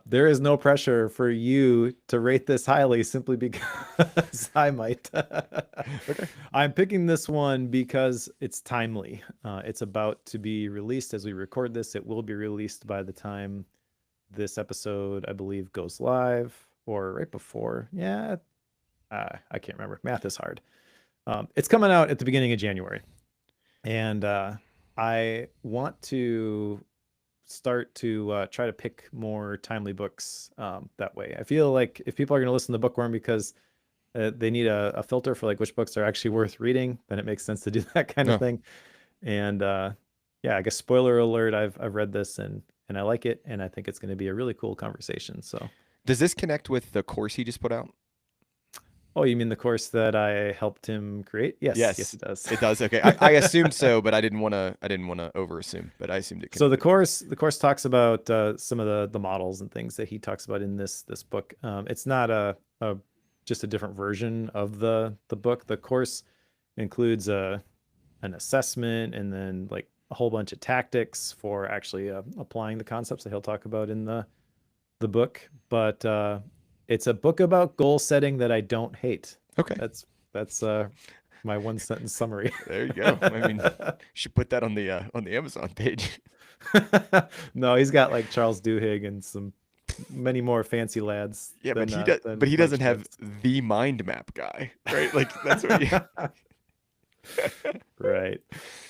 Speaker 2: There is no pressure for you to rate this highly simply because I might.
Speaker 1: Okay.
Speaker 2: I'm picking this one because it's timely. It's about to be released as we record this. It will be released by the time this episode, I believe, goes live or right before. Yeah, I can't remember. Math is hard. It's coming out at the beginning of January. And I want to start to try to pick more timely books that way. I feel like if people are going to listen to Bookworm because they need a filter for like which books are actually worth reading, then it makes sense to do that kind of
Speaker 1: No.
Speaker 2: thing. And yeah, I guess spoiler alert, I've read this and I like it, and I think it's going to be a really cool conversation. So,
Speaker 1: Does this connect with the course he just put out?
Speaker 2: oh, you mean the course that I helped him create? Yes,
Speaker 1: Yes,
Speaker 2: it does.
Speaker 1: it does. Okay. I assumed so, but I didn't want to over assume, but I assumed it
Speaker 2: So
Speaker 1: connected.
Speaker 2: the course talks about some of the models and things that he talks about in this book. It's not a just a different version of the book. The course includes an assessment and then like a whole bunch of tactics for actually applying the concepts that he'll talk about in the book. But it's a book about goal setting that I don't hate.
Speaker 1: Okay.
Speaker 2: That's my one sentence summary.
Speaker 1: There you go. I mean, you should put that on the Amazon page.
Speaker 2: No, he's got like Charles Duhigg and some many more fancy lads
Speaker 1: Yeah, but
Speaker 2: than
Speaker 1: he does. But
Speaker 2: than
Speaker 1: he
Speaker 2: Mike
Speaker 1: doesn't have
Speaker 2: Schmitz.
Speaker 1: the mind map guy, right? Like that's what you.
Speaker 2: Right.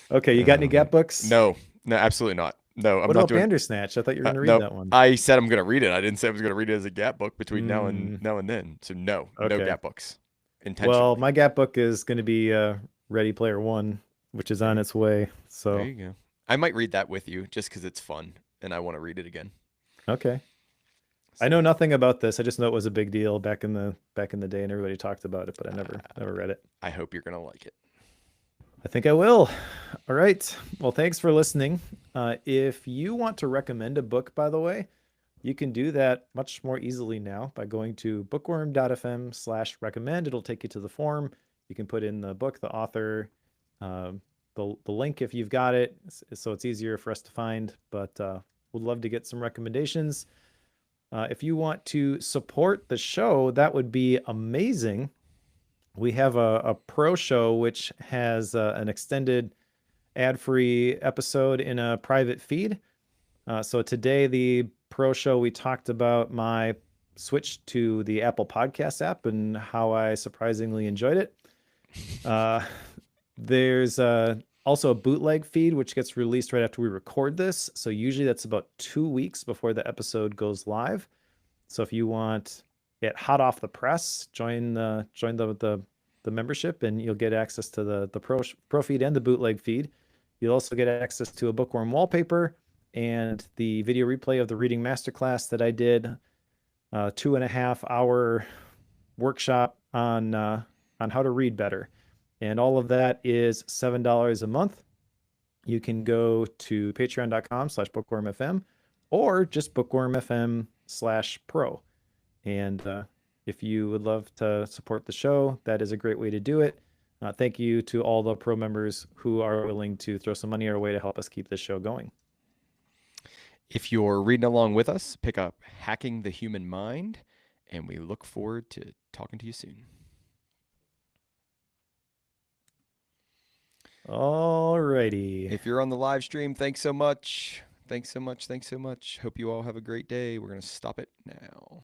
Speaker 2: Okay, you got any
Speaker 1: Oh man.
Speaker 2: Gap books?
Speaker 1: No, no, absolutely not. No, I'm
Speaker 2: What
Speaker 1: not
Speaker 2: about
Speaker 1: doing.
Speaker 2: Bandersnatch? I thought you were going to read
Speaker 1: No,
Speaker 2: that one.
Speaker 1: I said I'm gonna read it. I didn't say I was gonna read it as a Gap book between
Speaker 2: Mm,
Speaker 1: now and then. So no, no
Speaker 2: okay.
Speaker 1: Gap books,
Speaker 2: Well,
Speaker 1: intentionally.
Speaker 2: my Gap book is going to be Ready Player One, which is
Speaker 1: There,
Speaker 2: on its way.
Speaker 1: there
Speaker 2: So,
Speaker 1: you go. I might read that with you just because it's fun and I want to read it again.
Speaker 2: okay. I
Speaker 1: So
Speaker 2: know nothing about this. I just know it was a big deal back in the day and everybody talked about it, but I never read it.
Speaker 1: I hope you're gonna like it.
Speaker 2: I think I will. All right. Well, thanks for listening. If you want to recommend a book, by the way, you can do that much more easily now by going to bookworm.fm/recommend. It'll take you to the form. You can put in the book, the author, the link if you've got it, so it's easier for us to find. But would love to get some recommendations. If you want to support the show, that would be amazing. We have a pro show which has an extended ad-free episode in a private feed. So today, the pro show, we talked about my switch to the Apple Podcast app and how I surprisingly enjoyed it. Uh, there's also a bootleg feed, which gets released right after we record this. So usually that's about 2 weeks before the episode goes live. So if you want it hot off the press, join the membership, and you'll get access to the pro feed and the bootleg feed. You'll also get access to a Bookworm wallpaper and the video replay of the reading masterclass that I did, 2.5 hour workshop on how to read better. And all of that is $7 a month. You can go to patreon.com/bookwormfm or just bookwormfm/pro. And if you would love to support the show, that is a great way to do it. Thank you to all the pro members who are willing to throw some money our way to help us keep this show going.
Speaker 1: If you're reading along with us, pick up Hacking the Human Mind, and we look forward to talking to you soon.
Speaker 2: Alrighty.
Speaker 1: If you're on the live stream, thanks so much. Thanks so much. Thanks so much. Hope you all have a great day. We're going to stop it now.